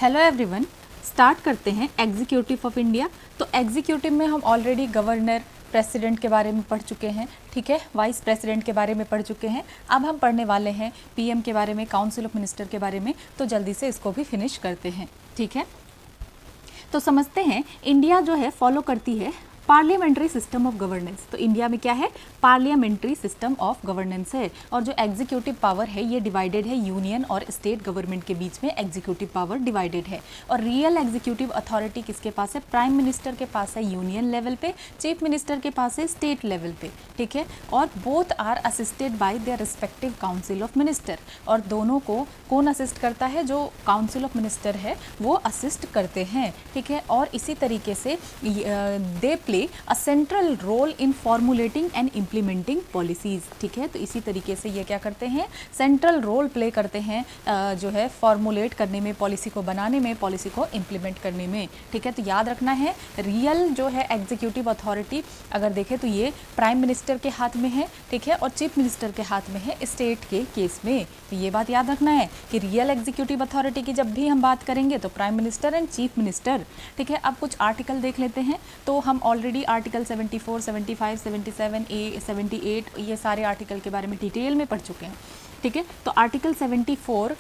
Hello everyone, start करते हैं executive of India. तो एग्जीक्यूटिव में हम ऑलरेडी गवर्नर, प्रेसिडेंट के बारे में पढ़ चुके हैं, ठीक है, वाइस प्रेसिडेंट के बारे में पढ़ चुके हैं। अब हम पढ़ने वाले हैं पीएम के बारे में, काउंसिल ऑफ मिनिस्टर के बारे में। तो जल्दी से इसको भी फिनिश करते हैं, ठीक है। तो समझते हैं, इंडिया जो है फॉलो करती है पार्लियामेंट्री सिस्टम ऑफ गवर्नेंस। तो इंडिया में क्या है, पार्लियामेंट्री सिस्टम ऑफ गवर्नेंस है। और जो एग्जीक्यूटिव पावर है ये डिवाइडेड है, यूनियन और स्टेट गवर्नमेंट के बीच में एग्जीक्यूटिव पावर डिवाइडेड है। और रियल एग्जीक्यूटिव अथॉरिटी किसके पास है, प्राइम मिनिस्टर के पास है यूनियन लेवल पे, चीफ मिनिस्टर के पास है स्टेट लेवल पे, ठीक है। और both are assisted by their respective council of minister. और दोनों को कौन असिस्ट करता है, जो काउंसिल ऑफ मिनिस्टर है वो असिस्ट करते हैं, ठीक है। और इसी तरीके से they play a central role in formulating and implementing policies, ठीक है। तो इसी तरीके से ये क्या करते हैं, सेंट्रल रोल प्ले करते हैं जो है फॉर्मुलेट करने में, पॉलिसी को बनाने में, पॉलिसी को इम्प्लीमेंट करने में, ठीक है। तो याद रखना है, रियल जो है एग्जीक्यूटिव अथॉरिटी अगर देखें तो ये प्राइम मिनिस्टर के हाथ में है, ठीक है, और चीफ मिनिस्टर के हाथ में है स्टेट के केस में। तो ये बात याद रखना है कि रियल एग्जीक्यूटिव अथॉरिटी की जब भी हम बात करेंगे तो prime minister and chief minister, ठीक है। अब कुछ आर्टिकल देख लेते हैं। तो हम ऑलरेडी आर्टिकल 74, 75, 77, 78 ये सारे आर्टिकल के बारे में डिटेल में पढ़ चुके हैं, ठीक है। तो आर्टिकल 74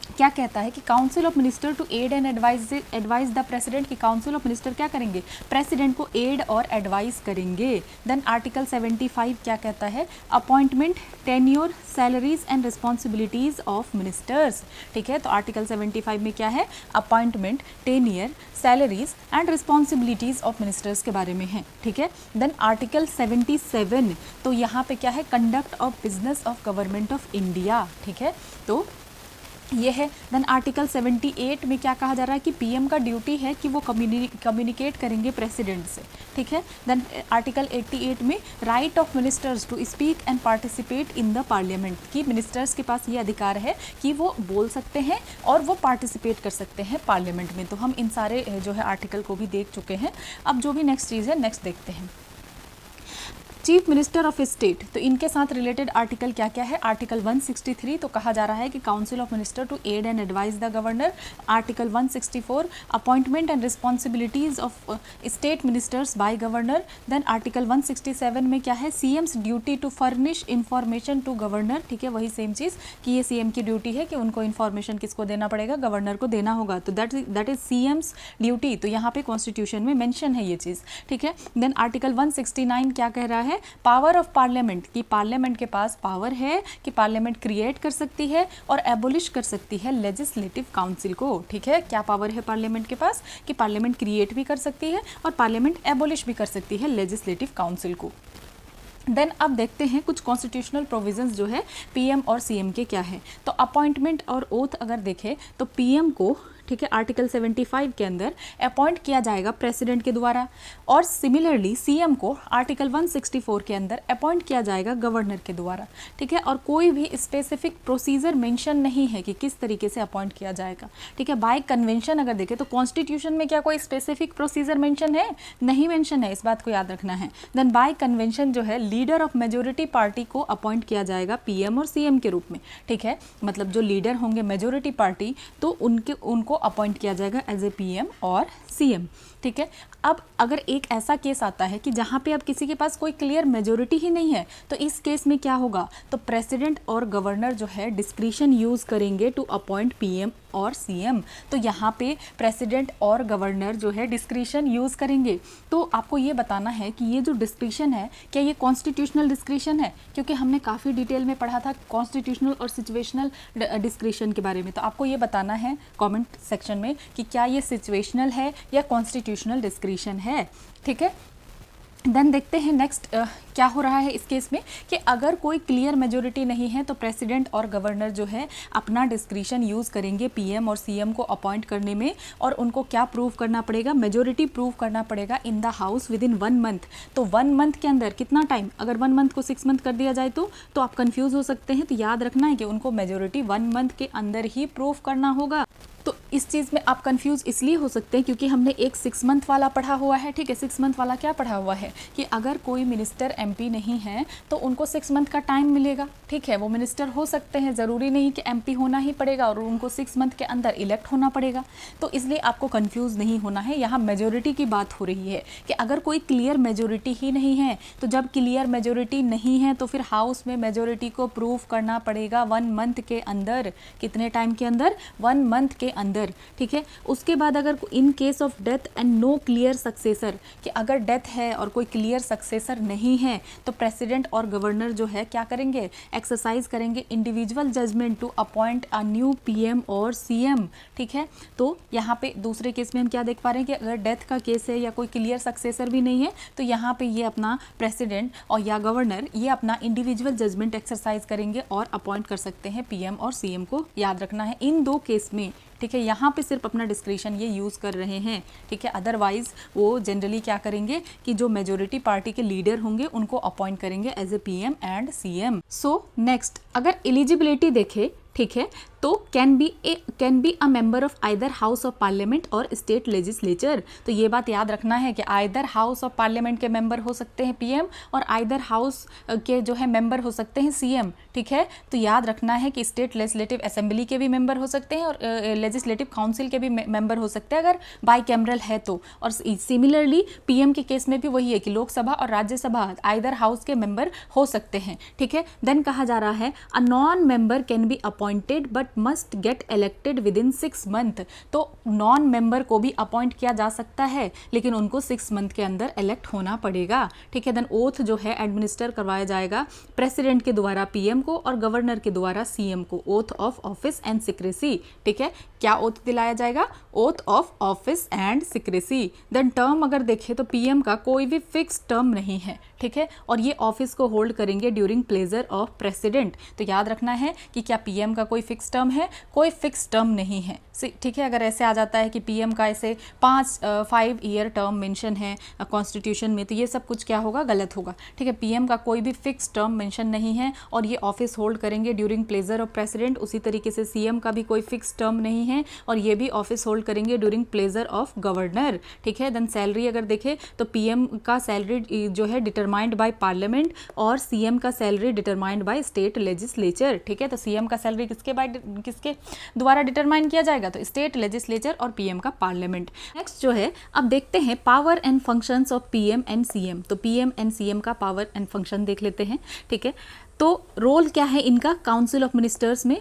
क्या कहता है कि council of minister to aid and advise the president, की काउंसिल ऑफ मिनिस्टर क्या करेंगे, प्रेसिडेंट को एड और एडवाइस करेंगे। देन आर्टिकल 75 क्या कहता है, appointment, tenure, salaries and responsibilities of ministers, ठीक है। तो आर्टिकल 75 में क्या है, appointment, tenure, salaries and responsibilities of ministers के बारे में है, ठीक है। देन आर्टिकल 77, तो यहाँ पे क्या है, conduct of business of government of India, ठीक है। तो ये है। देन आर्टिकल 78 में क्या कहा जा रहा है कि पीएम का ड्यूटी है कि वो कम्युनिकेट करेंगे प्रेसिडेंट से, ठीक है। देन आर्टिकल 88 में right of ministers to speak and participate in the parliament, की मिनिस्टर्स के पास ये अधिकार है कि वो बोल सकते हैं और वो पार्टिसिपेट कर सकते हैं पार्लियामेंट में। तो हम इन सारे जो है आर्टिकल को भी देख चुके हैं। अब जो भी नेक्स्ट चीज़ है, नेक्स्ट देखते हैं, चीफ मिनिस्टर ऑफ स्टेट। तो इनके साथ रिलेटेड आर्टिकल क्या क्या है, आर्टिकल 163 तो कहा जा रहा है कि council of minister to aid and advise the governor. Article 164 appointment and responsibilities of state ministers by governor. Then article 167 में क्या है, CM's duty to furnish information to governor, ठीक है, वही सेम चीज़ कि ये सीएम की ड्यूटी है कि उनको इन्फॉर्मेशन किसको देना पड़ेगा, गवर्नर को देना होगा। तो दैट इज सीएम्स ड्यूटी। तो यहाँ पे कॉन्स्टिट्यूशन में मेंशन है ये चीज़, ठीक है। देन आर्टिकल 169 क्या कह रहा है, पावर ऑफ पार्लियामेंट, की पार्लियामेंट के पास पावर है कि पार्लियामेंट क्रिएट कर सकती है और एबोलिश कर सकती है लेजिस्लेटिव काउंसिल को, ठीक है। क्या पावर है पार्लियामेंट के पास, कि पार्लियामेंट क्रिएट भी कर सकती है और पार्लियामेंट एबोलिश भी कर सकती है लेजिस्लेटिव काउंसिल को। देन अब देखते हैं कुछ कॉन्स्टिट्यूशनल प्रोविजंस जो है पीएम और सीएम के क्या है। तो अपॉइंटमेंट और ओथ अगर देखें तो पीएम को, ठीक है, आर्टिकल 75 के अंदर अपॉइंट किया जाएगा प्रेसिडेंट के द्वारा, और सिमिलरली सीएम को आर्टिकल 164 के अंदर अपॉइंट किया जाएगा गवर्नर के द्वारा, ठीक है। और कोई भी स्पेसिफिक प्रोसीजर मेंशन नहीं है कि किस तरीके से अपॉइंट किया जाएगा, ठीक है। बाय कन्वेंशन अगर देखें तो कॉन्स्टिट्यूशन में क्या कोई स्पेसिफिक प्रोसीजर मेंशन है, नहीं मेंशन है, इस बात को याद रखना है। देन बाय कन्वेंशन जो है लीडर ऑफ मेजोरिटी पार्टी को अपॉइंट किया जाएगा पीएम और सीएम के रूप में, ठीक है। मतलब जो लीडर होंगे मेजोरिटी पार्टी, तो उनको अपॉइंट किया जाएगा एज ए पीएम और सीएम, ठीक है। अब अगर एक ऐसा केस आता है कि जहाँ पे अब किसी के पास कोई क्लियर मेजोरिटी ही नहीं है, तो इस केस में क्या होगा, तो प्रेसिडेंट और गवर्नर जो है डिस्क्रिशन यूज़ करेंगे टू अपॉइंट पीएम और सीएम। तो यहाँ पे प्रेसिडेंट और गवर्नर जो है डिस्क्रिशन यूज़ करेंगे। तो आपको ये बताना है कि ये जो डिस्क्रिशन है, क्या ये कॉन्स्टिट्यूशनल डिस्क्रिशन है, क्योंकि हमने काफ़ी डिटेल में पढ़ा था कॉन्स्टिट्यूशनल और सिचुएशनल डिस्क्रिशन के बारे में। तो आपको ये बताना है कमेंट सेक्शन में कि क्या ये सिचुएशनल है या कॉन्स्टिट्यूशनल डिस्क्रिशन है, ठीक है। देन देखते हैं नेक्स्ट क्या हो रहा है इस केस में, कि अगर कोई क्लियर मेजोरिटी नहीं है तो प्रेसिडेंट और गवर्नर जो है अपना डिस्क्रिशन यूज़ करेंगे पीएम और सीएम को अपॉइंट करने में, और उनको क्या प्रूव करना पड़ेगा, मेजोरिटी प्रूव करना पड़ेगा in the house with in 1 month. तो 1 मंथ के अंदर कितना टाइम, अगर 1 मंथ को 6 मंथ कर दिया जाए तो आप कंफ्यूज हो सकते हैं। तो याद रखना है कि उनको मेजोरिटी 1 मंथ के अंदर ही प्रूव करना होगा। तो इस चीज़ में आप कंफ्यूज इसलिए हो सकते हैं क्योंकि हमने एक 6 मंथ वाला पढ़ा हुआ है, ठीक है। 6 मंथ वाला क्या पढ़ा हुआ है कि अगर कोई मिनिस्टर एमपी नहीं है तो उनको 6 मंथ का टाइम मिलेगा, ठीक है। वो मिनिस्टर हो सकते हैं, ज़रूरी नहीं कि एमपी होना ही पड़ेगा और उनको 6 मंथ के अंदर इलेक्ट होना पड़ेगा। तो इसलिए आपको कंफ्यूज नहीं होना है। यहाँ मेजोरिटी की बात हो रही है कि अगर कोई क्लियर मेजोरिटी ही नहीं है, तो जब क्लियर मेजोरिटी नहीं है तो फिर हाउस में मेजोरिटी को प्रूव करना पड़ेगा 1 मंथ के अंदर। कितने टाइम के अंदर? 1 मंथ के अंदर, ठीक है। उसके बाद अगर in case of death and no clear successor, कि अगर डेथ है और कोई क्लियर सक्सेसर नहीं है तो प्रेसिडेंट और गवर्नर जो है क्या करेंगे? एक्सरसाइज करेंगे individual judgement to appoint a new PM और सीएम, ठीक है। तो यहाँ पे दूसरे केस में हम क्या देख पा रहे हैं कि अगर डेथ का केस है या कोई क्लियर सक्सेसर भी नहीं है तो यहाँ पे ये अपना प्रेसिडेंट और या गवर्नर ये अपना इंडिविजुअल जजमेंट एक्सरसाइज करेंगे और अपॉइंट कर सकते हैं पीएम और सीएम को। याद रखना है इन 2 केस में, ठीक है। यहाँ पे सिर्फ अपना डिस्क्रिप्शन ये यूज़ कर रहे हैं, ठीक है। अदरवाइज वो जनरली क्या करेंगे कि जो मेजोरिटी पार्टी के लीडर होंगे उनको अपॉइंट करेंगे as a PM and CM. So next, अगर एलिजिबिलिटी देखें, ठीक है, तो can be a member of either house of parliament और स्टेट लेजिस्लेचर। तो ये बात याद रखना है कि आइदर हाउस ऑफ पार्लियामेंट के मेंबर हो सकते हैं पीएम और आइदर हाउस के जो है मेंबर हो सकते हैं सीएम, ठीक है। तो याद रखना है कि स्टेट लेजिस्लेटिव असेंबली के भी मेंबर हो सकते हैं और लेजिस्लेटिव काउंसिल के भी मेंबर हो सकते हैं अगर बाई कैमरल है तो। और सिमिलरली पीएम के केस में भी वही है कि लोकसभा और राज्यसभा आइदर हाउस के मेंबर हो सकते हैं, ठीक है। देन कहा जा रहा है a non member can be appointed but must get elected with in 6 month. तो नॉन मेंबर को भी अपॉइंट किया जा सकता है लेकिन उनको 6 मंथ के अंदर इलेक्ट होना पड़ेगा, ठीक है। देन ओथ जो है एडमिनिस्टर करवाया जाएगा प्रेसिडेंट के द्वारा पीएम को और गवर्नर के द्वारा सीएम को। Oath of office and secrecy, ठीक है। क्या ओथ दिलाया जाएगा? Oath of office and secrecy. Then term अगर देखें तो पीएम का कोई भी फिक्स टर्म नहीं है, ठीक है, और ये ऑफिस को होल्ड करेंगे ड्यूरिंग प्लेजर ऑफ प्रेसिडेंट। तो याद रखना है कि क्या पीएम का कोई फिक्स टर्म है? कोई फिक्स टर्म नहीं है, ठीक है। अगर ऐसे आ जाता है कि पीएम का ऐसे 5 ईयर टर्म मेंशन है कॉन्स्टिट्यूशन में तो ये सब कुछ क्या होगा? गलत होगा, ठीक है। पीएम का कोई भी फिक्स टर्म मेंशन नहीं है और ये ऑफिस होल्ड करेंगे ड्यूरिंग प्लेजर ऑफ प्रेसिडेंट। उसी तरीके से सीएम का भी कोई फिक्स टर्म नहीं है और ये भी ऑफिस होल्ड करेंगे ड्यूरिंग प्लेजर ऑफ गवर्नर, ठीक है। देन सैलरी अगर देखें तो पीएम का सैलरी जो है डिटरमाइंड बाय पार्लियामेंट और सीएम का salary determined by state legislature, ठीक है। तो सीएम का सैलरी किसके द्वारा डिटरमाइन किया जाएगा? तो स्टेट लेजिस्लेचर और पीएम का पार्लियामेंट। नेक्स्ट जो है अब देखते हैं power and functions of PM and CM. तो पीएम एंड सीएम का पावर एंड फंक्शन देख लेते हैं, ठीक है। तो रोल क्या है इनका काउंसिल ऑफ मिनिस्टर्स में?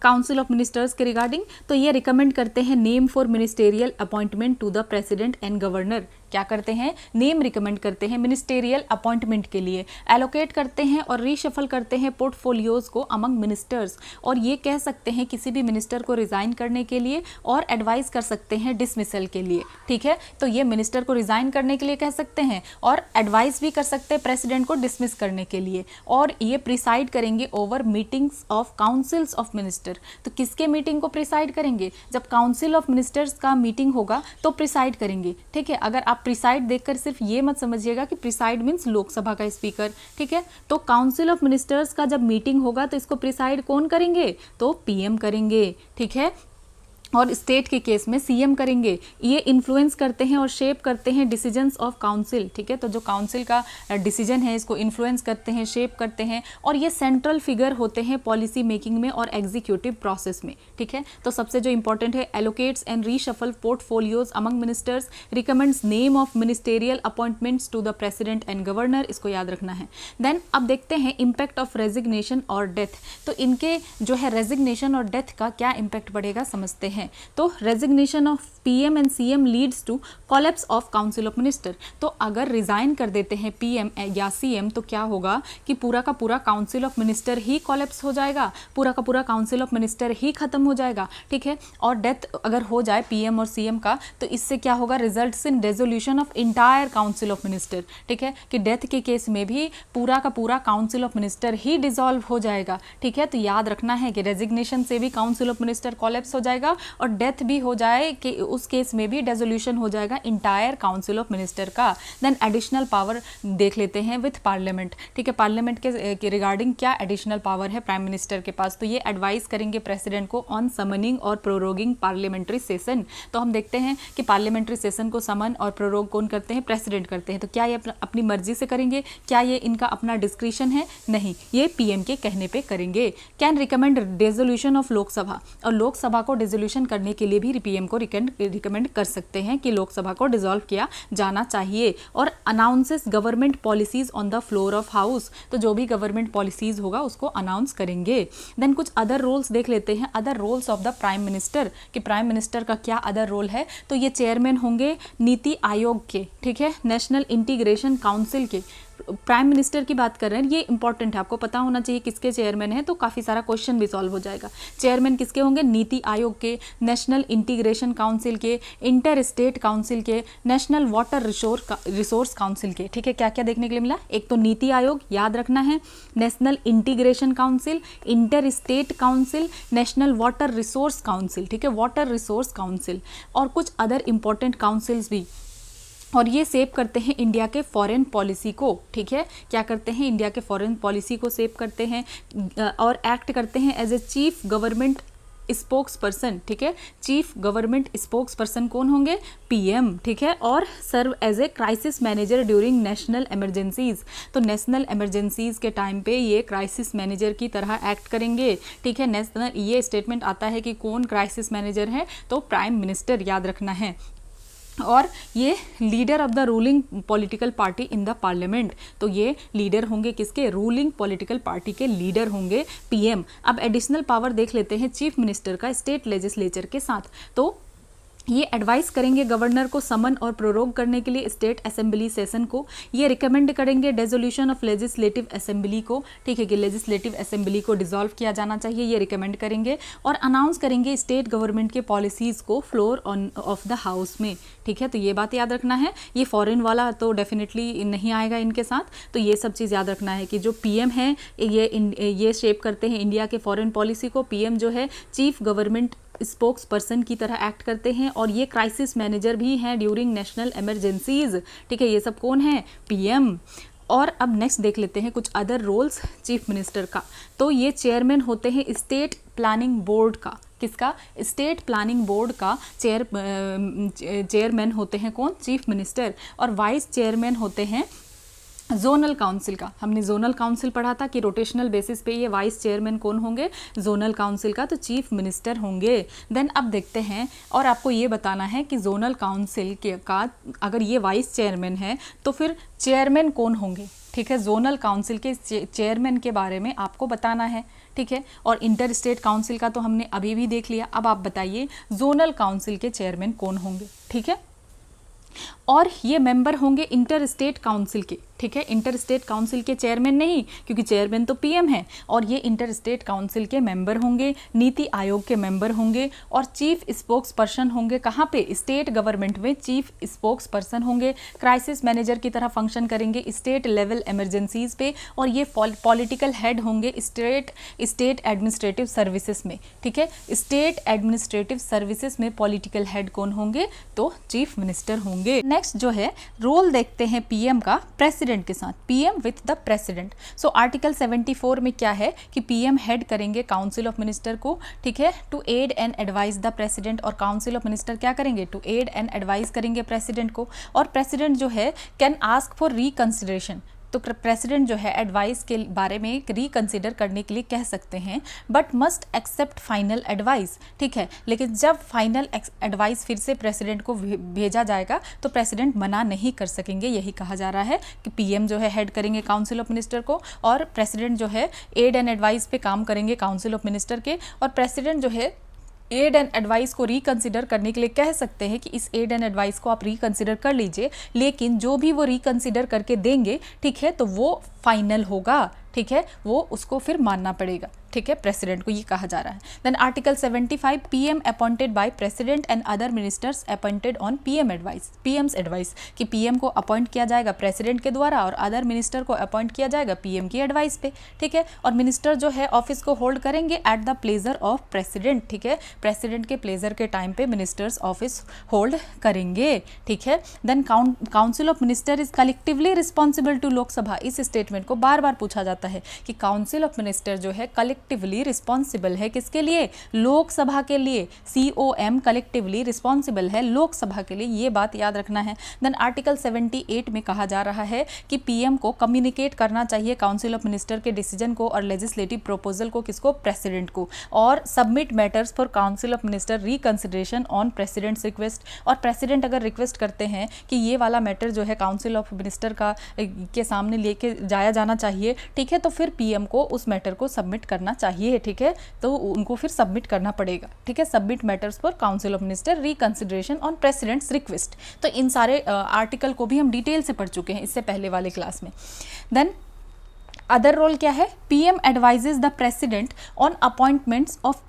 काउंसिल ऑफ मिनिस्टर्स के रिगार्डिंग तो ये रिकमेंड करते हैं name for ministerial appointment to the president and governor. क्या करते हैं? नेम रिकमेंड करते हैं मिनिस्टेरियल अपॉइंटमेंट के लिए, एलोकेट करते हैं और रीशफल करते हैं पोर्टफोलियोज को अमंग मिनिस्टर्स। और ये कह सकते हैं किसी भी मिनिस्टर को रिजाइन करने के लिए और एडवाइस कर सकते हैं डिसमिसल के लिए, ठीक है। तो ये मिनिस्टर को रिजाइन करने के लिए कह सकते हैं और एडवाइस भी कर सकते हैं प्रेसिडेंट को डिसमिस करने के लिए। और ये प्रिसाइड करेंगे over meetings of councils of minister. तो किसके मीटिंग को प्रिसाइड करेंगे? जब काउंसिल ऑफ मिनिस्टर्स का मीटिंग होगा तो प्रिसाइड करेंगे, ठीक है। अगर आप प्रिसाइड देखकर सिर्फ ये मत समझिएगा कि प्रिसाइड मीन्स लोकसभा का स्पीकर, ठीक है। तो काउंसिल ऑफ मिनिस्टर्स का जब मीटिंग होगा तो इसको प्रिसाइड कौन करेंगे? तो पीएम करेंगे, ठीक है। और स्टेट के केस में सीएम करेंगे। ये इन्फ्लुएंस करते हैं और शेप करते हैं डिसीजंस ऑफ काउंसिल, ठीक है। तो जो काउंसिल का डिसीजन है इसको इन्फ्लुएंस करते हैं, शेप करते हैं और ये सेंट्रल फिगर होते हैं पॉलिसी मेकिंग में और एग्जीक्यूटिव प्रोसेस में, ठीक है। तो सबसे जो इंपॉर्टेंट है allocates and reshuffle portfolios among ministers, recommends name of ministerial appointments to the president and governor, इसको याद रखना है। देन अब देखते हैं इम्पैक्ट ऑफ रेजिग्नेशन और डेथ। तो इनके जो है रेजिग्नेशन और डेथ का क्या इम्पैक्ट पड़ेगा समझते हैं। तो resignation of PM and CM leads to collapse of council of minister. तो अगर रिजाइन कर देते हैं पीएम या सीएम तो क्या होगा कि पूरा का पूरा council of minister he collapse हो जाएगा, पूरा का पूरा काउंसिल ऑफ मिनिस्टर ही खत्म हो जाएगा, ठीक है। और डेथ अगर हो जाए पीएम और सीएम का तो इससे क्या होगा? Results in resolution of entire council of minister, ठीक है। कि डेथ के केस में भी पूरा का पूरा council of minister he dissolve हो जाएगा, ठीक है। तो याद रखना है कि रेजिग्नेशन से भी काउंसिल ऑफ मिनिस्टर कोलैप्स हो जाएगा और डेथ भी हो जाए कि उस केस में भी डिसोल्यूशन हो जाएगा इंटायर काउंसिल ऑफ मिनिस्टर का। देन एडिशनल पावर देख लेते हैं विथ पार्लियामेंट, ठीक है, पार्लियामेंट के रिगार्डिंग क्या एडिशनल पावर है प्राइम मिनिस्टर के पास, तो ये एडवाइस करेंगे प्रेसिडेंट को ऑन समनिंग और प्रोरोगिंग पार्लियामेंट्री सेशन। तो हम देखते हैं कि पार्लियामेंट्री सेशन को समन और प्रोरोग कौन करते हैं, प्रेसिडेंट करते हैं। तो क्या ये अपनी मर्जी से करेंगे, क्या ये इनका अपना डिस्क्रिशन है, नहीं, ये पीएम के कहने पे करेंगे। Can recommend dissolution of Lok Sabha, और लोकसभा को डिसोल्यूशन करने के लिए भी पीएम को रिकमेंड कर सकते हैं कि लोकसभा को डिसॉल्व किया जाना चाहिए। और announces government policies on the floor of house, तो जो भी गवर्नमेंट पॉलिसीज होगा उसको अनाउंस करेंगे। देन कुछ अदर रोल्स देख लेते हैं, other roles of the prime minister, कि प्राइम मिनिस्टर का क्या अदर रोल है। तो ये चेयरमैन होंगे नीति आयोग के, ठीक है, नेशनल इंटीग्रेशन काउंसिल के। प्राइम मिनिस्टर की बात कर रहे हैं, ये इंपॉर्टेंट है, आपको पता होना चाहिए किसके चेयरमैन है, तो काफ़ी सारा क्वेश्चन भी सॉल्व हो जाएगा। चेयरमैन किसके होंगे, नीति आयोग के, नेशनल इंटीग्रेशन काउंसिल के, इंटर स्टेट काउंसिल के, नेशनल वाटर रिसोर्स काउंसिल के, ठीक है। क्या क्या देखने के लिए मिला, एक तो नीति आयोग याद रखना है, national integration council, inter state council, national water resource council, ठीक है, वाटर रिसोर्स काउंसिल, और कुछ अदर इंपॉर्टेंट काउंसिल्स भी। और ये सेव करते हैं इंडिया के फॉरेन पॉलिसी को, ठीक है, क्या करते हैं, इंडिया के फॉरेन पॉलिसी को सेव करते हैं और एक्ट करते हैं as a chief government spokesperson, ठीक है। चीफ गवर्नमेंट स्पोक्स पर्सन कौन होंगे, पीएम, ठीक है, और serve as a crisis manager during national emergencies, तो नेशनल इमरजेंसीज के टाइम पे ये क्राइसिस मैनेजर की तरह एक्ट करेंगे, ठीक है। नेशनल ये स्टेटमेंट आता है कि कौन क्राइसिस मैनेजर है, तो प्राइम मिनिस्टर, याद रखना है। और ये leader of the ruling political party in the parliament, तो ये लीडर होंगे किसके, रूलिंग पॉलिटिकल पार्टी के लीडर होंगे पीएम। अब एडिशनल पावर देख लेते हैं चीफ मिनिस्टर का स्टेट लेजिस्लेचर के साथ। तो ये एडवाइस करेंगे गवर्नर को समन और प्रोरोग करने के लिए स्टेट असेंबली सेशन को। ये रिकमेंड करेंगे डिसोल्यूशन ऑफ लेजिस्लेटिव असेंबली को, ठीक है, कि लेजिस्लेटिव असेंबली को डिसॉल्व किया जाना चाहिए, ये रिकमेंड करेंगे। और अनाउंस करेंगे स्टेट गवर्नमेंट के पॉलिसीज़ को floor on off the house में, ठीक है। तो ये बात याद रखना है। ये फॉरेन वाला तो डेफिनेटली नहीं आएगा इनके साथ, तो ये सब चीज़ याद रखना है कि जो पीएम है ये शेप करते हैं इंडिया के फॉरेन पॉलिसी को। पीएम जो है चीफ गवर्नमेंट स्पोक्स पर्सन की तरह एक्ट करते हैं, और ये क्राइसिस मैनेजर भी हैं ड्यूरिंग नेशनल इमरजेंसीज, ठीक है। ये सब कौन है, पीएम। और अब नेक्स्ट देख लेते हैं कुछ अदर रोल्स चीफ मिनिस्टर का। तो ये चेयरमैन होते हैं स्टेट प्लानिंग बोर्ड का, किसका, स्टेट प्लानिंग बोर्ड का चेयरमैन होते हैं कौन, चीफ मिनिस्टर। और वाइस चेयरमैन होते हैं जोनल काउंसिल का। हमने जोनल काउंसिल पढ़ा था कि रोटेशनल बेसिस पे ये वाइस चेयरमैन कौन होंगे, जोनल काउंसिल का, तो चीफ मिनिस्टर होंगे। देन अब देखते हैं, और आपको ये बताना है कि जोनल काउंसिल का अगर ये वाइस चेयरमैन है तो फिर चेयरमैन कौन होंगे, ठीक है। जोनल काउंसिल के चेयरमैन के बारे में आपको बताना है, ठीक है। और इंटर स्टेट काउंसिल का तो हमने अभी भी देख लिया। अब आप बताइए जोनल काउंसिल के चेयरमैन कौन होंगे, ठीक है। और ये मेंबर होंगे इंटर स्टेट काउंसिल के, ठीक है। इंटर स्टेट काउंसिल के चेयरमैन नहीं, क्योंकि चेयरमैन तो पीएम है। और ये इंटर स्टेट काउंसिल के मेंबर होंगे, नीति आयोग के मेंबर होंगे, और चीफ स्पोक्स पर्सन होंगे कहाँ पे, स्टेट गवर्नमेंट में चीफ स्पोक्स पर्सन होंगे। क्राइसिस मैनेजर की तरह फंक्शन करेंगे स्टेट लेवल इमरजेंसीज पे। और ये पॉलिटिकल हेड होंगे स्टेट एडमिनिस्ट्रेटिव सर्विसेज में, ठीक है। स्टेट एडमिनिस्ट्रेटिव सर्विसेज में पॉलिटिकल हेड कौन होंगे, तो चीफ मिनिस्टर होंगे। नेक्स्ट जो है रोल देखते हैं पीएम का प्रेसिडेंट के साथ, PM with the president. So article 74 में क्या है कि पीएम हेड करेंगे काउंसिल ऑफ मिनिस्टर को, ठीक है, to aid and advice the president. और काउंसिल ऑफ मिनिस्टर क्या करेंगे, टू एड एंड एडवाइस करेंगे प्रेसिडेंट को। और प्रेसिडेंट जो है कैन आस्क फॉर रिकंसिडरेशन, तो प्रेसिडेंट जो है एडवाइस के बारे में रिकंसिडर करने के लिए कह सकते हैं, but must accept final advice, ठीक है। लेकिन जब फाइनल एडवाइस फिर से प्रेसिडेंट को भेजा जाएगा तो प्रेसिडेंट मना नहीं कर सकेंगे। यही कहा जा रहा है कि पीएम जो है हेड करेंगे काउंसिल ऑफ मिनिस्टर को, और प्रेसिडेंट जो है एड एंड एडवाइस पे काम करेंगे काउंसिल ऑफ मिनिस्टर के। और प्रेसिडेंट जो है एड एंड एडवाइस को रिकंसिडर करने के लिए कह सकते हैं कि इस एड एंड एडवाइस को आप रिकंसिडर कर लीजिए, लेकिन जो भी वो रिकंसिडर करके देंगे, ठीक है, तो वो फाइनल होगा, ठीक है, वो उसको फिर मानना पड़ेगा। ठीक है, प्रेसिडेंट को ये कहा जा रहा है। Then article 75 PM appointed by president and other ministers appointed on PM advice, PM's advice, कि पीएम को अपॉइंट किया जाएगा प्रेसिडेंट के द्वारा और अदर मिनिस्टर को अपॉइंट किया जाएगा पीएम की एडवाइस पे, ठीक है। और मिनिस्टर जो है ऑफिस को होल्ड करेंगे at the pleasure of president, ठीक है, प्रेसिडेंट के प्लेजर के टाइम पे मिनिस्टर्स ऑफिस होल्ड करेंगे, ठीक है। Then council of minister is collectively responsible to Lok Sabha, इस स्टेटमेंट को बार बार पूछा जाता है कि काउंसिल ऑफ मिनिस्टर जो है कलेक्टिवली रिस्पॉन्सिबल है किसके लिए, लोकसभा के लिए, COM कलेक्टिवली रिस्पॉन्सिबल है लोकसभा के लिए, ये बात याद रखना है। देन आर्टिकल 78 में कहा जा रहा है कि पीएम को कम्युनिकेट करना चाहिए काउंसिल ऑफ मिनिस्टर के डिसीजन को और लेजिस्लेटिव प्रपोजल को, किसको, प्रेसिडेंट को, और submit matters for council of minister reconsideration on president's request, और प्रेसिडेंट अगर रिक्वेस्ट करते हैं कि ये वाला मैटर जो है काउंसिल ऑफ मिनिस्टर का के सामने लेके जाया जाना चाहिए, ठीक है, तो फिर पीएम को उस मैटर को सबमिट करना चाहिए, ठीक है, तो उनको फिर सबमिट करना पड़ेगा, ठीक है, submit matters for council of minister reconsideration on president's request. तो इन सारे आर्टिकल को भी हम डिटेल से पढ़ चुके हैं इससे पहले वाले क्लास में। देन अदर रोल क्या है, PM advises the president on appointments of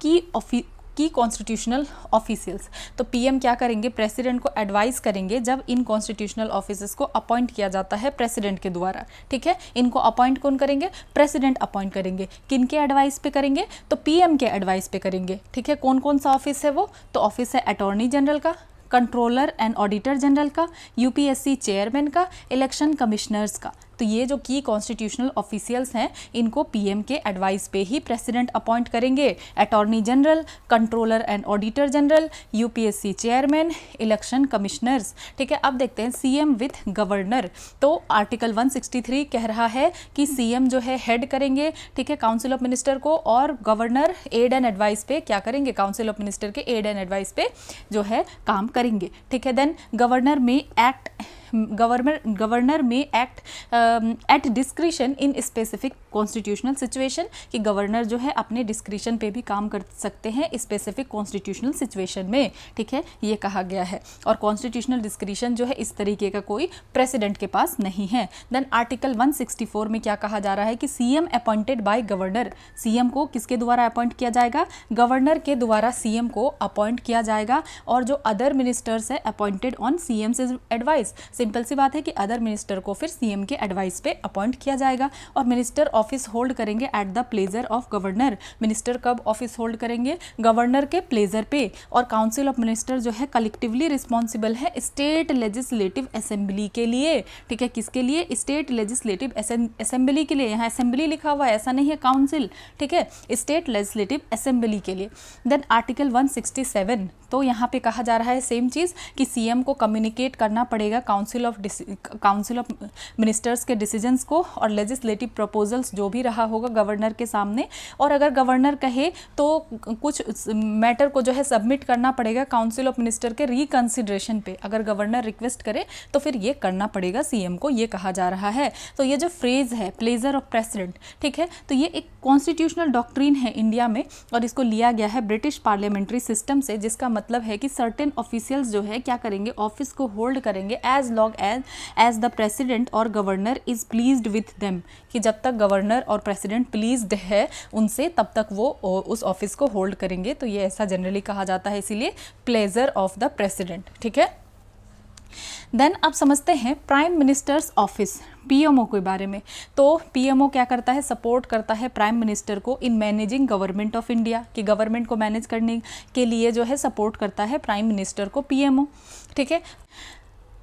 की कॉन्स्टिट्यूशनल ऑफिशियल्स, तो पीएम क्या करेंगे, प्रेसिडेंट को एडवाइस करेंगे जब इन कॉन्स्टिट्यूशनल ऑफिसर्स को अपॉइंट किया जाता है प्रेसिडेंट के द्वारा, ठीक है। इनको अपॉइंट कौन करेंगे, प्रेसिडेंट अपॉइंट करेंगे, किन के एडवाइस पे करेंगे, तो पीएम के एडवाइस पे करेंगे, ठीक है। कौन कौन सा ऑफिस है वो, तो ऑफिस है अटॉर्नी जनरल का, कंट्रोलर एंड ऑडिटर जनरल का, यूपीएससी चेयरमैन का, इलेक्शन कमिश्नर्स का। तो ये जो की कॉन्स्टिट्यूशनल ऑफिशियल्स हैं इनको पीएम के एडवाइस पे ही प्रेसिडेंट अपॉइंट करेंगे, attorney general, controller and auditor general, UPSC chairman, election commissioners, ठीक है। अब देखते हैं सीएम विथ गवर्नर, तो आर्टिकल 163 कह रहा है कि सीएम जो है हेड करेंगे, ठीक है, काउंसिल ऑफ मिनिस्टर को, और गवर्नर एड एंड एडवाइस पे क्या करेंगे, काउंसिल ऑफ मिनिस्टर के एड एंड एडवाइस पे जो है काम करेंगे, ठीक है। देन गवर्नर में act at discretion in specific constitutional situation, कि गवर्नर जो है अपने डिस्क्रिशन पे भी काम कर सकते हैं स्पेसिफिक कॉन्स्टिट्यूशनल सिचुएशन में, ठीक है, ये कहा गया है। और कॉन्स्टिट्यूशनल डिस्क्रिशन जो है इस तरीके का कोई प्रेसिडेंट के पास नहीं है। देन आर्टिकल 164 में क्या कहा जा रहा है कि CM appointed by governor, CM को किसके द्वारा अपॉइंट किया जाएगा, गवर्नर के द्वारा सीएम को अपॉइंट किया जाएगा, और जो अदर मिनिस्टर्स है appointed on CM's advice, simple सी बात है कि अदर मिनिस्टर को फिर सीएम के एडवाइस पे अपॉइंट किया जाएगा, और मिनिस्टर ऑफिस होल्ड करेंगे at the pleasure of governor, minister कब ऑफिस होल्ड करेंगे, गवर्नर के प्लेजर पे। और काउंसिल ऑफ मिनिस्टर जो है कलेक्टिवली रिस्पॉन्सिबल है स्टेट लेजिस्लेटिव असेंबली के लिए, ठीक है, किसके लिए, स्टेट लेजिस्लेटिव असेंबली के लिए, यहाँ असेंबली लिखा हुआ है, ऐसा नहीं है काउंसिल, ठीक है, स्टेट लेजिस्लेटिव असेंबली के लिए। देन आर्टिकल 167, तो यहाँ पे कहा जा रहा है सेम चीज़ कि सीएम को कम्युनिकेट करना पड़ेगा काउंसिल ऑफ मिनिस्टर्स के डिसीजंस को और लेजिस्लेटिव प्रपोजल्स जो भी रहा होगा गवर्नर के सामने, और अगर गवर्नर कहे तो कुछ मैटर को जो है सबमिट करना पड़ेगा काउंसिल ऑफ मिनिस्टर के रिकंसिडरेशन पे, अगर गवर्नर रिक्वेस्ट करे तो फिर ये करना पड़ेगा सीएम को, ये कहा जा रहा है। तो ये जो फ्रेज है प्लेजर ऑफ प्रेसिडेंट, ठीक है, तो ये एक कॉन्स्टिट्यूशनल डॉक्ट्रिन है इंडिया में, और इसको लिया गया है ब्रिटिश पार्लियामेंट्री सिस्टम से, जिसका मतलब है कि सर्टेन ऑफिशियल्स जो है क्या करेंगे, ऑफिस को होल्ड करेंगे as long as the president or governor is pleased with them, कि जब तक गवर्नर और प्रेसिडेंट प्लीज्ड है उनसे तब तक वो उस ऑफिस को होल्ड करेंगे। तो ये ऐसा जनरली कहा जाता है, इसीलिए प्लेजर ऑफ द प्रेसिडेंट, ठीक है। देन अब समझते हैं प्राइम मिनिस्टर्स ऑफिस, पीएमओ के बारे में। तो पीएमओ क्या करता है, सपोर्ट करता है प्राइम मिनिस्टर को in managing government of India, कि गवर्नमेंट को मैनेज करने के लिए जो है सपोर्ट करता है प्राइम मिनिस्टर को पीएमओ, ठीक है।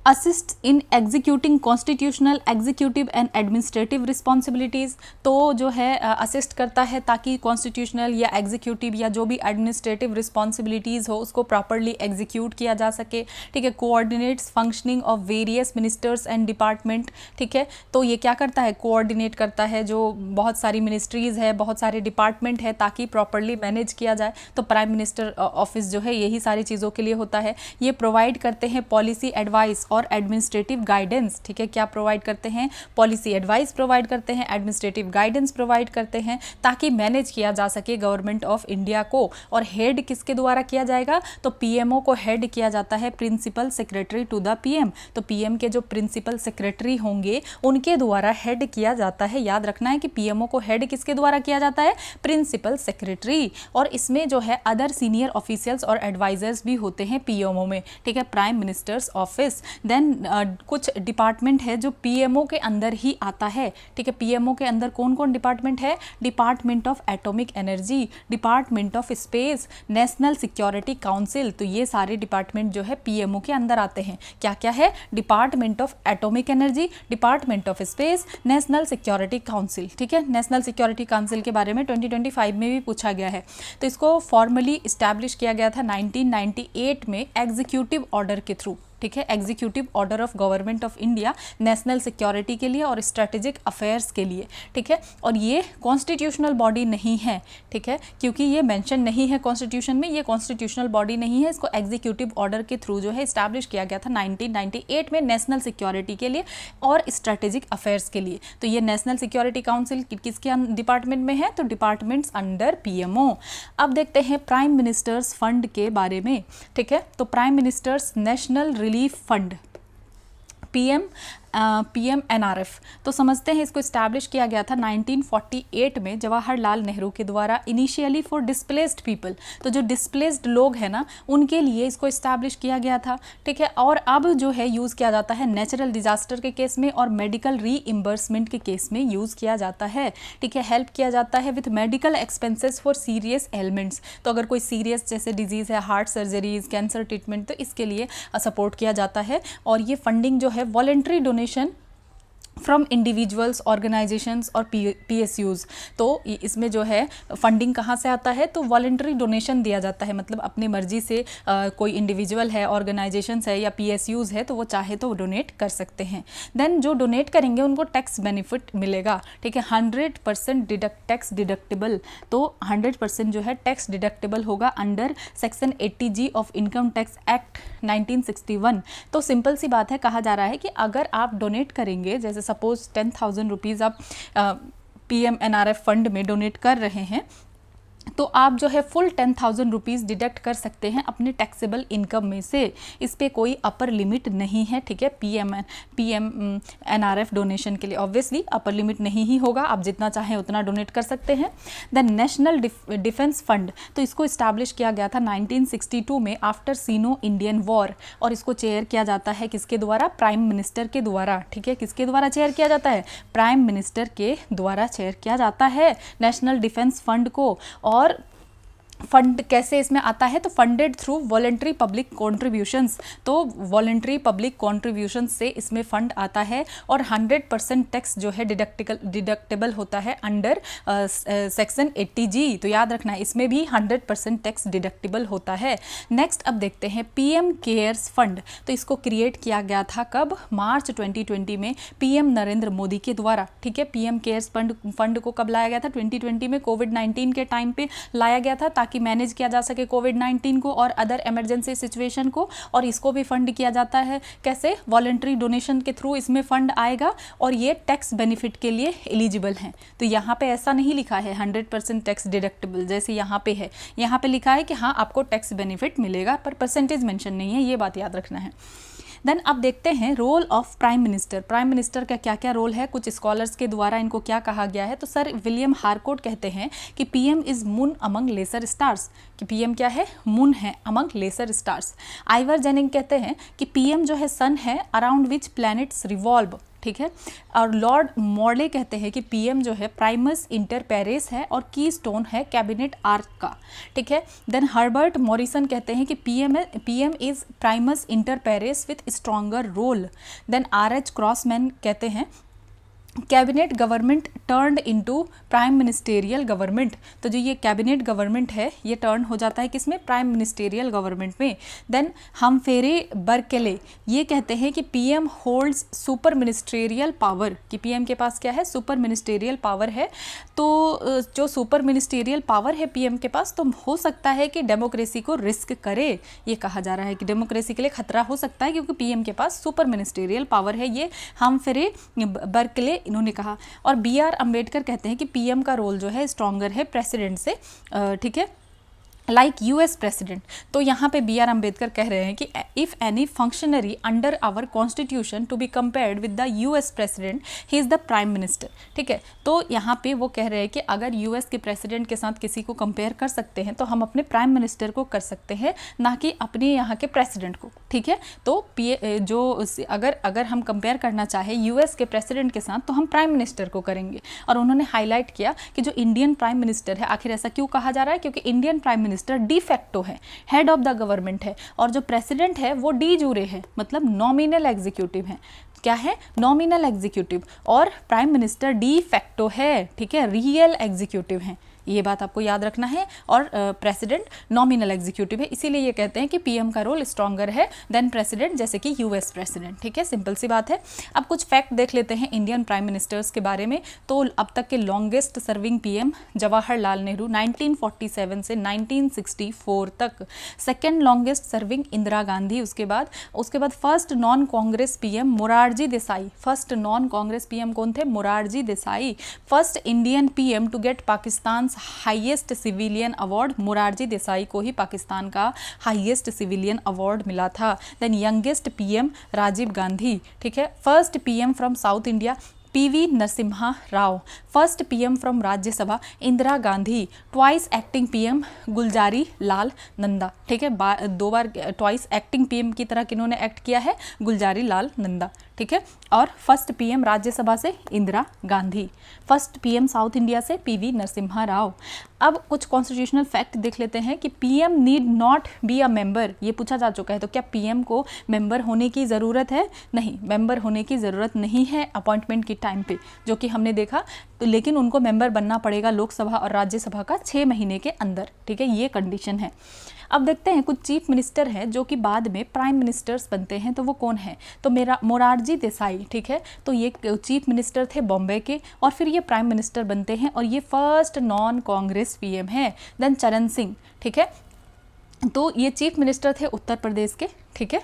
Assist in executing constitutional executive and administrative responsibilities, तो जो है असिस्ट करता है ताकि कॉन्स्टिट्यूशनल या एग्जीक्यूटिव या जो भी एडमिनिस्ट्रेटिव रिस्पॉन्सिबिलिटीज़ हो उसको प्रॉपरली एग्जीक्यूट किया जा सके, ठीक है। Coordinates functioning of various ministers and department, ठीक है, तो ये क्या करता है, कोऑर्डिनेट करता है जो बहुत सारी मिनिस्ट्रीज़ है, बहुत सारे डिपार्टमेंट है, ताकि प्रॉपरली मैनेज किया जाए। तो प्राइम मिनिस्टर ऑफिस जो है यही सारी चीज़ों के लिए होता है। ये प्रोवाइड करते हैं पॉलिसी एडवाइस और एडमिनिस्ट्रेटिव गाइडेंस, ठीक है, क्या प्रोवाइड करते हैं, पॉलिसी एडवाइस प्रोवाइड करते हैं, एडमिनिस्ट्रेटिव गाइडेंस प्रोवाइड करते हैं ताकि मैनेज किया जा सके गवर्नमेंट ऑफ इंडिया को। और हेड किसके द्वारा किया जाएगा, तो पीएमओ को हेड किया जाता है principal secretary to the PM. तो पीएम के जो प्रिंसिपल सेक्रेटरी होंगे उनके द्वारा हेड किया जाता है। याद रखना है कि पीएमओ को हेड किसके द्वारा किया जाता है, प्रिंसिपल सेक्रेटरी। और इसमें जो है अदर सीनियर ऑफिशियल्स और एडवाइजर्स भी होते हैं पीएमओ में, ठीक है, प्राइम मिनिस्टर्स ऑफिस। देन कुछ डिपार्टमेंट है जो पीएमओ के अंदर ही आता है, ठीक है। पीएमओ के अंदर कौन कौन डिपार्टमेंट है, department of atomic energy, department of space, national security council. तो ये सारे डिपार्टमेंट जो है पीएमओ के अंदर आते हैं। क्या क्या है, department of atomic energy, department of space, national security council, ठीक है। नेशनल सिक्योरिटी काउंसिल के बारे में 2025 में भी पूछा गया है। तो इसको फॉर्मली इस्टेब्लिश किया गया था 1998 में एग्जीक्यूटिव ऑर्डर के थ्रू, ठीक है, executive order of government of India national security के लिए और स्ट्रेटेजिक अफेयर्स के लिए, ठीक है। और ये कॉन्स्टिट्यूशनल बॉडी नहीं है, ठीक है, क्योंकि ये मेंशन नहीं है कॉन्स्टिट्यूशन में, ये कॉन्स्टिट्यूशनल बॉडी नहीं है। इसको एग्जीक्यूटिव ऑर्डर के थ्रू जो है इस्टेब्लिश किया गया था 1998 में नेशनल सिक्योरिटी के लिए और स्ट्रेटेजिक अफेयर्स के लिए। तो ये नेशनल सिक्योरिटी काउंसिल किसके डिपार्टमेंट में है, तो डिपार्टमेंट्स अंडर पीएमओ। अब देखते हैं प्राइम मिनिस्टर्स फंड के बारे में, ठीक है। तो prime ministers national relief fund, PMNRF, तो समझते हैं इसको इस्टेब्लिश किया गया था 1948 में जवाहरलाल नेहरू के द्वारा, इनिशियली फॉर डिस्प्लेस्ड पीपल। तो जो डिस्प्लेस्ड लोग हैं ना उनके लिए इसको इस्टेब्लिश किया गया था, ठीक है। और अब जो है यूज़ किया जाता है नेचुरल डिजास्टर के केस में और मेडिकल रीइम्बर्समेंट के केस में यूज़ किया जाता है, ठीक है। हेल्प किया जाता है with medical expenses for serious elements. तो अगर कोई सीरियस जैसे डिजीज़ है, हार्ट सर्जरीज, कैंसर ट्रीटमेंट, तो इसके लिए सपोर्ट किया जाता है। और ये फंडिंग जो है voluntary donation from individuals, organisations और PSUs। तो इसमें जो है फंडिंग कहाँ से आता है, तो वॉलेंट्री डोनेशन दिया जाता है, मतलब अपनी मर्जी से कोई इंडिविजुअल है, ऑर्गेनाइजेशंस है या PSUs है तो वो चाहे तो डोनेट कर सकते हैं। देन जो डोनेट करेंगे उनको टैक्स बेनिफिट मिलेगा, ठीक है, 100% टैक्स डिडक्टेबल। तो 100% जो है टैक्स डिडक्टेबल होगा under section 80G of income tax act 1961। तो सिंपल सी बात है, कहा जा रहा है कि अगर आप डोनेट करेंगे, जैसे सपोज 10,000 रुपीज़ आप PMNRF फंड में डोनेट कर रहे हैं, तो आप जो है फुल 10,000 रुपीज़ डिडक्ट कर सकते हैं अपने टैक्सेबल इनकम में से। इस पे कोई अपर लिमिट नहीं है, ठीक है। PMNRF डोनेशन के लिए ऑब्वियसली अपर लिमिट नहीं ही होगा, आप जितना चाहें उतना डोनेट कर सकते हैं। देन नेशनल डिफेंस फंड, तो इसको इस्टेब्लिश किया गया था 1962 में आफ्टर सीनो इंडियन वॉर। और इसको चेयर किया जाता है किसके द्वारा, प्राइम मिनिस्टर के द्वारा, ठीक है। किसके द्वारा चेयर किया जाता है, प्राइम मिनिस्टर के द्वारा चेयर किया जाता है नेशनल डिफेंस फंड को। और फंड कैसे इसमें आता है, तो funded through voluntary public contributions. तो वॉलेंट्री पब्लिक कॉन्ट्रीब्यूशन से इसमें फंड आता है और 100% टैक्स जो है डिडक्टेबल होता है अंडर सेक्शन 80G। तो याद रखना है इसमें भी 100% टैक्स डिडक्टेबल होता है। नेक्स्ट अब देखते हैं PM केयर्स फंड। तो इसको क्रिएट किया गया था कब, मार्च 2020 में PM नरेंद्र मोदी के द्वारा, ठीक है। PM केयर्स फंड को कब लाया गया था, 2020 में कोविड-19 के टाइम पे लाया गया था ताकि मैनेज किया जा सके कोविड-19 को और अदर इमरजेंसी सिचुएशन को। और इसको भी फंड किया जाता है कैसे, वॉलेंट्री डोनेशन के थ्रू इसमें फंड आएगा और ये टैक्स बेनिफिट के लिए एलिजिबल हैं। तो यहाँ पे ऐसा नहीं लिखा है 100% टैक्स डिडक्टेबल जैसे यहाँ पे है, यहाँ पे लिखा है कि हाँ आपको टैक्स बेनिफिट मिलेगा, पर परसेंटेज मेंशन नहीं है, ये बात याद रखना है। देन अब देखते हैं role of prime minister. Prime minister का क्या क्या रोल है, कुछ स्कॉलर्स के द्वारा इनको क्या कहा गया है। तो सर विलियम हारकोट कहते हैं कि PM is moon among lesser stars, कि PM क्या है, मून है among lesser stars. Ivor Jenning कहते हैं कि PM जो है सन है अराउंड विच प्लैनेट्स रिवॉल्व, ठीक है। और लॉर्ड मॉर्ले कहते हैं कि PM जो है प्राइमस इंटर पेरेस है और की स्टोन है कैबिनेट आर्क का, ठीक है। देन हर्बर्ट मॉरिसन कहते हैं कि PM is primus inter pares with stronger role. Then RH Crossman कहते हैं cabinet government turned into prime ministerial government. तो जो ये कैबिनेट गवर्नमेंट है ये टर्न हो जाता है किसमें, प्राइम मिनिस्टेरियल गवर्नमेंट में। देन हमफेरे बर्केले ये कहते हैं कि PM holds super ministerial power, कि पीएम के पास क्या है, सुपर मिनिस्टेरियल पावर है। तो जो सुपर मिनिस्टेरियल पावर है पीएम के पास, तो हो सकता है कि डेमोक्रेसी को रिस्क करे, ये कहा जा रहा है कि डेमोक्रेसी के लिए खतरा हो सकता है क्योंकि पीएम के पास सुपर मिनिस्टेरियल पावर है, ये हमफेरे बर्कले इन्होंने कहा। और बी.आर. अम्बेडकर कहते हैं कि पीएम का रोल जो है स्ट्रॉन्गर है प्रेसिडेंट से, ठीक है, लाइक यूएस प्रेसिडेंट। तो यहाँ पे बी.आर. अम्बेडकर कह रहे हैं कि if any functionary under our constitution to be compared with the US president he is the prime minister, ठीक है। तो यहाँ पे वो कह रहे हैं कि अगर यूएस के प्रेसिडेंट के साथ किसी को कंपेयर कर सकते हैं तो हम अपने प्राइम मिनिस्टर को कर सकते हैं, ना कि अपने यहाँ के प्रेसिडेंट को, ठीक है। तो अगर हम कंपेयर करना चाहें यूएस के प्रेसिडेंट के साथ तो हम प्राइम मिनिस्टर को करेंगे। और उन्होंने हाईलाइट किया कि जो इंडियन प्राइम मिनिस्टर है, आखिर ऐसा क्यों कहा जा रहा है, क्योंकि Indian prime minister de facto है, हेड ऑफ द गवर्नमेंट है, और जो प्रेसिडेंट है वो डी जूरे है, मतलब नॉमिनल एग्जीक्यूटिव है। क्या है, नॉमिनल एग्जीक्यूटिव, और प्राइम मिनिस्टर डी फैक्टो है, ठीक है, रियल एग्जीक्यूटिव है, ये बात आपको याद रखना है। और प्रेसिडेंट नॉमिनल एग्जीक्यूटिव है, इसीलिए ये कहते हैं कि पीएम का रोल स्ट्रॉन्गर है देन प्रेसिडेंट, जैसे कि यूएस प्रेसिडेंट, ठीक है, सिंपल सी बात है। अब कुछ फैक्ट देख लेते हैं इंडियन प्राइम मिनिस्टर्स के बारे में। तो अब तक के longest serving PM Jawaharlal Nehru 1947 से 1964 तक। Second longest serving Indira Gandhi, उसके बाद first non Congress PM Morarji Desai. First non Congress PM कौन थे, Morarji Desai. First Indian PM to get Pakistan highest civilian award, Morarji Desai को ही पाकिस्तान का हाईएस्ट सिविलियन अवार्ड मिला था। Then youngest PM Rajiv Gandhi, ठीक है। First PM from south India PV Narasimha Rao. First PM from Rajya Sabha Indira Gandhi. Twice acting PM Gulzari Lal Nanda, ठीक है, 2 बार ट्वाइस एक्टिंग पीएम की तरह किन्होंने एक्ट किया है, गुलजारी लाल नंदा, ठीक है। और फर्स्ट पीएम राज्यसभा से Indira Gandhi, first PM south India से पीवी नरसिम्हा राव। अब कुछ कॉन्स्टिट्यूशनल फैक्ट देख लेते हैं कि PM need not be a member, ये पूछा जा चुका है। तो क्या पीएम को मेंबर होने की ज़रूरत है, नहीं, मेंबर होने की ज़रूरत नहीं है अपॉइंटमेंट की टाइम पे, जो कि हमने देखा। तो लेकिन उनको मेंबर बनना पड़ेगा लोकसभा और राज्यसभा का 6 महीने के अंदर, ठीक है, ये कंडीशन है। अब देखते हैं कुछ चीफ मिनिस्टर हैं जो कि बाद में प्राइम मिनिस्टर्स बनते हैं, तो वो कौन है, तो मेरा मोरारजी देसाई, ठीक है। तो ये चीफ मिनिस्टर थे बॉम्बे के, और फिर ये प्राइम मिनिस्टर बनते हैं, और ये फर्स्ट नॉन कांग्रेस पीएम है। देन चरण सिंह, ठीक है, तो ये चीफ मिनिस्टर थे उत्तर प्रदेश के, ठीक है,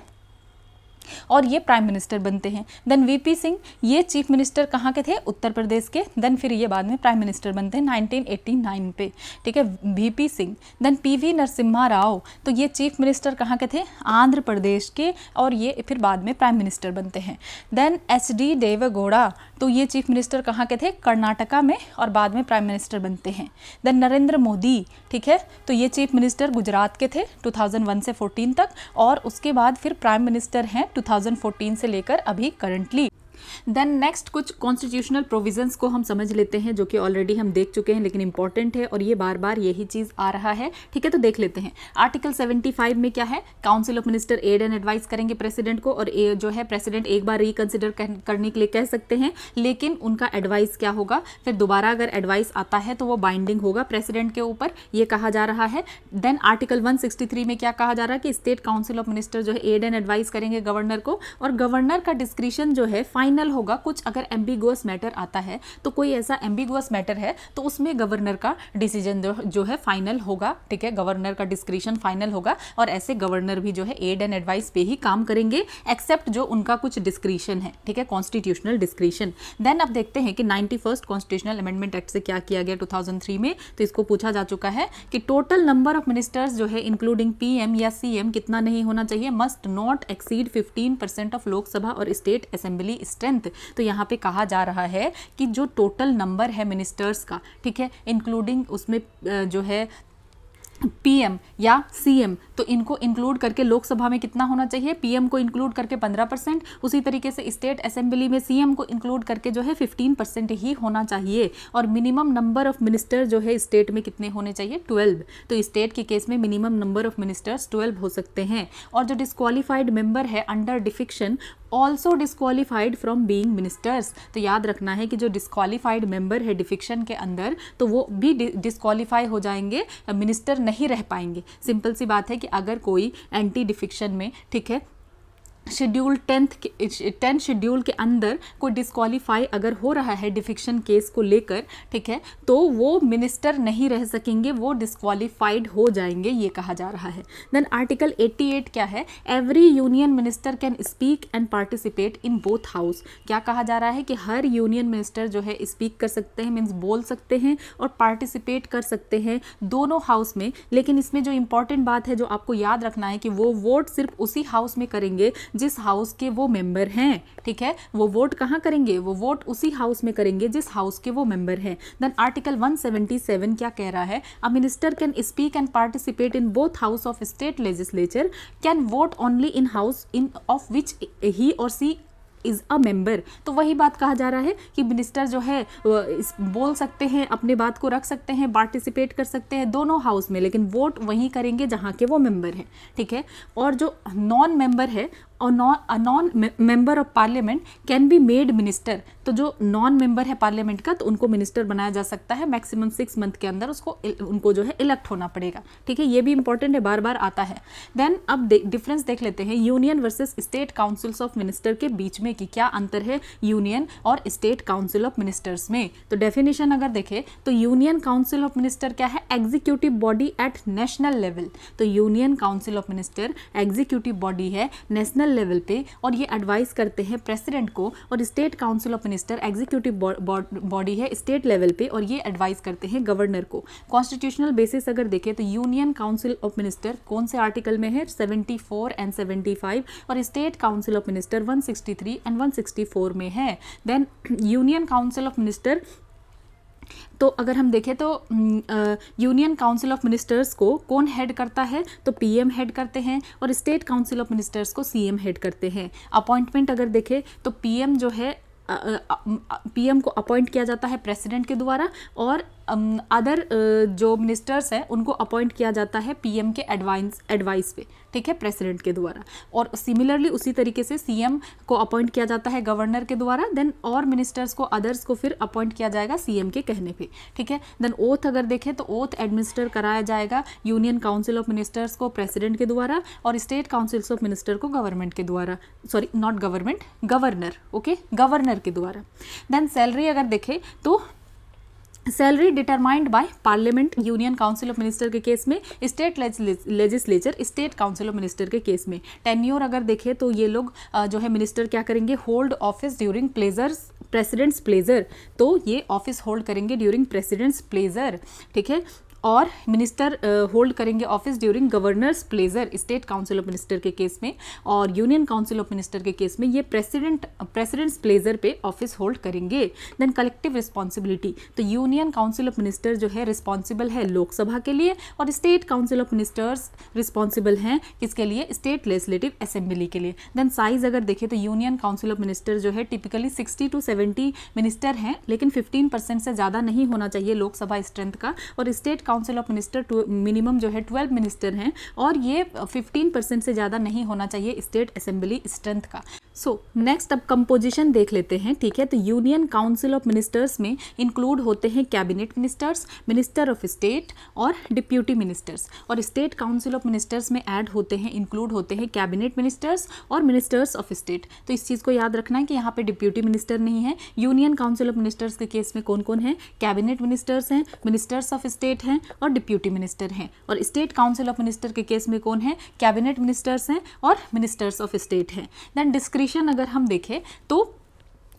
और ये प्राइम मिनिस्टर बनते हैं। देन वीपी सिंह, ये चीफ मिनिस्टर कहाँ के थे, उत्तर प्रदेश के। देन फिर ये बाद में प्राइम मिनिस्टर बनते हैं 1989 पे, ठीक है, VP Singh. Then PV Narasimha Rao, तो ये चीफ मिनिस्टर कहाँ के थे, आंध्र प्रदेश के, और ये फिर बाद में प्राइम मिनिस्टर बनते हैं। Then HD. देवेगौड़ा, तो ये चीफ मिनिस्टर कहाँ के थे, कर्नाटका में, और बाद में प्राइम मिनिस्टर बनते हैं। देन नरेंद्र मोदी, ठीक है, तो ये चीफ मिनिस्टर गुजरात के थे 2001 से 14 तक, और उसके बाद फिर प्राइम मिनिस्टर हैं 2014 से लेकर अभी करंटली। देन नेक्स्ट कुछ कॉन्स्टिट्यूशनल प्रोविजंस को हम समझ लेते हैं, जो कि ऑलरेडी हम देख चुके हैं लेकिन इंपॉर्टेंट है, और ये बार बार यही चीज़ आ रहा है, ठीक है। तो देख लेते हैं। आर्टिकल 75 में क्या है, council of minister aid and advice करेंगे प्रेसिडेंट को, और जो है प्रेसिडेंट एक बार रिकंसिडर करने के लिए कह सकते हैं, लेकिन उनका एडवाइस क्या होगा, फिर दोबारा अगर एडवाइस आता है तो वो बाइंडिंग होगा प्रेसिडेंट के ऊपर, ये कहा जा रहा है। देन आर्टिकल 163 में क्या कहा जा रहा है कि स्टेट काउंसिल ऑफ मिनिस्टर जो है एड एंड एडवाइस करेंगे गवर्नर को, और गवर्नर का डिस्क्रिशन जो है फाइनल होगा। कुछ अगर एम्बिगुअस मैटर आता है, तो कोई ऐसा एम्बिगुअस मैटर है तो उसमें गवर्नर का डिसीजन जो है फाइनल होगा, ठीक है, गवर्नर का डिस्क्रिशन फाइनल होगा, और ऐसे गवर्नर भी जो है एड एंड एडवाइस पे ही काम करेंगे, एक्सेप्ट जो उनका कुछ डिस्क्रिशन है, ठीक है, कॉन्स्टिट्यूशनल डिस्क्रिशन। देन अब देखते हैं कि 91st कॉन्स्टिट्यूशनल अमेंडमेंट एक्ट से क्या किया गया 2003 में। तो इसको पूछा जा चुका है कि टोटल नंबर ऑफ मिनिस्टर्स जो है इंक्लूडिंग पीएम या सीएम कितना नहीं होना चाहिए, must not exceed 15% of Lok Sabha और स्टेट असेंबली स्ट्रेंथ। तो यहाँ पे कहा जा रहा है कि जो टोटल नंबर है मिनिस्टर्स का, ठीक है, इंक्लूडिंग उसमें जो है पीएम या सीएम, तो इनको इंक्लूड करके लोकसभा में कितना होना चाहिए, पीएम को इंक्लूड करके 15%, उसी तरीके से स्टेट असेंबली में सीएम को इंक्लूड करके जो है 15% ही होना चाहिए। और मिनिमम नंबर ऑफ मिनिस्टर जो है स्टेट में कितने होने चाहिए, 12। तो स्टेट के केस में मिनिमम नंबर ऑफ मिनिस्टर्स 12 हो सकते हैं। और जो डिस्क्वालीफाइड मेंबर है under defection also disqualified from being ministers. तो याद रखना है कि जो डिस्क्वालीफाइड मेंबर है डिफिक्शन के अंदर, तो वो भी डिस्क्वालीफाई हो जाएंगे, मिनिस्टर नहीं रह पाएंगे। सिंपल सी बात है कि अगर कोई एंटी डिफिक्शन में, ठीक है, शेड्यूल 10 शेड्यूल के अंदर कोई डिस्क्वालीफाई अगर हो रहा है डिफिक्शन केस को लेकर, ठीक है, तो वो मिनिस्टर नहीं रह सकेंगे, वो डिस्क्वालीफाइड हो जाएंगे, ये कहा जा रहा है। देन आर्टिकल 88 क्या है? Every union minister can speak and participate in both house. क्या कहा जा रहा है कि हर यूनियन मिनिस्टर जो है स्पीक कर सकते हैं, मीन्स बोल सकते हैं, और पार्टिसिपेट कर सकते हैं दोनों हाउस में। लेकिन इसमें जो इंपॉर्टेंट बात है जो आपको याद रखना है कि वो वोट सिर्फ उसी हाउस में करेंगे जिस हाउस के वो मेंबर हैं, ठीक है। वो वोट कहाँ करेंगे? वो वोट उसी हाउस में करेंगे जिस हाउस के वो मेंबर हैं। देन आर्टिकल 177 क्या कह रहा है? A minister can speak and participate in both house of state legislature, can vote only in house in of which he or she is a member. तो वही बात कहा जा रहा है कि मिनिस्टर जो है बोल सकते हैं, अपने बात को रख सकते हैं, पार्टिसिपेट कर सकते हैं दोनों हाउस में, लेकिन वोट वहीं करेंगे जहाँ के वो मेंबर हैं, ठीक है। और जो नॉन मेंबर है और non member of parliament can be made minister. तो जो नॉन मेंबर है पार्लियामेंट का, तो उनको मिनिस्टर बनाया जा सकता है। मैक्सिमम 6 मंथ के अंदर उनको जो है इलेक्ट होना पड़ेगा, ठीक है। ये भी इंपॉर्टेंट है, बार बार आता है। देन अब डिफरेंस देख लेते हैं union versus state councils of minister के बीच में कि क्या अंतर है यूनियन और स्टेट काउंसिल ऑफ मिनिस्टर्स में। तो डेफिनेशन अगर देखें तो यूनियन काउंसिल ऑफ मिनिस्टर क्या है? Executive body at national level. तो union council of minister executive body है नेशनल लेवल पे, और ये एडवाइस करते हैं प्रेसिडेंट को। और state council of minister executive body है स्टेट लेवल पे, और ये एडवाइस करते हैं गवर्नर को। कॉन्स्टिट्यूशनल बेसिस अगर देखें तो यूनियन काउंसिल ऑफ मिनिस्टर कौन से आर्टिकल में है? 74 एंड 75, और state council of minister 163 and 164 में है। Then union council of minister, तो अगर हम देखें तो यूनियन काउंसिल ऑफ मिनिस्टर्स को कौन हेड करता है? तो पीएम हेड करते हैं, और स्टेट काउंसिल ऑफ मिनिस्टर्स को सीएम हेड करते हैं। अपॉइंटमेंट अगर देखें तो पीएम जो है पीएम को अपॉइंट किया जाता है प्रेसिडेंट के द्वारा, और अदर जो मिनिस्टर्स हैं उनको अपॉइंट किया जाता है पीएम के एडवाइस पे, ठीक है, प्रेसिडेंट के द्वारा। और सिमिलरली उसी तरीके से सीएम को अपॉइंट किया जाता है गवर्नर के द्वारा। देन और मिनिस्टर्स को, अदर्स को फिर अपॉइंट किया जाएगा सीएम के कहने पे, ठीक है। देन ओथ अगर देखें तो ओथ एडमिनिस्टर कराया जाएगा यूनियन काउंसिल ऑफ मिनिस्टर्स को प्रेसिडेंट के द्वारा, और स्टेट काउंसिल्स ऑफ मिनिस्टर को गवर्नमेंट के द्वारा, sorry not government, governor, okay, governor के द्वारा। देन सैलरी अगर देखें तो salary determined by parliament union council of minister के केस में, state legislature state council of minister के केस में। टेन्योर अगर देखें तो ये लोग जो है मिनिस्टर क्या करेंगे? Hold office during president's pleasure. तो ये ऑफिस होल्ड करेंगे ड्यूरिंग प्रेसिडेंट्स प्लेजर, ठीक है। और मिनिस्टर होल्ड करेंगे office during governor's pleasure state council of minister के केस में, और यूनियन काउंसिल ऑफ मिनिस्टर के केस में ये प्रेसिडेंट्स प्लेजर पे ऑफिस होल्ड करेंगे। देन कलेक्टिव रिस्पॉन्सिबिलिटी, तो यूनियन काउंसिल ऑफ मिनिस्टर जो है रिस्पॉन्सिबल है लोकसभा के लिए, और state council of ministers responsible हैं किसके लिए? स्टेट लेजिस्लेटिव असेंबली के लिए। देन साइज अगर देखें तो यूनियन काउंसिल ऑफ मिनिस्टर जो है टिपिकली 60 to 70 मिनिस्टर हैं, लेकिन 15% से ज़्यादा नहीं होना चाहिए लोकसभा स्ट्रेंथ का, और state council of minister minimum जो है 12 मिनिस्टर हैं, और ये 15% से ज़्यादा नहीं होना चाहिए स्टेट असेंबली स्ट्रेंथ का। सो नेक्स्ट अब कंपोजिशन देख लेते हैं, ठीक है। तो यूनियन काउंसिल ऑफ मिनिस्टर्स में इंक्लूड होते हैं cabinet ministers, minister of state और डिप्यूटी मिनिस्टर्स, और स्टेट काउंसिल ऑफ मिनिस्टर्स में ऐड होते हैं, इंक्लूड होते हैं कैबिनेट मिनिस्टर्स और मिनिस्टर्स ऑफ स्टेट। तो इस चीज़ को याद रखना है कि यहाँ पे डिप्यूटी मिनिस्टर नहीं है। यूनियन काउंसिल ऑफ मिनिस्टर्स के केस में कौन कौन है? कैबिनेट मिनिस्टर्स हैं, मिनिस्टर्स ऑफ स्टेट हैं, और डिप्यूटी मिनिस्टर हैं। और स्टेट काउंसिल ऑफ मिनिस्टर के केस में कौन है? कैबिनेट मिनिस्टर्स हैं और मिनिस्टर्स ऑफ स्टेट हैं। देन डिस्क्रिशन अगर हम देखें तो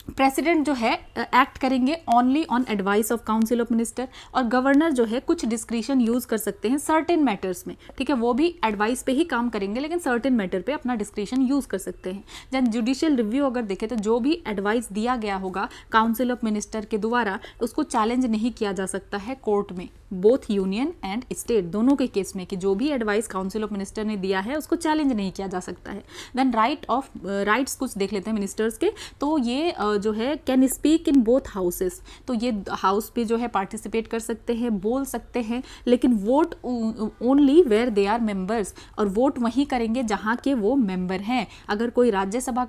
प्रेसिडेंट जो है एक्ट करेंगे only on advice of council of minister, और गवर्नर जो है कुछ डिस्क्रिशन यूज कर सकते हैं सर्टेन मैटर्स में, ठीक है। वो भी एडवाइस पे ही काम करेंगे, लेकिन सर्टेन मैटर पे अपना डिस्क्रिशन यूज कर सकते हैं। जब जुडिशियल रिव्यू अगर देखें तो जो भी एडवाइस दिया गया होगा काउंसिल ऑफ मिनिस्टर के द्वारा, उसको चैलेंज नहीं किया जा सकता है कोर्ट में। बोथ यूनियन एंड स्टेट, दोनों के केस में कि जो भी एडवाइस काउंसिल ऑफ मिनिस्टर ने दिया है उसको चैलेंज नहीं किया जा सकता है। देन राइट्स कुछ देख लेते हैं मिनिस्टर्स के। तो ये जो है can speak in both houses, तो ये हाउस पे जो है पार्टिसिपेट कर सकते हैं, बोल सकते हैं, लेकिन vote only where they are members, और वोट वहीं करेंगे जहाँ के वो मेंबर हैं। अगर कोई राज्यसभा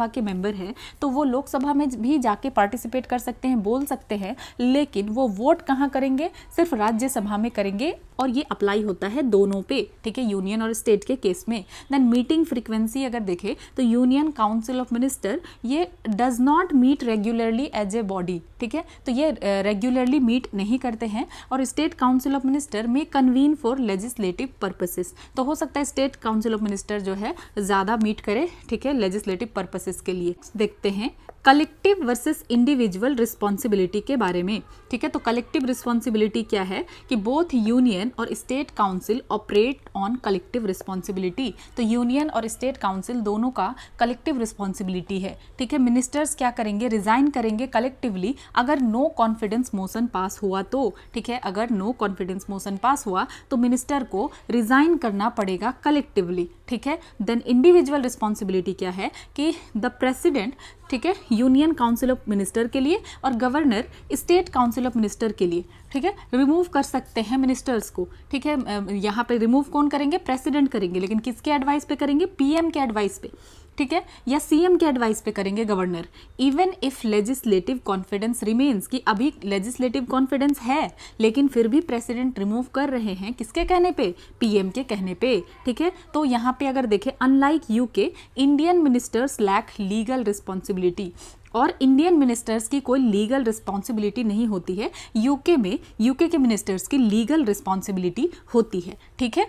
के मेंबर है तो वो लोकसभा में भी जाके पार्टिसिपेट कर सकते हैं, बोल सकते हैं, लेकिन वो वोट कहाँ करेंगे, सिर्फ राज्यसभा में करेंगे, और ये अप्लाई होता है दोनों पे, ठीक है, यूनियन और स्टेट के केस में। देन मीटिंग फ्रीक्वेंसी अगर देखें तो यूनियन काउंसिल ऑफ मिनिस्टर ये does not meet regularly as a body, ठीक है, तो ये रेगुलरली मीट नहीं करते हैं। और स्टेट काउंसिल ऑफ मिनिस्टर में कन्वीन फॉर लेजिस्लेटिव पर्पसेस, तो हो सकता है स्टेट काउंसिल ऑफ मिनिस्टर जो है ज़्यादा मीट करे, ठीक है, लेजिस्लेटिव पर्पसेस के लिए। देखते हैं कलेक्टिव वर्सेस इंडिविजुअल रिस्पॉन्सिबिलिटी के बारे में, ठीक है। तो कलेक्टिव रिस्पॉन्सिबिलिटी क्या है कि बोथ यूनियन और state council operate on collective responsibility, तो यूनियन और स्टेट काउंसिल दोनों का कलेक्टिव रिस्पॉन्सिबिलिटी है, ठीक है। मिनिस्टर्स क्या करेंगे, रिजाइन करेंगे कलेक्टिवली अगर नो कॉन्फिडेंस मोशन पास हुआ तो, ठीक है, अगर नो कॉन्फिडेंस मोशन पास हुआ तो मिनिस्टर को रिजाइन करना पड़ेगा कलेक्टिवली, ठीक है। देन इंडिविजुअल रिस्पॉन्सिबिलिटी क्या है कि द प्रेसिडेंट, ठीक है, यूनियन काउंसिल ऑफ मिनिस्टर के लिए और governor state council of minister के लिए, ठीक है, रिमूव कर सकते हैं मिनिस्टर्स को, ठीक है। यहाँ पे रिमूव कौन करेंगे, प्रेसिडेंट करेंगे, लेकिन किसके एडवाइस पे करेंगे, पीएम के एडवाइस पे, ठीक है, या सीएम के एडवाइस पे करेंगे governor. Even if legislative confidence remains, कि अभी लेजिस्लेटिव कॉन्फिडेंस है लेकिन फिर भी प्रेसिडेंट रिमूव कर रहे हैं, किसके कहने पे, पीएम के कहने पे, ठीक है। तो यहाँ पे अगर देखें unlike UK, Indian ministers lack legal responsibility, और इंडियन मिनिस्टर्स की कोई लीगल रिस्पॉन्सिबिलिटी नहीं होती है, यूके में यूके के मिनिस्टर्स की लीगल रिस्पॉन्सिबिलिटी होती है, ठीक है।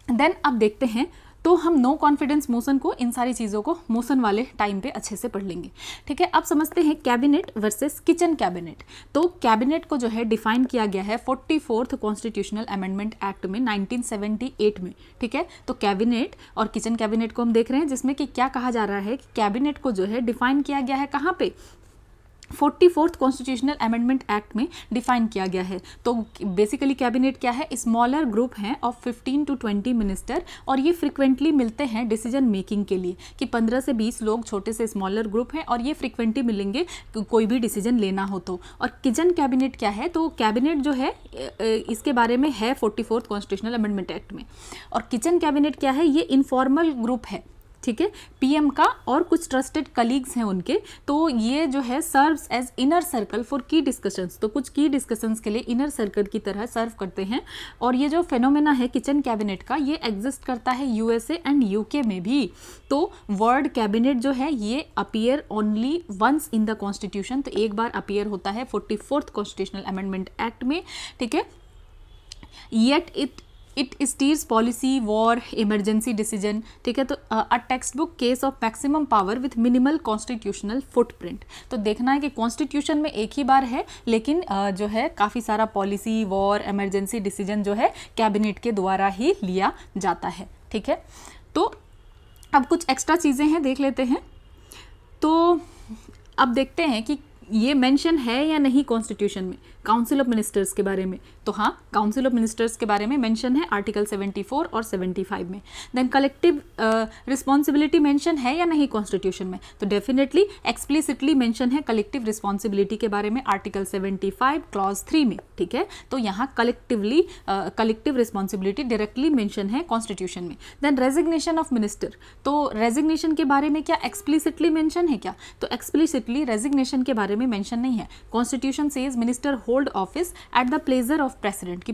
देन अब देखते हैं, तो हम नो कॉन्फिडेंस मोशन को, इन सारी चीज़ों को मोशन वाले टाइम पे अच्छे से पढ़ लेंगे, ठीक है। अब समझते हैं कैबिनेट वर्सेस किचन कैबिनेट। तो कैबिनेट को जो है डिफाइन किया गया है 44th कॉन्स्टिट्यूशनल अमेंडमेंट एक्ट में 1978 में, ठीक है। तो कैबिनेट और किचन कैबिनेट को हम देख रहे हैं, जिसमें कि क्या कहा जा रहा है कि कैबिनेट को जो है डिफाइन किया गया है कहाँ पे, 44th कॉन्स्टिट्यूशनल अमेंडमेंट एक्ट में डिफाइन किया गया है। तो बेसिकली कैबिनेट क्या है, स्मॉलर ग्रुप हैं ऑफ 15 to 20 मिनिस्टर, और ये फ्रिक्वेंटली मिलते हैं डिसीजन मेकिंग के लिए, कि 15 से 20 लोग छोटे से स्मॉलर ग्रुप हैं और ये फ्रिक्वेंटली मिलेंगे कोई भी डिसीजन लेना हो तो। और किचन कैबिनेट क्या है, तो कैबिनेट जो है इसके बारे में है 44th कॉन्स्टिट्यूशनल अमेंडमेंट एक्ट में। और किचन कैबिनेट क्या है, ये इनफॉर्मल ग्रुप है, ठीक है, पीएम का और कुछ ट्रस्टेड कलीग्स हैं उनके, तो ये जो है serves as inner circle for key discussions, तो कुछ की डिस्कशंस के लिए इनर सर्कल की तरह सर्व करते हैं। और ये जो फेनोमेना है किचन कैबिनेट का, ये एग्जिस्ट करता है यूएसए एंड यूके में भी। तो वर्ड कैबिनेट जो है ये appear only once in the constitution, तो एक बार अपीयर होता है 44th कॉन्स्टिट्यूशनल अमेंडमेंट एक्ट में, ठीक है। Yet it stairs policy, war, emergency decision, ठीक है। तो a text book case of maximum power with minimal constitutional footprint, तो देखना है कि कॉन्स्टिट्यूशन में एक ही बार है, लेकिन जो है काफ़ी सारा पॉलिसी, वॉर, इमरजेंसी डिसीजन जो है कैबिनेट के द्वारा ही लिया जाता है, ठीक है। तो अब कुछ एक्स्ट्रा चीज़ें हैं, देख लेते हैं। तो अब देखते हैं कि ये मेंशन है या नहीं कॉन्स्टिट्यूशन में काउंसिल ऑफ मिनिस्टर्स के बारे में। तो हाँ, काउंसिल ऑफ मिनिस्टर्स के बारे में मेंशन है आर्टिकल 74 और 75 में। देन कलेक्टिव रिस्पॉन्सिबिलिटी मेंशन है या नहीं कॉन्स्टिट्यूशन में, तो डेफिनेटली एक्सप्लिसिटली मेंशन है कलेक्टिव रिस्पॉन्सिबिलिटी के बारे में आर्टिकल 75 क्लॉज 3 में, ठीक है। तो यहाँ कलेक्टिव रिस्पॉन्सिबिलिटी डायरेक्टली मेंशन है कॉन्स्टिट्यूशन में। देन रेजिग्नेशन ऑफ मिनिस्टर, तो रेजिग्नेशन के बारे में क्या एक्सप्लिसिटली मेंशन है क्या, तो एक्सप्लिसिटली रेजिग्नेशन के बारे में मेंशन नहीं है। Constitution says minister hold office at the pleasure of president की,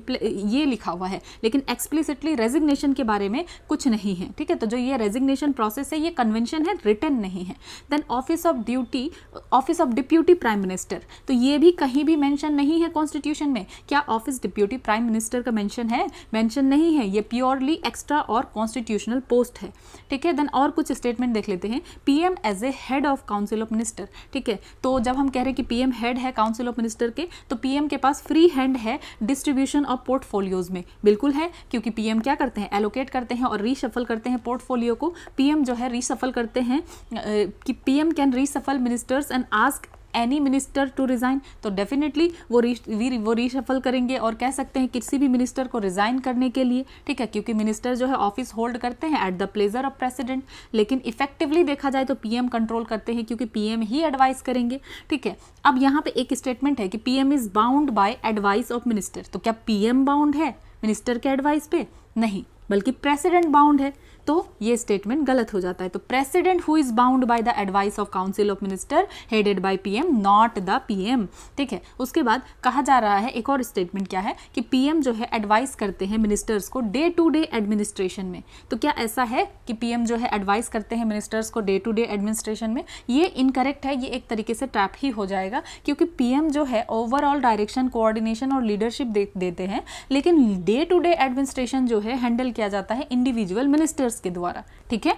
ये लिखा हुआ है, लेकिन एक्सप्लिसिटली रेजिग्नेशन के बारे में कुछ नहीं है, ठीक है। तो जो ये रेजिग्नेशन प्रोसेस है ये कन्वेंशन है, रिटन नहीं है। Then office of deputy prime minister, तो ये भी कहीं भी मेंशन नहीं है कॉन्स्टिट्यूशन में। क्या ऑफिस डिप्यूटी प्राइम मिनिस्टर का मेंशन है, मेंशन नहीं है, ये प्योरली एक्स्ट्रा और कॉन्स्टिट्यूशनल पोस्ट है, ठीक है। देन और कुछ स्टेटमेंट देख लेते हैं। PM as a head of council of minister, ठीक है। तो जब हम कह रहे हैं कि पीएम हेड है काउंसिल ऑफ मिनिस्टर के, तो पीएम के पास फ्री हैंड है डिस्ट्रीब्यूशन ऑफ पोर्टफोलियोज में, बिल्कुल है, क्योंकि पीएम क्या करते हैं, एलोकेट करते हैं और रीशफल करते हैं पोर्टफोलियो को। पीएम जो है रीशफल करते हैं कि PM can reshuffle ministers and ask any minister to resign, तो डेफिनेटली वो रीशफल करेंगे और कह सकते हैं किसी भी मिनिस्टर को रिजाइन करने के लिए, ठीक है, क्योंकि मिनिस्टर जो है ऑफिस होल्ड करते हैं at the pleasure of president, लेकिन इफेक्टिवली देखा जाए तो पीएम कंट्रोल करते हैं क्योंकि पीएम ही एडवाइस करेंगे, ठीक है। अब यहाँ पे एक स्टेटमेंट है कि PM is bound by advice of minister, तो क्या पीएम बाउंड है मिनिस्टर के एडवाइस पे? नहीं, बल्कि प्रेसिडेंट बाउंड है, तो ये स्टेटमेंट गलत हो जाता है। तो president who is bound by the advice of council of minister headed by PM, not the PM, ठीक है। उसके बाद कहा जा रहा है एक और स्टेटमेंट क्या है कि पीएम जो है एडवाइस करते हैं मिनिस्टर्स को डे टू डे एडमिनिस्ट्रेशन में, तो क्या ऐसा है कि पीएम जो है एडवाइस करते हैं मिनिस्टर्स को डे टू डे एडमिनिस्ट्रेशन में? ये इनकरेक्ट है, ये एक तरीके से ट्रैप ही हो जाएगा, क्योंकि पीएम जो है ओवरऑल डायरेक्शन, कोऑर्डिनेशन और लीडरशिप देते हैं, लेकिन डे टू डे एडमिनिस्ट्रेशन जो है हैंडल किया जाता है इंडिविजुअल मिनिस्टर्स के द्वारा, ठीक है।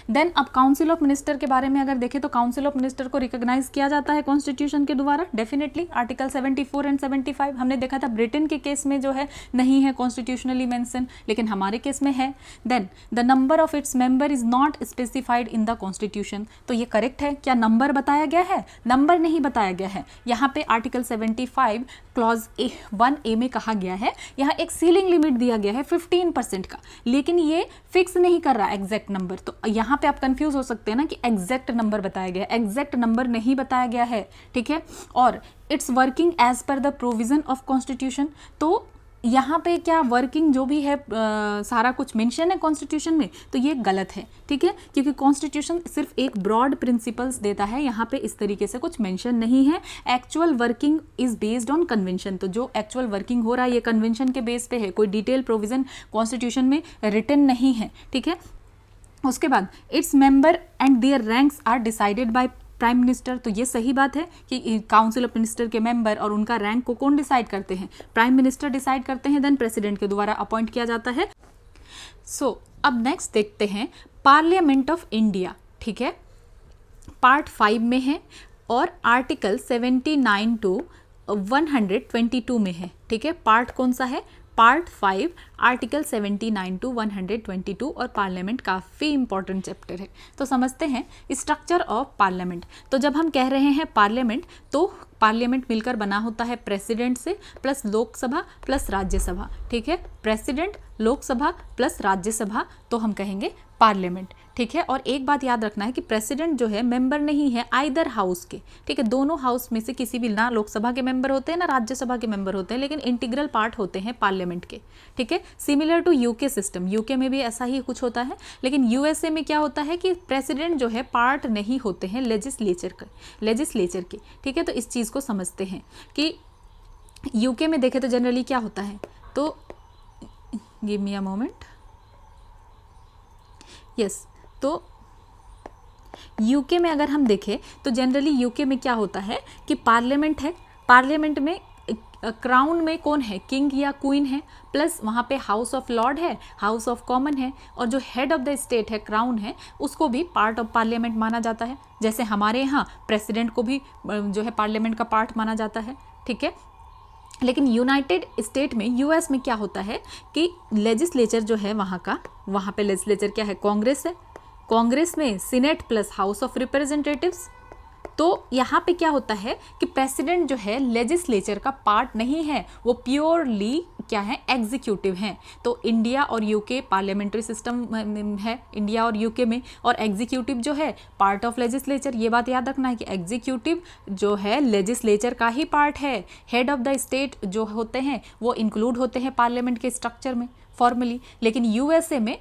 देन अब काउंसिल ऑफ मिनिस्टर के बारे में अगर देखें तो काउंसिल ऑफ मिनिस्टर को रिकॉग्नाइज किया जाता है कॉन्स्टिट्यूशन के द्वारा, डेफिनेटली आर्टिकल 74 एंड 75। हमने देखा था ब्रिटेन के केस में जो है नहीं है कॉन्स्टिट्यूशनली मेंशन, लेकिन हमारे केस में है। Then the number of its member is not specified in the constitution, तो ये करेक्ट है। क्या नंबर बताया गया है? नंबर नहीं बताया गया है। यहाँ पे आर्टिकल 75 क्लॉज 1A में कहा गया है, यहाँ एक सीलिंग लिमिट दिया गया है 15% का, लेकिन ये फिक्स नहीं कर रहा एग्जैक्ट नंबर। तो यहाँ पे आप कंफ्यूज हो सकते हैं ना कि एग्जैक्ट नंबर बताया गया है, एग्जैक्ट नंबर नहीं बताया गया है, ठीक है। और its working as per the provision of constitution, तो यहाँ पे क्या वर्किंग जो भी है सारा कुछ मेंशन है कॉन्स्टिट्यूशन में, तो ये गलत है, ठीक है, क्योंकि कॉन्स्टिट्यूशन सिर्फ एक ब्रॉड प्रिंसिपल्स देता है, यहाँ पे इस तरीके से कुछ मेंशन नहीं है। Actual working is based on convention, तो जो एक्चुअल वर्किंग हो रहा है ये कन्वेंशन के बेस पे है, कोई डिटेल प्रोविजन कॉन्स्टिट्यूशन में रिटन नहीं है, ठीक है। उसके बाद its member and their ranks are decided by prime minister, तो ये सही बात है कि काउंसिल ऑफ मिनिस्टर के मेंबर और उनका रैंक को कौन डिसाइड करते हैं? प्राइम मिनिस्टर डिसाइड करते हैं, देन प्रेसिडेंट के द्वारा अपॉइंट किया जाता है। सो अब नेक्स्ट देखते हैं पार्लियामेंट ऑफ इंडिया, ठीक है, पार्ट 5 में है और आर्टिकल 79 टू 122 में है, ठीक है। पार्ट कौन सा है? पार्ट 5 आर्टिकल 79 टू 122, और पार्लियामेंट काफ़ी इंपॉर्टेंट चैप्टर है। तो समझते हैं स्ट्रक्चर ऑफ पार्लियामेंट। तो जब हम कह रहे हैं पार्लियामेंट, तो पार्लियामेंट मिलकर बना होता है प्रेसिडेंट से प्लस लोकसभा प्लस राज्यसभा, ठीक है। प्रेसिडेंट, लोकसभा प्लस राज्यसभा, तो हम कहेंगे पार्लियामेंट, ठीक है। और एक बात याद रखना है कि प्रेसिडेंट जो है मेंबर नहीं है आइदर हाउस के, ठीक है, दोनों हाउस में से किसी भी, ना लोकसभा के मेंबर होते हैं ना राज्यसभा के मेंबर होते हैं, लेकिन इंटीग्रल पार्ट होते हैं पार्लियामेंट के, ठीक है। Similar to UK system, UK में भी ऐसा ही कुछ होता है, लेकिन यूएसए में क्या होता है कि प्रेसिडेंट जो है पार्ट नहीं होते हैं लेजिस्लेचर के, ठीक है। तो इस चीज़ को समझते हैं कि यूके में देखें तो जनरली क्या होता है, तो give me a moment, yes, तो यूके में अगर हम देखें तो जनरली यूके में क्या होता है कि पार्लियामेंट है, पार्लियामेंट में क्राउन में कौन है, किंग या क्वीन है, प्लस वहाँ पे हाउस ऑफ लॉर्ड है, हाउस ऑफ कॉमन है, और जो हेड ऑफ द स्टेट है, क्राउन है, उसको भी पार्ट ऑफ पार्लियामेंट माना जाता है। जैसे हमारे यहाँ प्रेसिडेंट को भी जो है पार्लियामेंट का पार्ट माना जाता है, ठीक है। लेकिन यूनाइटेड स्टेट में, यूएस में क्या होता है कि लेजिस्लेचर जो है वहाँ पे लेजिस्लेचर क्या है, कांग्रेस है, कांग्रेस में senate plus house of representatives. तो यहाँ पे क्या होता है कि प्रेसिडेंट जो है लेजिस्लेचर का पार्ट नहीं है, वो प्योरली क्या है, एग्जीक्यूटिव हैं। तो इंडिया और यूके पार्लियामेंट्री सिस्टम है इंडिया और यूके में, और एग्जीक्यूटिव जो है पार्ट ऑफ लेजिस्लेचर। ये बात याद रखना है कि एग्जीक्यूटिव जो है लेजिस्लेचर का ही पार्ट है। हेड ऑफ द स्टेट जो होते हैं वो इंक्लूड होते हैं पार्लियामेंट के स्ट्रक्चर में फॉर्मली, लेकिन यूएसए में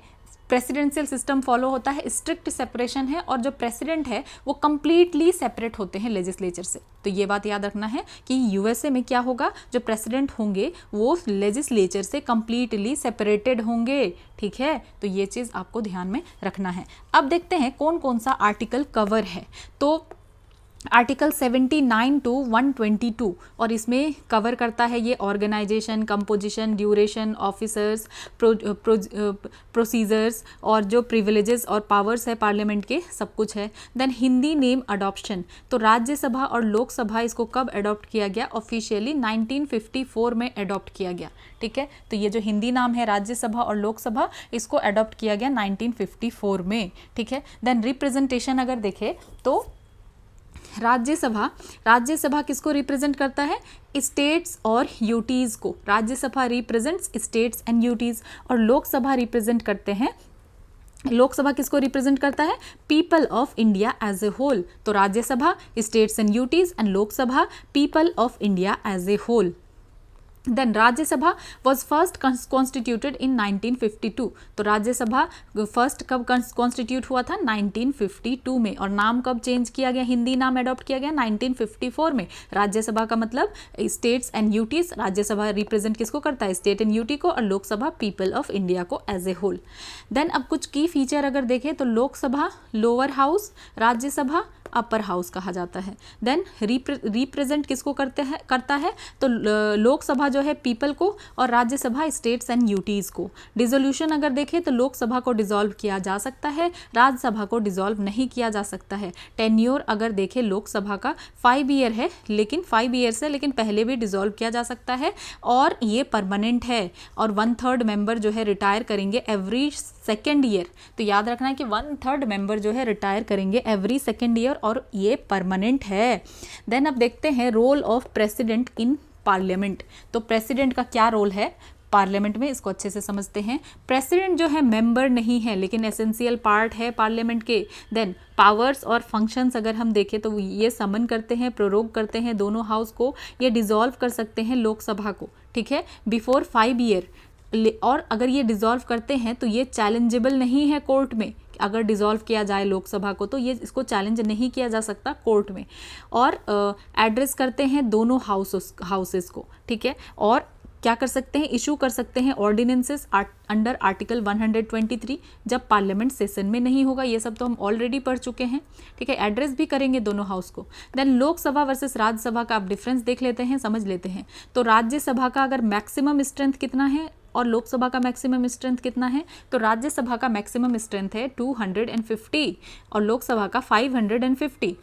प्रेसिडेंशियल सिस्टम फॉलो होता है, स्ट्रिक्ट सेपरेशन है, और जो प्रेसिडेंट है वो कंप्लीटली सेपरेट होते हैं लेजिस्लेचर से। तो ये बात याद रखना है कि यूएसए में क्या होगा, जो प्रेसिडेंट होंगे वो लेजिस्लेचर से कंप्लीटली सेपरेटेड होंगे, ठीक है। तो ये चीज़ आपको ध्यान में रखना है। अब देखते हैं कौन कौन सा आर्टिकल कवर है। तो आर्टिकल 79 टू 122, और इसमें कवर करता है ये organisation, composition, duration, officers, procedures, और जो प्रिविलेजेस और पावर्स है पार्लियामेंट के, सब कुछ है। देन हिंदी नेम अडॉप्शन, तो राज्यसभा और लोकसभा इसको कब अडॉप्ट किया गया, ऑफिशियली 1954 में अडॉप्ट किया गया, ठीक है। तो ये जो हिंदी नाम है राज्यसभा और लोकसभा, इसको अडॉप्ट किया गया 1954 में, ठीक है। देन रिप्रेजेंटेशन अगर देखें तो राज्यसभा, राज्यसभा किसको रिप्रेजेंट करता है? स्टेट्स और यूटीज़ को। Rajya Sabha represents states and UTs, और लोकसभा रिप्रेजेंट करते हैं, लोकसभा किसको रिप्रेजेंट करता है? People of India as a whole. तो Rajya Sabha states and UTs and Lok Sabha people of India as a whole. Then Rajya Sabha was first constituted in 1952। तो राज्यसभा फर्स्ट कब कॉन्स्टिट्यूट हुआ था? 1952 में। और नाम कब चेंज किया गया? हिंदी नाम अडॉप्ट किया गया 1954 में। राज्यसभा का मतलब states and UTs, Rajya Sabha represent किसको करता है? स्टेट एंड यूटी को, और लोकसभा पीपल ऑफ इंडिया को एज ए होल। देन अब कुछ की फीचर अगर देखें तो Lok Sabha lower house, Rajya Sabha upper house कहा जाता है। देन रिप्रेजेंट किसको करता है? तो लोकसभा जो है पीपल को, और राज्यसभा स्टेट्स एंड यूटीज को। डिसोल्यूशन अगर देखें तो लोकसभा को डिसॉल्व किया जा सकता है, राज्यसभा को डिसॉल्व नहीं किया जा सकता है। टेन्योर अगर देखें लोकसभा का 5 ईयर है, लेकिन 5 ईयर्स है, लेकिन पहले भी डिसॉल्व किया जा सकता है, और ये परमानेंट है। और 1/3 मेंबर जो है रिटायर करेंगे एवरी सेकेंड ईयर। तो याद रखना है कि 1/3 मेंबर जो है रिटायर करेंगे एवरी सेकेंड ईयर, और ये परमानेंट है। देन अब देखते हैं role of president in parliament. तो प्रेसिडेंट का क्या रोल है पार्लियामेंट में, इसको अच्छे से समझते हैं। प्रेसिडेंट जो है मेंबर नहीं है, लेकिन एसेंशियल पार्ट है पार्लियामेंट के। देन पावर्स और फंक्शंस अगर हम देखें तो ये समन करते हैं, प्रोरोग करते हैं दोनों हाउस को, ये डिसॉल्व कर सकते हैं लोकसभा को, ठीक है, बिफोर 5 ईयर। और अगर ये डिसॉल्व करते हैं तो ये चैलेंजेबल नहीं है कोर्ट में। अगर डिसॉल्व किया जाए लोकसभा को तो ये इसको चैलेंज नहीं किया जा सकता कोर्ट में। और एड्रेस करते हैं दोनों हाउसेस को, ठीक है। और क्या कर सकते हैं? इशू कर सकते हैं ऑर्डिनेंसेस अंडर आर्टिकल 123 जब पार्लियामेंट सेशन में नहीं होगा। ये सब तो हम ऑलरेडी पढ़ चुके हैं, ठीक है। एड्रेस भी करेंगे दोनों हाउस को। देन लोकसभा वर्सेस राज्यसभा का आप डिफरेंस देख लेते हैं, समझ लेते हैं। तो राज्यसभा का अगर मैक्सिमम स्ट्रेंथ कितना है और लोकसभा का मैक्सिमम स्ट्रेंथ कितना है? तो राज्यसभा का मैक्सिमम स्ट्रेंथ है 250 और लोकसभा का 550।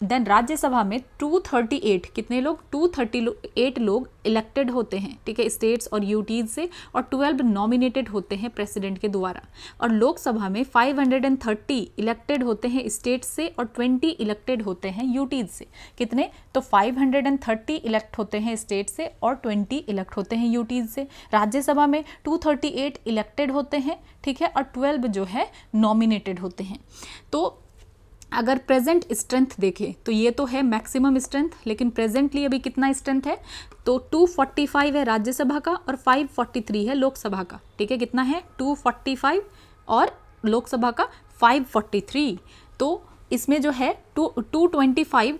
देन राज्यसभा में 238 कितने लोग? 238 लोग इलेक्टेड होते हैं, ठीक है, स्टेट्स और यूटीज से, और 12 नॉमिनेटेड होते हैं प्रेसिडेंट के द्वारा। और लोकसभा में 530 इलेक्टेड होते हैं स्टेट्स से और 20 इलेक्टेड होते हैं यूटीज से। कितने? तो 530 इलेक्ट होते हैं स्टेट से और 20 इलेक्ट होते हैं यूटीज से। राज्यसभा में 238 इलेक्टेड होते हैं, ठीक है, और 12 जो है नॉमिनेटेड होते हैं। तो अगर प्रेजेंट स्ट्रेंथ देखें तो ये तो है मैक्सिमम स्ट्रेंथ, लेकिन प्रेजेंटली अभी कितना स्ट्रेंथ है? तो 245 है राज्यसभा का और 543 है लोकसभा का, ठीक है। कितना है? 245 और लोकसभा का 543। तो इसमें जो है 225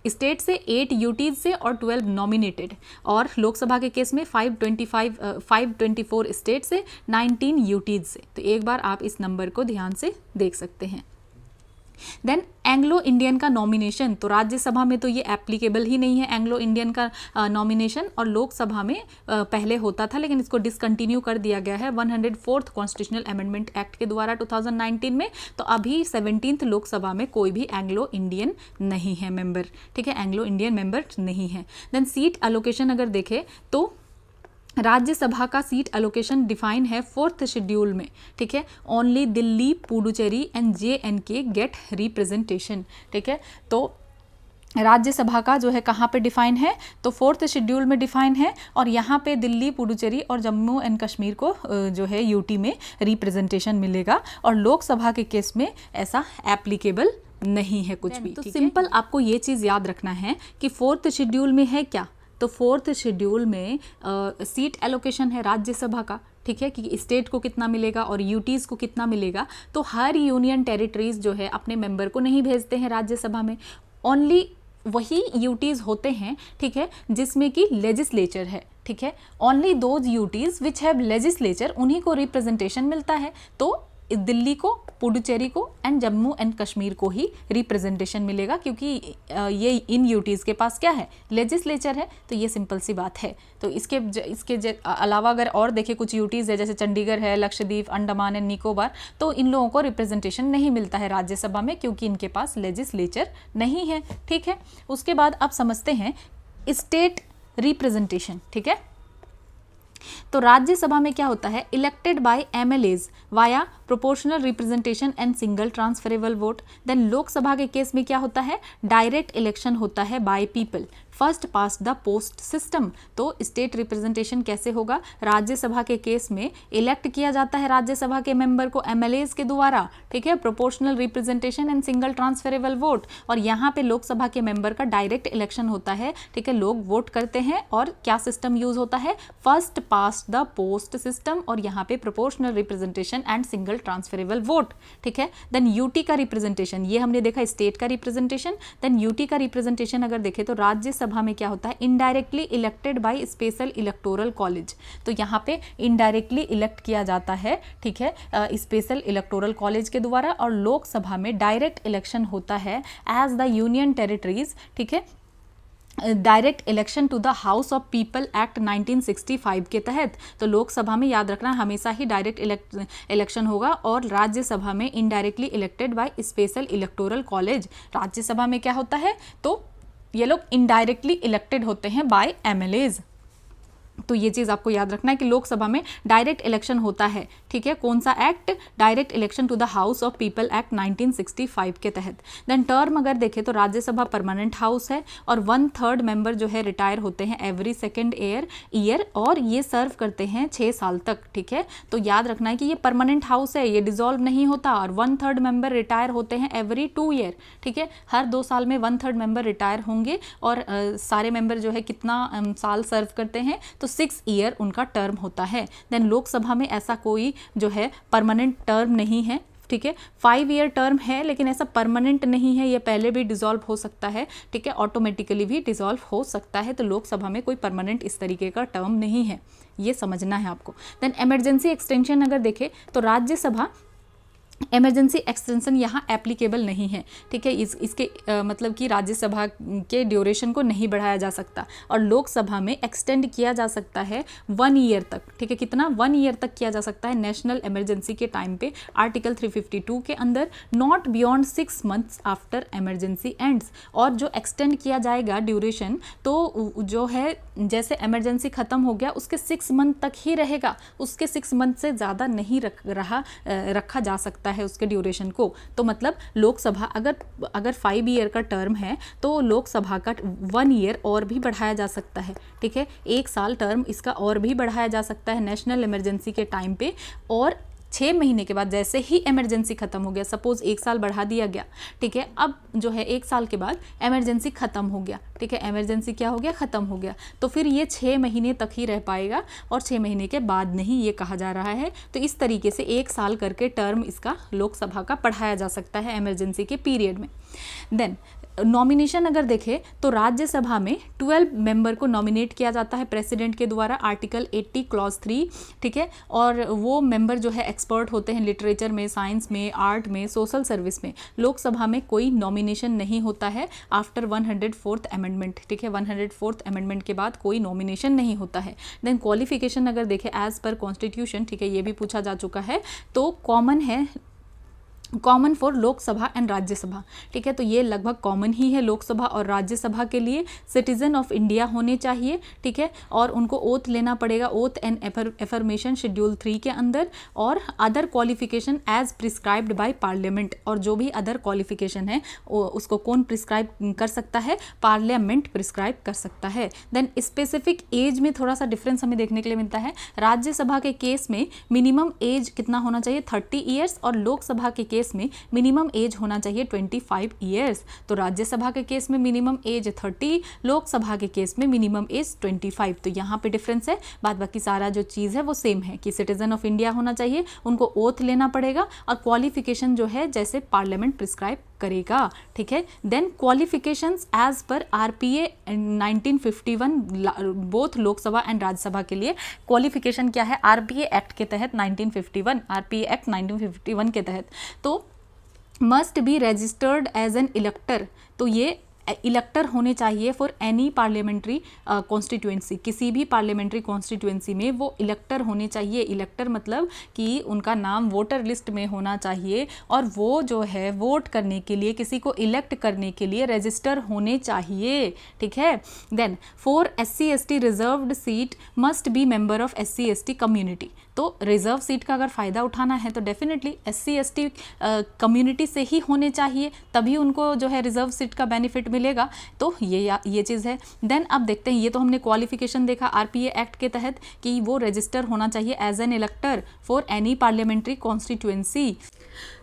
स्टेट से, 8 यूटीज से और 12 नॉमिनेटेड, और लोकसभा के केस में 524 स्टेट से, 19 यूटीज से। तो एक बार आप इस नंबर को ध्यान से देख सकते हैं। देन एंग्लो इंडियन का नॉमिनेशन, तो राज्यसभा में तो ये एप्लीकेबल ही नहीं है एंग्लो इंडियन का नॉमिनेशन, और लोकसभा में पहले होता था, लेकिन इसको डिसकंटिन्यू कर दिया गया है 104th कॉन्स्टिट्यूशनल अमेंडमेंट एक्ट के द्वारा 2019 में। तो अभी 17th लोकसभा में कोई भी एंग्लो इंडियन नहीं है मेंबर, ठीक है, एंग्लो इंडियन मेंबर नहीं है। देन सीट एलोकेशन अगर देखें तो राज्यसभा का सीट एलोकेशन डिफाइन है 4th शेड्यूल में, ठीक है। Only Delhi, Puducherry and JNK get representation, ठीक है। तो राज्यसभा का जो है कहाँ पे डिफाइन है? तो 4th शेड्यूल में डिफाइन है, और यहाँ पे दिल्ली, पुडुचेरी और जम्मू एंड कश्मीर को जो है यूटी में रिप्रेजेंटेशन मिलेगा, और लोकसभा के केस में ऐसा एप्लीकेबल नहीं है कुछ भी। तो सिंपल आपको ये चीज़ याद रखना है कि 4th शेड्यूल में है क्या? तो 4th शेड्यूल में सीट एलोकेशन है राज्यसभा का, ठीक है, कि स्टेट को कितना मिलेगा और यूटीज़ को कितना मिलेगा। तो हर यूनियन टेरिटरीज जो है अपने मेंबर को नहीं भेजते हैं राज्यसभा में, ओनली वही यूटीज़ होते हैं, ठीक है, जिसमें कि लेजिस्लेचर है, ठीक है। Only those UTs which have legislature, उन्हीं को रिप्रेजेंटेशन मिलता है। तो दिल्ली को, पुडुचेरी को एंड जम्मू एंड कश्मीर को ही रिप्रेजेंटेशन मिलेगा, क्योंकि ये इन यूटीज़ के पास क्या है? लेजिस्लेचर है। तो ये सिंपल सी बात है। तो इसके अलावा अगर और देखें कुछ यूटीज़ है, जैसे चंडीगढ़ है, लक्षद्वीप, अंडमान एंड निकोबार, तो इन लोगों को रिप्रेजेंटेशन नहीं मिलता है राज्यसभा में, क्योंकि इनके पास लेजिस्लेचर नहीं है, ठीक है। उसके बाद आप समझते हैं स्टेट रिप्रेजेंटेशन, ठीक है। तो राज्यसभा में क्या होता है, elected by MLAs via proportional representation and single transferable vote. Then Lok Sabha के केस में क्या होता है, डायरेक्ट इलेक्शन होता है by people, first past the post system. तो स्टेट रिप्रेजेंटेशन कैसे होगा, राज्यसभा के केस में इलेक्ट किया जाता है राज्यसभा के मेंबर को एमएलएज के द्वारा, ठीक है, proportional representation and single transferable vote. और यहाँ पे लोकसभा के मेंबर का डायरेक्ट इलेक्शन होता है, ठीक है, लोग वोट करते हैं और क्या सिस्टम यूज होता है, first past the post system, और यहाँ पे proportional representation and single transferable vote, ठीक है। देन यूटी का रिप्रेजेंटेशन, ये हमने देखा स्टेट का रिप्रेजेंटेशन। देन यूटी का रिप्रेजेंटेशन अगर देखें तो राज्यसभा में क्या होता है, indirectly elected by special electoral college. तो यहाँ पे इनडायरेक्टली इलेक्ट किया जाता है, ठीक है, स्पेशल इलेक्टोरल कॉलेज के द्वारा। और लोकसभा में डायरेक्ट इलेक्शन होता है एज द यूनियन टेरिटरीज, ठीक है, direct election to the house of people act 1965 के तहत। तो लोकसभा में याद रखना हमेशा ही डायरेक्ट इलेक्शन होगा, और राज्यसभा में indirectly elected by special electoral college. Rajya Sabha में क्या होता है, तो ये लोग इनडायरेक्टली इलेक्टेड होते हैं बाय एमएलएज। तो ये चीज़ आपको याद रखना है कि लोकसभा में डायरेक्ट इलेक्शन होता है, ठीक है, कौन सा act, direct election to the house of people act 1965 के तहत। देन टर्म अगर देखें तो राज्यसभा परमानेंट हाउस है, और 1/3 मेंबर जो है रिटायर होते हैं एवरी सेकेंड ईयर, और ये सर्व करते हैं 6 साल तक, ठीक है। तो याद रखना है कि ये परमानेंट हाउस है, ये डिसॉल्व नहीं होता, और 1/3 मेंबर रिटायर होते हैं एवरी 2 ईयर, ठीक है, हर 2 साल में 1/3 मेंबर रिटायर होंगे, और सारे मेंबर जो है कितना साल सर्व करते हैं, तो 6 ईयर उनका टर्म होता है। देन लोकसभा में ऐसा कोई जो है परमानेंट टर्म नहीं है, ठीक है, 5 ईयर टर्म है, लेकिन ऐसा परमानेंट नहीं है, ये पहले भी डिसॉल्व हो सकता है, ठीक है, ऑटोमेटिकली भी डिसॉल्व हो सकता है। तो लोकसभा में कोई परमानेंट इस तरीके का टर्म नहीं है, ये समझना है आपको। देन इमरजेंसी एक्सटेंशन अगर देखें तो राज्यसभा इमरजेंसी एक्सटेंशन यहाँ एप्लीकेबल नहीं है, ठीक है, इसके मतलब कि राज्यसभा के ड्यूरेशन को नहीं बढ़ाया जा सकता, और लोकसभा में एक्सटेंड किया जा सकता है 1 ईयर तक, ठीक है, कितना, 1 ईयर तक किया जा सकता है नेशनल इमरजेंसी के टाइम पे, आर्टिकल 352 के अंदर, not beyond 6 months after emergency ends. और जो एक्सटेंड किया जाएगा ड्यूरेशन, तो जो है जैसे इमरजेंसी खत्म हो गया उसके 6 मंथ तक ही रहेगा, उसके 6 मंथ से ज़्यादा नहीं रखा जा सकता है उसके ड्यूरेशन को। तो मतलब लोकसभा अगर 5 ईयर का टर्म है तो लोकसभा का 1 ईयर और भी बढ़ाया जा सकता है, ठीक है, 1 साल टर्म इसका और भी बढ़ाया जा सकता है नेशनल इमरजेंसी के टाइम पे। और 6 महीने के बाद जैसे ही इमरजेंसी खत्म हो गया, सपोज 1 साल बढ़ा दिया गया, ठीक है, अब जो है 1 साल के बाद इमरजेंसी खत्म हो गया, ठीक है, इमरजेंसी क्या हो गया, खत्म हो गया, तो फिर ये 6 महीने तक ही रह पाएगा, और 6 महीने के बाद नहीं, ये कहा जा रहा है। तो इस तरीके से 1 साल करके टर्म इसका लोकसभा का बढ़ाया जा सकता है इमरजेंसी के पीरियड में। देन नॉमिनेशन अगर देखें तो राज्यसभा में 12 मेंबर को नॉमिनेट किया जाता है प्रेसिडेंट के द्वारा, आर्टिकल 80 क्लॉज 3, ठीक है, और वो मेंबर जो है एक्सपर्ट होते हैं लिटरेचर में, साइंस में, आर्ट में, सोशल सर्विस में। लोकसभा में कोई नॉमिनेशन नहीं होता है आफ्टर 104th अमेंडमेंट, ठीक है, 104th अमेंडमेंट के बाद कोई नॉमिनेशन नहीं होता है। देन क्वालिफिकेशन अगर देखें एज पर कॉन्स्टिट्यूशन, ठीक है, ये भी पूछा जा चुका है, तो common for Lok Sabha and Rajya Sabha, ठीक है, तो ये लगभग कॉमन ही है लोकसभा और राज्यसभा के लिए। सिटीजन ऑफ इंडिया होने चाहिए, ठीक है, और उनको ओथ लेना पड़ेगा, ओथ एंड एफर्मेशन शेड्यूल 3 के अंदर, और other qualification as prescribed by parliament. और जो भी अदर क्वालिफिकेशन है उसको कौन प्रिस्क्राइब कर सकता है, पार्लियामेंट प्रिस्क्राइब कर सकता है। देन स्पेसिफिक एज में थोड़ा सा डिफरेंस हमें देखने के लिए मिलता है। राज्यसभा के केस में मिनिमम एज कितना होना चाहिए, 30 ईयर्स, और लोकसभा के केस में मिनिमम एज होना चाहिए 25 ईयर्स। तो राज्यसभा के केस में मिनिमम एज 30, लोकसभा के केस में मिनिमम एज 25। तो यहाँ पे डिफरेंस है, बाद बाकी सारा जो चीज़ है वो सेम है कि सिटीजन ऑफ इंडिया होना चाहिए, उनको ओथ लेना पड़ेगा, और क्वालिफिकेशन जो है जैसे पार्लियामेंट प्रिस्क्राइब करेगा, ठीक है। Then qualifications as per RPA 1951, both Lok Sabha and Rajya Sabha के लिए क्वालिफिकेशन क्या है, आरपीए एक्ट के तहत 1951, आरपीए एक्ट 1951 के तहत, तो must be registered as an elector. तो ये इलेक्टर होने चाहिए फॉर एनी पार्लियामेंट्री कॉन्स्टिट्यूएंसी, किसी भी पार्लियामेंट्री कॉन्स्टिट्यूएंसी में वो इलेक्टर होने चाहिए। इलेक्टर मतलब कि उनका नाम वोटर लिस्ट में होना चाहिए और वो जो है वोट करने के लिए, किसी को इलेक्ट करने के लिए रजिस्टर होने चाहिए, ठीक है। Then for SC/ST reserved seat must be member of SC/ST community. तो रिजर्व सीट का अगर फ़ायदा उठाना है तो डेफिनेटली SC/ST कम्युनिटी से ही होने चाहिए, तभी उनको जो है रिजर्व सीट का बेनिफिट मिलेगा। तो ये चीज़ है। देन अब देखते हैं, ये तो हमने क्वालिफिकेशन देखा RPA एक्ट के तहत कि वो रजिस्टर होना चाहिए as an elector for any parliamentary constituency.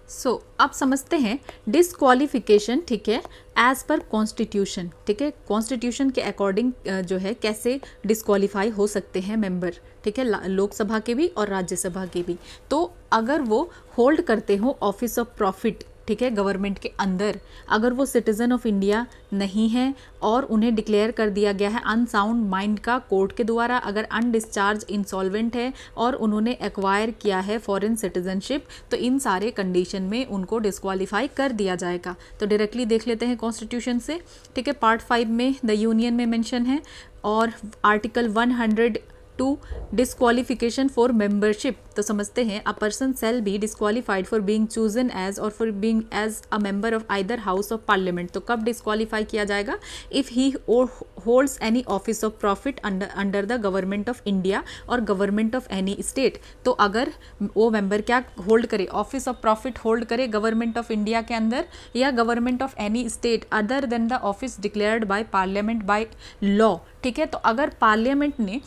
So अब समझते हैं डिसक्वालिफिकेशन, ठीक है, एज पर कॉन्स्टिट्यूशन, ठीक है, कॉन्स्टिट्यूशन के अकॉर्डिंग जो है कैसे डिसक्वालीफाई हो सकते हैं मेंबर, ठीक है, लोकसभा के भी और राज्यसभा के भी। तो अगर वो होल्ड करते हो ऑफिस ऑफ प्रॉफिट, ठीक है, गवर्नमेंट के अंदर, अगर वो सिटीजन ऑफ इंडिया नहीं है और उन्हें डिक्लेयर कर दिया गया है अनसाउंड माइंड का कोर्ट के द्वारा, अगर अनडिस्चार्ज इंसॉल्वेंट है और उन्होंने एक्वायर किया है फॉरेन सिटीजनशिप, तो इन सारे कंडीशन में उनको डिस्क्वालीफाई कर दिया जाएगा। तो डायरेक्टली देख लेते हैं कॉन्स्टिट्यूशन से, ठीक है। पार्ट 5 में द यूनियन में मेंशन है और आर्टिकल 102 डिस्क्वालिफिकेशन फॉर मेंबरशिप। तो समझते हैं, a person shall be disqualified for being chosen as or for being as a member of either house of parliament. तो कब डिस्क्वालीफाई किया जाएगा? If he holds any office of profit under the government of India or government of any state. तो अगर वो member क्या hold करे, office of profit hold करे गवर्नमेंट ऑफ इंडिया के अंदर या government of any state other then the office declared by parliament by law, ठीक है। तो अगर पार्लियामेंट ने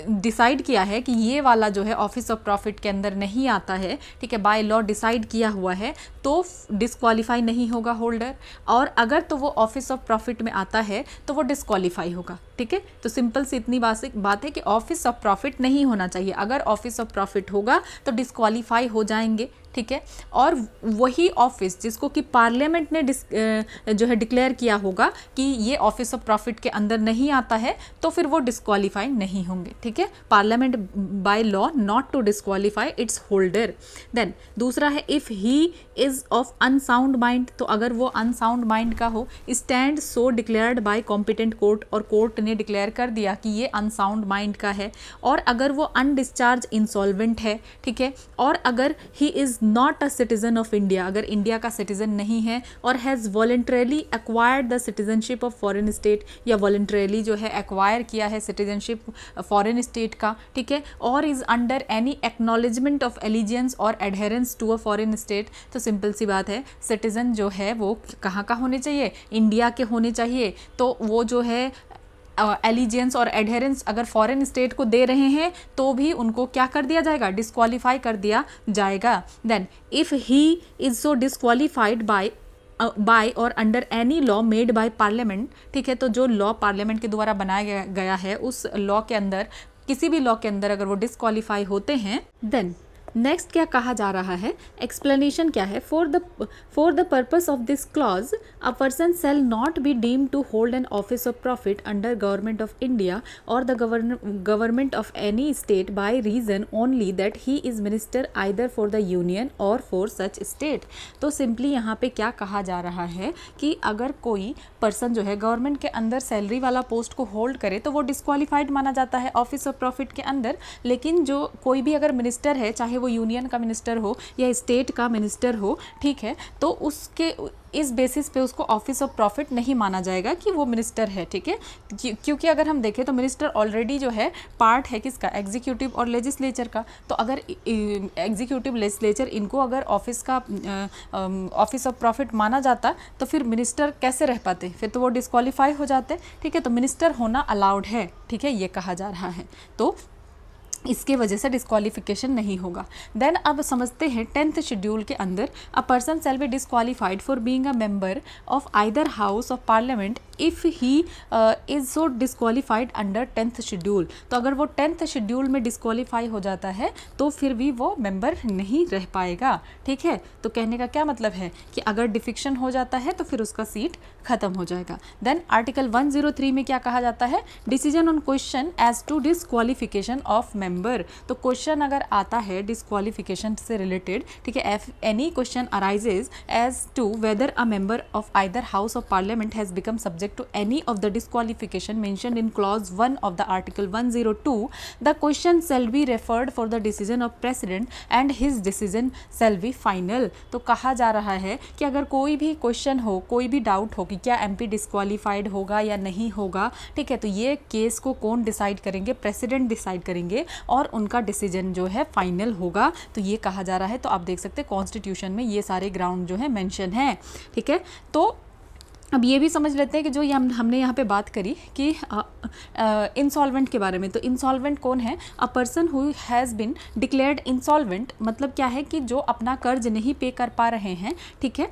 डिसाइड किया है कि ये वाला जो है ऑफिस ऑफ प्रॉफिट के अंदर नहीं आता है, ठीक है, बाय लॉ डिसाइड किया हुआ है, तो डिस्क्वालीफाई नहीं होगा होल्डर। और अगर तो वो ऑफिस ऑफ प्रॉफिट में आता है तो वो डिस्क्वालीफाई होगा, ठीक है। तो सिंपल सी इतनी बात है कि ऑफिस ऑफ प्रॉफिट नहीं होना चाहिए। अगर ऑफिस ऑफ प्रॉफिट होगा तो डिस्क्वालीफाई हो जाएंगे, ठीक है। और वही ऑफिस जिसको कि पार्लियामेंट ने जो है डिक्लेयर किया होगा कि ये ऑफिस ऑफ प्रॉफिट के अंदर नहीं आता है, तो फिर वो डिस्क्वालीफाई नहीं होंगे, ठीक है। Parliament by law not to disqualify its holder. Then दूसरा है if he is of unsound mind. तो अगर वो अनसाउंड माइंड का हो, stand so declared by competent court, और कोर्ट ने डिक्लेयर कर दिया कि ये अनसाउंड माइंड का है, और अगर वो अनडिस्चार्ज इंसॉल्वेंट है, ठीक है, और अगर he is not a citizen of India, अगर इंडिया का सिटीजन नहीं है, और has voluntarily acquired the citizenship of foreign state, या वॉलंटरली जो है एक्वायर किया है सिटीजनशिप फॉरेन स्टेट का, ठीक है, और is under any acknowledgement of allegiance or adherence to a foreign state. तो सिंपल सी बात है, सिटीजन जो है वो कहाँ का होने चाहिए? इंडिया के होने चाहिए। तो वो जो है एलिजियंस और एडहेरेंस अगर फॉरेन स्टेट को दे रहे हैं तो भी उनको क्या कर दिया जाएगा? डिस्क्वालीफाई कर दिया जाएगा। Then if he is so disqualified by or under any law made by parliament, ठीक है, तो जो लॉ पार्लियामेंट के द्वारा बनाया गया है उस लॉ के अंदर, किसी भी लॉ के अंदर अगर वो डिस्क्वालीफाई होते हैं, देन नेक्स्ट क्या कहा जा रहा है? एक्सप्लेनेशन क्या है? For the purpose of this clause a person shall not be deemed to hold an office of profit under government of India or the government of any state by reason only that he is minister either for the union or for such state. तो simply यहाँ पे क्या कहा जा रहा है कि अगर कोई पर्सन जो है गवर्नमेंट के अंदर सैलरी वाला पोस्ट को होल्ड करे तो वो डिस्क्वालीफाइड माना जाता है ऑफिस ऑफ प्रॉफिट के अंदर। लेकिन जो कोई भी अगर मिनिस्टर है, चाहे वो यूनियन का मिनिस्टर हो या स्टेट का मिनिस्टर हो, ठीक है, तो उसके इस बेसिस पे उसको ऑफिस ऑफ प्रॉफिट नहीं माना जाएगा कि वो मिनिस्टर है, ठीक है। क्योंकि अगर हम देखें तो मिनिस्टर ऑलरेडी जो है पार्ट है किसका? एग्जीक्यूटिव और लेजिस्लेचर का। तो अगर एग्जीक्यूटिव लेजिस्लेचर इनको अगर ऑफिस ऑफ प्रॉफिट माना जाता तो फिर मिनिस्टर कैसे रह पाते? फिर तो वो डिस्क्वालीफाई हो जाते, ठीक है। तो मिनिस्टर होना अलाउड है, ठीक है, ये कहा जा रहा है। तो इसके वजह से डिस्क्वालिफिकेशन नहीं होगा। देन अब समझते हैं 10th शेड्यूल के अंदर a person shall be disqualified for being a member of either house of parliament if he is so disqualified under 10th schedule, तो अगर वो 10th शेड्यूल में डिस्क्वालीफाई हो जाता है तो फिर भी वो मेंबर नहीं रह पाएगा, ठीक है। तो कहने का क्या मतलब है कि अगर डिफिक्शन हो जाता है तो फिर उसका सीट खत्म हो जाएगा। देन आर्टिकल 103 में क्या कहा जाता है, decision on question as to disqualification of member. तो क्वेश्चन अगर आता है डिस्क्वालिफिकेशन से रिलेटेड, ठीक है, any question arises as to whether a member of either house of parliament has become subject to any of the disqualification mentioned in clause 1 of the article 102, the question shall be referred for the decision of president and his decision shall be final। तो कहा जा रहा है कि अगर कोई भी question हो, कोई भी डाउट हो कि क्या एमपी डिस्क्वालीफाइड होगा या नहीं होगा, ठीक है, तो ये केस को कौन डिसाइड करेंगे, प्रेसिडेंट डिसाइड करेंगे और उनका डिसीजन जो है फाइनल होगा। तो ये कहा जा रहा है। तो आप देख सकते हैं कॉन्स्टिट्यूशन में ये सारे ग्राउंड जो है मेंशन है, ठीक है। तो अब ये भी समझ लेते हैं कि जो ये हमने यहाँ पे बात करी कि इंसॉल्वेंट के बारे में। तो इंसॉल्वेंट कौन है, a person who has been declared insolvent, मतलब क्या है कि जो अपना कर्ज नहीं पे कर पा रहे हैं, ठीक है।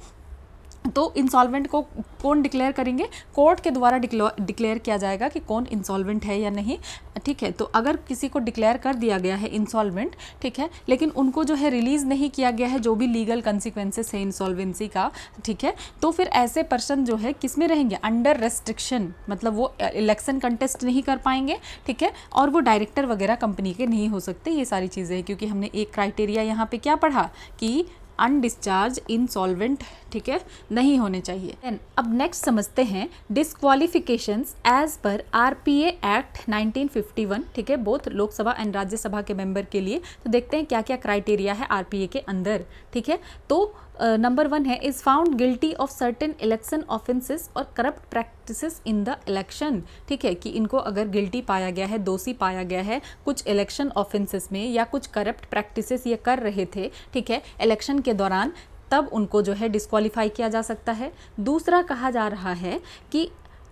तो इंसॉल्वेंट को कौन डिक्लेयर करेंगे, कोर्ट के द्वारा डिक्लेयर किया जाएगा कि कौन इंसॉल्वेंट है या नहीं, ठीक है। तो अगर किसी को डिक्लेयर कर दिया गया है इंसॉल्वेंट, ठीक है, लेकिन उनको जो है रिलीज़ नहीं किया गया है, जो भी लीगल कंसिक्वेंसेस है इंसॉल्वेंसी का, ठीक है, तो फिर ऐसे पर्सन जो है किस में रहेंगे, अंडर रेस्ट्रिक्शन, मतलब वो इलेक्शन कंटेस्ट नहीं कर पाएंगे, ठीक है, और वो डायरेक्टर वगैरह कंपनी के नहीं हो सकते। ये सारी चीज़ें हैं, क्योंकि हमने एक क्राइटेरिया यहाँ पे क्या पढ़ा कि अनडिस्चार्ज इंसॉल्वेंट, ठीक है, नहीं होने चाहिए। Then, अब नेक्स्ट समझते हैं डिस्क्वालिफिकेशंस एज पर आरपीए एक्ट 1951, ठीक है, बोथ लोकसभा एंड राज्यसभा के मेंबर के लिए। तो देखते हैं क्या क्या क्राइटेरिया है आरपीए के अंदर, ठीक है। तो नंबर 1 है is found guilty of certain election offences or corrupt practices in the election, ठीक है, कि इनको अगर गिल्टी पाया गया है, दोषी पाया गया है कुछ इलेक्शन ऑफेंसेस में या कुछ करप्ट प्रैक्टिसेस ये कर रहे थे, ठीक है, इलेक्शन के दौरान, तब उनको जो है डिस्क्वालीफाई किया जा सकता है। दूसरा कहा जा रहा है कि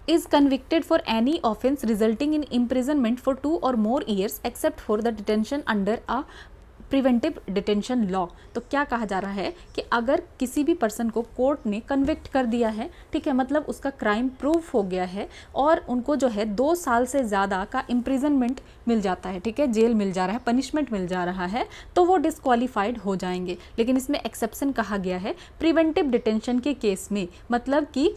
is convicted for any offence resulting in imprisonment for 2 or more years except for the detention under a preventive detention law. तो क्या कहा जा रहा है कि अगर किसी भी पर्सन को कोर्ट ने कन्विक्ट कर दिया है, ठीक है, मतलब उसका क्राइम प्रूफ हो गया है और उनको जो है 2 साल से ज़्यादा का इम्प्रिजनमेंट मिल जाता है, ठीक है, जेल मिल जा रहा है, पनिशमेंट मिल जा रहा है, तो वो डिस्क्वालीफाइड हो जाएंगे। लेकिन इसमें एक्सेप्शन कहा गया है प्रिवेंटिव डिटेंशन के केस में, मतलब कि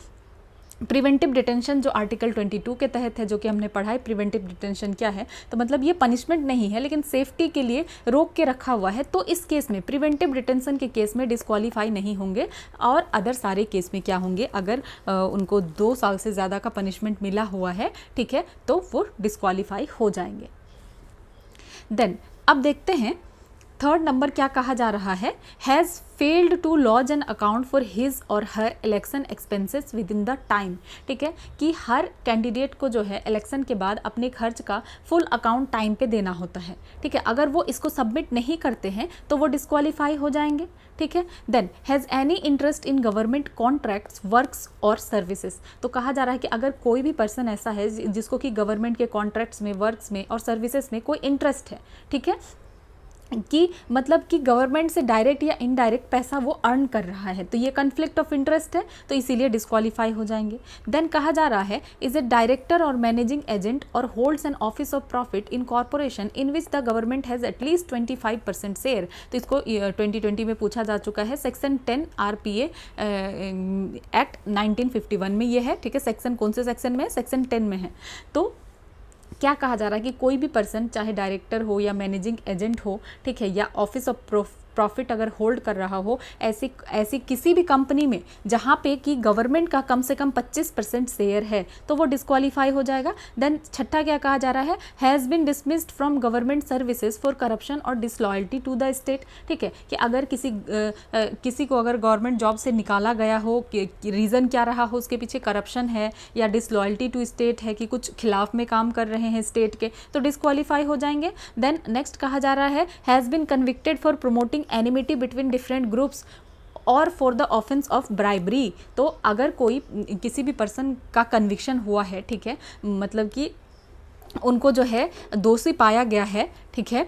प्रिवेंटिव डिटेंशन जो आर्टिकल 22 के तहत है, जो कि हमने पढ़ा है, प्रिवेंटिव डिटेंशन क्या है, तो मतलब ये पनिशमेंट नहीं है लेकिन सेफ्टी के लिए रोक के रखा हुआ है। तो इस केस में प्रिवेंटिव डिटेंशन के केस में डिस्क्वालीफाई नहीं होंगे और अदर सारे केस में क्या होंगे, अगर उनको 2 साल से ज़्यादा का पनिशमेंट मिला हुआ है, ठीक है, तो वो डिस्क्वालीफाई हो जाएंगे। देन अब देखते हैं थर्ड नंबर क्या कहा जा रहा है, has failed to lodge an account for his or her election expenses within the time, ठीक है, कि हर कैंडिडेट को जो है इलेक्शन के बाद अपने खर्च का फुल अकाउंट टाइम पे देना होता है, ठीक है। अगर वो इसको सबमिट नहीं करते हैं तो वो डिस्क्वालीफाई हो जाएंगे, ठीक है। Then has any interest in government contracts works और सर्विसेज। तो कहा जा रहा है कि अगर कोई भी पर्सन ऐसा है जिसको कि गवर्नमेंट के कॉन्ट्रैक्ट्स में, वर्क्स में और सर्विसेज में कोई इंटरेस्ट है, ठीक है, कि मतलब कि गवर्नमेंट से डायरेक्ट या इनडायरेक्ट पैसा वो अर्न कर रहा है, तो ये कन्फ्लिक्ट ऑफ इंटरेस्ट है, तो इसीलिए डिस्क्वालीफाई हो जाएंगे। देन कहा जा रहा है इज ए डायरेक्टर और मैनेजिंग एजेंट और holds N office of profit in corporation in which the government has at least 25% share. तो इसको 2020 में पूछा जा चुका है, सेक्शन 10 आरपीए एक्ट 1951 में ये है, ठीक है। सेक्शन कौन से सेक्शन में है, सेक्शन 10 में है। तो क्या कहा जा रहा है कि कोई भी पर्सन चाहे डायरेक्टर हो या मैनेजिंग एजेंट हो, ठीक है, या ऑफिस ऑफ प्रॉफिट अगर होल्ड कर रहा हो ऐसी किसी भी कंपनी में जहाँ पे कि गवर्नमेंट का कम से कम 25% शेयर है, तो वो डिस्क्वालीफाई हो जाएगा। देन छठा क्या कहा जा रहा है, has been dismissed from government services for corruption और डिसलॉयल्टी टू द स्टेट, ठीक है, कि अगर किसी को अगर गवर्नमेंट जॉब से निकाला गया हो, रीज़न क्या रहा हो, उसके पीछे करप्शन है या डिसलॉयल्टी टू स्टेट है कि कुछ खिलाफ में काम कर रहे हैं स्टेट के, तो डिस्क्वालीफाई हो जाएंगे। देन नेक्स्ट कहा जा रहा है has been convicted for promoting enmity between different groups or for the offence of bribery. तो अगर कोई किसी भी पर्सन का कन्विक्शन हुआ है, ठीक है, मतलब कि उनको जो है दोषी पाया गया है, ठीक है,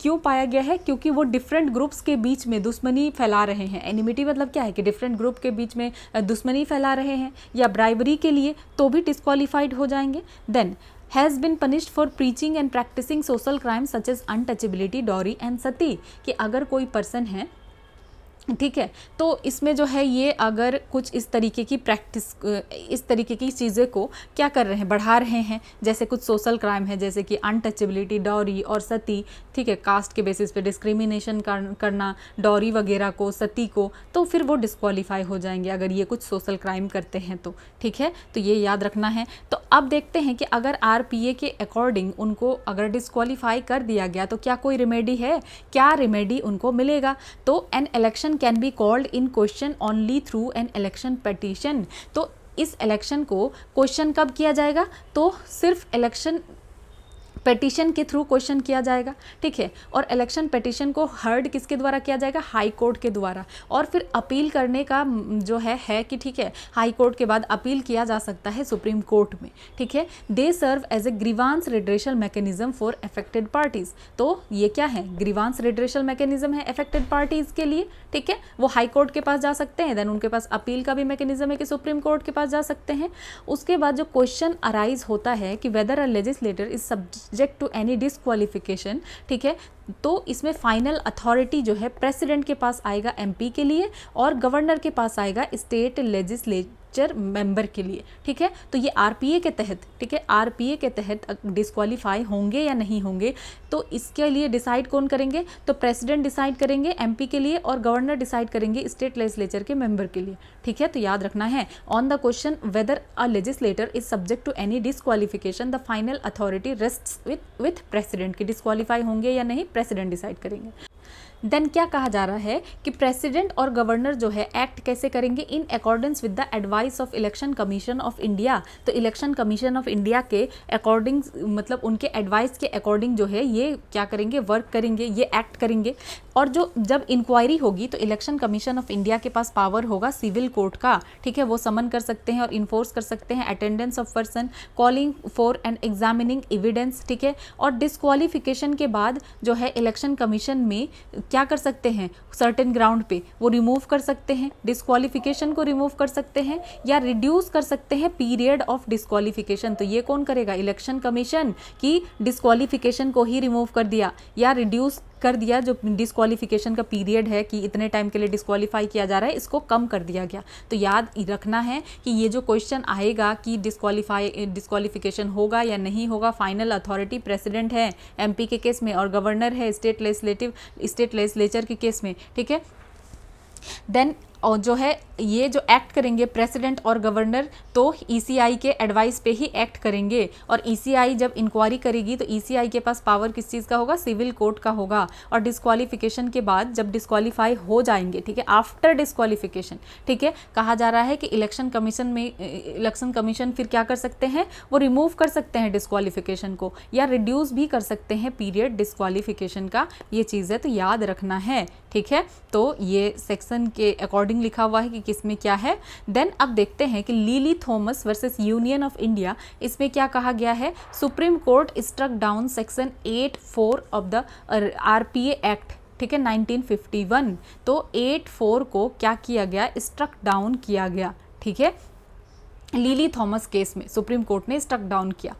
क्यों पाया गया है? क्योंकि वो डिफरेंट ग्रुप्स के बीच में दुश्मनी फैला रहे हैं। एनिमिटी मतलब क्या है कि डिफरेंट ग्रुप के बीच में दुश्मनी फैला रहे हैं, या ब्राइबरी के लिए तो भी डिस्क्वालीफाइड हो जाएंगे। Then has been punished for preaching and practising social crime such as untouchability, dowry and sati, कि अगर कोई पर्सन है, ठीक है, तो इसमें जो है ये अगर कुछ इस तरीके की प्रैक्टिस, इस तरीके की चीज़ें को क्या कर रहे हैं, बढ़ा रहे हैं, जैसे कुछ सोशल क्राइम है जैसे कि अनटचेबिलिटी, डॉरी और सती, ठीक है, कास्ट के बेसिस पे डिस्क्रिमिनेशन करना, डॉरी वगैरह को, सती को, तो फिर वो डिस्क्वालीफाई हो जाएंगे अगर ये कुछ सोशल क्राइम करते हैं तो, ठीक है, तो ये याद रखना है। तो अब देखते हैं कि अगर आरपीए के अकॉर्डिंग उनको अगर डिस्क्वालीफाई कर दिया गया तो क्या कोई रेमेडी है, क्या रेमेडी उनको मिलेगा? तो an election can be called in question only through an election petition. तो इस इलेक्शन को क्वेश्चन कब किया जाएगा? तो सिर्फ इलेक्शन पिटीशन के थ्रू क्वेश्चन किया जाएगा, ठीक है, और इलेक्शन पिटीशन को हर्ड किसके द्वारा किया जाएगा? हाई कोर्ट के द्वारा। और फिर अपील करने का जो है कि ठीक है, हाई कोर्ट के बाद अपील किया जा सकता है सुप्रीम कोर्ट में, ठीक है। They serve as a grievance redressal mechanism for affected parties. तो ये क्या है? ग्रीवांस रिड्रेशल मैकेनिज्म है अफेक्टेड पार्टीज के लिए, ठीक है, वो हाई कोर्ट के पास जा सकते हैं, देन उनके पास अपील का भी मैकेनिज्म है कि सुप्रीम कोर्ट के पास जा सकते हैं। उसके बाद जो क्वेश्चन अराइज होता है कि whether a legislator is subject to any disqualification, ठीक है, तो इसमें फाइनल अथॉरिटी जो है प्रेसिडेंट के पास आएगा एमपी के लिए, और गवर्नर के पास आएगा स्टेट लेजिस्लेचर मेंबर के लिए, ठीक है। तो ये आरपीए के तहत, ठीक है, आरपीए के तहत डिस्क्वालीफाई होंगे या नहीं होंगे, तो इसके लिए डिसाइड कौन करेंगे? तो प्रेसिडेंट डिसाइड करेंगे एमपी के लिए, और गवर्नर डिसाइड करेंगे स्टेट लेजिस्लेचर के मेंबर के लिए, ठीक है। तो याद रखना है, on the question whether a legislator is subject to any disqualification the final authority rests with president, की डिस्क्वालीफाई होंगे या नहीं प्रेसिडेंट डिसाइड करेंगे। देन क्या कहा जा रहा है कि प्रेसिडेंट और गवर्नर जो है एक्ट कैसे करेंगे? In accordance with the advice of election commission of India. तो इलेक्शन कमीशन ऑफ इंडिया के अकॉर्डिंग, मतलब उनके एडवाइस के अकॉर्डिंग जो है ये क्या करेंगे? वर्क करेंगे, ये एक्ट करेंगे। और जो जब इंक्वायरी होगी तो इलेक्शन कमीशन ऑफ इंडिया के पास पावर होगा सिविल कोर्ट का, ठीक है, वो समन कर सकते हैं और इन्फोर्स कर सकते हैं attendance of person, calling for and examining evidence, ठीक है। और डिस्क्वालिफिकेशन के बाद जो है इलेक्शन कमीशन में क्या कर सकते हैं? सर्टेन ग्राउंड पे वो रिमूव कर सकते हैं, डिस्क्वालिफिकेशन को रिमूव कर सकते हैं, या रिड्यूस कर सकते हैं पीरियड ऑफ डिस्क्वालिफिकेशन। तो ये कौन करेगा? इलेक्शन कमीशन, की डिस्क्वालिफिकेशन को ही रिमूव कर दिया या रिड्यूस कर दिया, जो डिस्क्वालिफिकेशन का पीरियड है कि इतने टाइम के लिए डिस्क्वालीफाई किया जा रहा है, इसको कम कर दिया गया। तो याद रखना है कि ये जो क्वेश्चन आएगा कि डिस्क्वालिफिकेशन होगा या नहीं होगा, फाइनल अथॉरिटी प्रेसिडेंट है एमपी के केस में, और गवर्नर है स्टेट लेजिस्लेचर के केस में, ठीक है। देन और जो है ये जो एक्ट करेंगे प्रेसिडेंट और गवर्नर, तो ईसीआई के एडवाइस पे ही एक्ट करेंगे, और ईसीआई जब इंक्वायरी करेगी तो ईसीआई के पास पावर किस चीज़ का होगा? सिविल कोर्ट का होगा। और डिस्क्वालिफिकेशन के बाद जब डिस्क्वालीफाई हो जाएंगे, ठीक है, आफ्टर डिस्क्वालिफिकेशन, ठीक है, कहा जा रहा है कि इलेक्शन कमीशन फिर क्या कर सकते हैं? वो रिमूव कर सकते हैं डिस्क्वालिफिकेशन को, या रिड्यूस भी कर सकते हैं पीरियड डिस्क्वालिफिकेशन का। ये चीज़ है, तो याद रखना है, ठीक है। तो ये सेक्शन के अकॉर्डिंग लिखा हुआ है कि किसमें क्या है। देन अब देखते हैं कि Lily Thomas versus union of India, इसमें क्या कहा गया है? Supreme court struck down section 8(4) of the RPA act, ठीक है, 1951। तो 8(4) को क्या किया गया? स्ट्रक डाउन किया गया, ठीक है। लीली थॉमस केस में सुप्रीम कोर्ट ने स्ट्रक डाउन किया।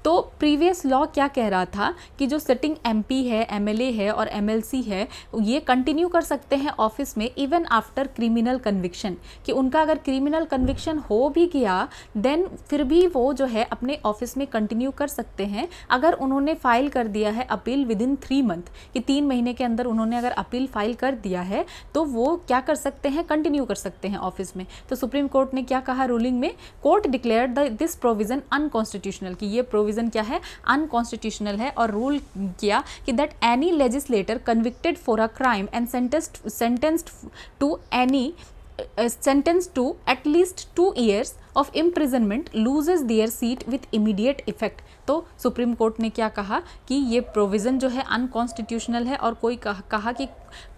तो प्रीवियस लॉ क्या कह रहा था कि जो सिटिंग एमपी है, एमएलए है और एमएलसी है, ये कंटिन्यू कर सकते हैं ऑफिस में इवन आफ्टर क्रिमिनल कन्विक्शन, कि उनका अगर क्रिमिनल कन्विक्शन हो भी गया देन फिर भी वो जो है अपने ऑफिस में कंटिन्यू कर सकते हैं, अगर उन्होंने फाइल कर दिया है अपील विदिन 3 मंथ, कि 3 महीने के अंदर उन्होंने अगर अपील फाइल कर दिया है तो वो क्या कर सकते हैं? कंटिन्यू कर सकते हैं ऑफिस में। तो सुप्रीम कोर्ट ने क्या कहा रूलिंग में? Court declared this provision unconstitutional, कि ये प्रोविजन क्या है? अनकॉन्स्टिट्यूशनल है, और रूल किया कि that any legislator convicted for a crime and sentenced to at least 2 years of imprisonment loses there seat with immediate effect. तो सुप्रीम कोर्ट ने क्या कहा कि ये प्रोविज़न जो है अनकॉन्स्टिट्यूशनल है, और कोई कहा कि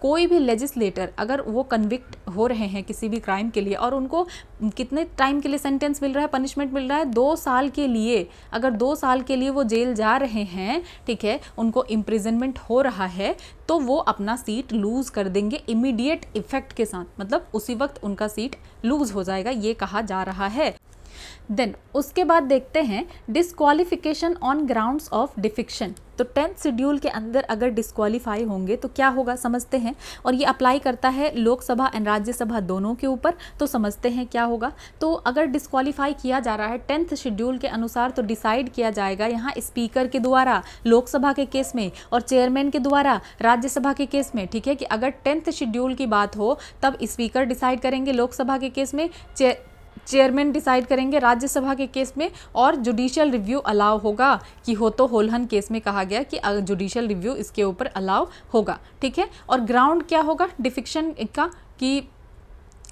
कोई भी लेजिस्लेटर अगर वो कन्विक्ट हो रहे हैं किसी भी क्राइम के लिए और उनको कितने टाइम के लिए सेंटेंस मिल रहा है, पनिशमेंट मिल रहा है, 2 साल के लिए, अगर 2 साल के लिए वो जेल जा रहे हैं, ठीक है, उनको इम्प्रिजनमेंट हो रहा है, तो वो अपना सीट लूज़ कर देंगे इमीडिएट इफेक्ट के साथ, मतलब उसी वक्त उनका सीट लूज़ हो जाएगा, ये कहा जा रहा है। देन उसके बाद देखते हैं disqualification on grounds of defection. तो 10th शेड्यूल के अंदर अगर डिस्क्वालीफाई होंगे तो क्या होगा समझते हैं, और ये अप्लाई करता है लोकसभा एंड राज्यसभा दोनों के ऊपर, तो समझते हैं क्या होगा। तो अगर डिस्क्वालीफाई किया जा रहा है 10th शेड्यूल के अनुसार, तो डिसाइड किया जाएगा यहाँ स्पीकर के द्वारा लोकसभा के केस में और चेयरमैन के द्वारा राज्यसभा के केस में, ठीक है, कि अगर 10th शेड्यूल की बात हो तब स्पीकर डिसाइड करेंगे लोकसभा के केस में, चेयरमैन डिसाइड करेंगे राज्यसभा के केस में, और जुडिशियल रिव्यू अलाउ होगा, कि हो तो होलहन केस में कहा गया कि जुडिशियल रिव्यू इसके ऊपर अलाउ होगा, ठीक है। और ग्राउंड क्या होगा डिफिक्शन का, कि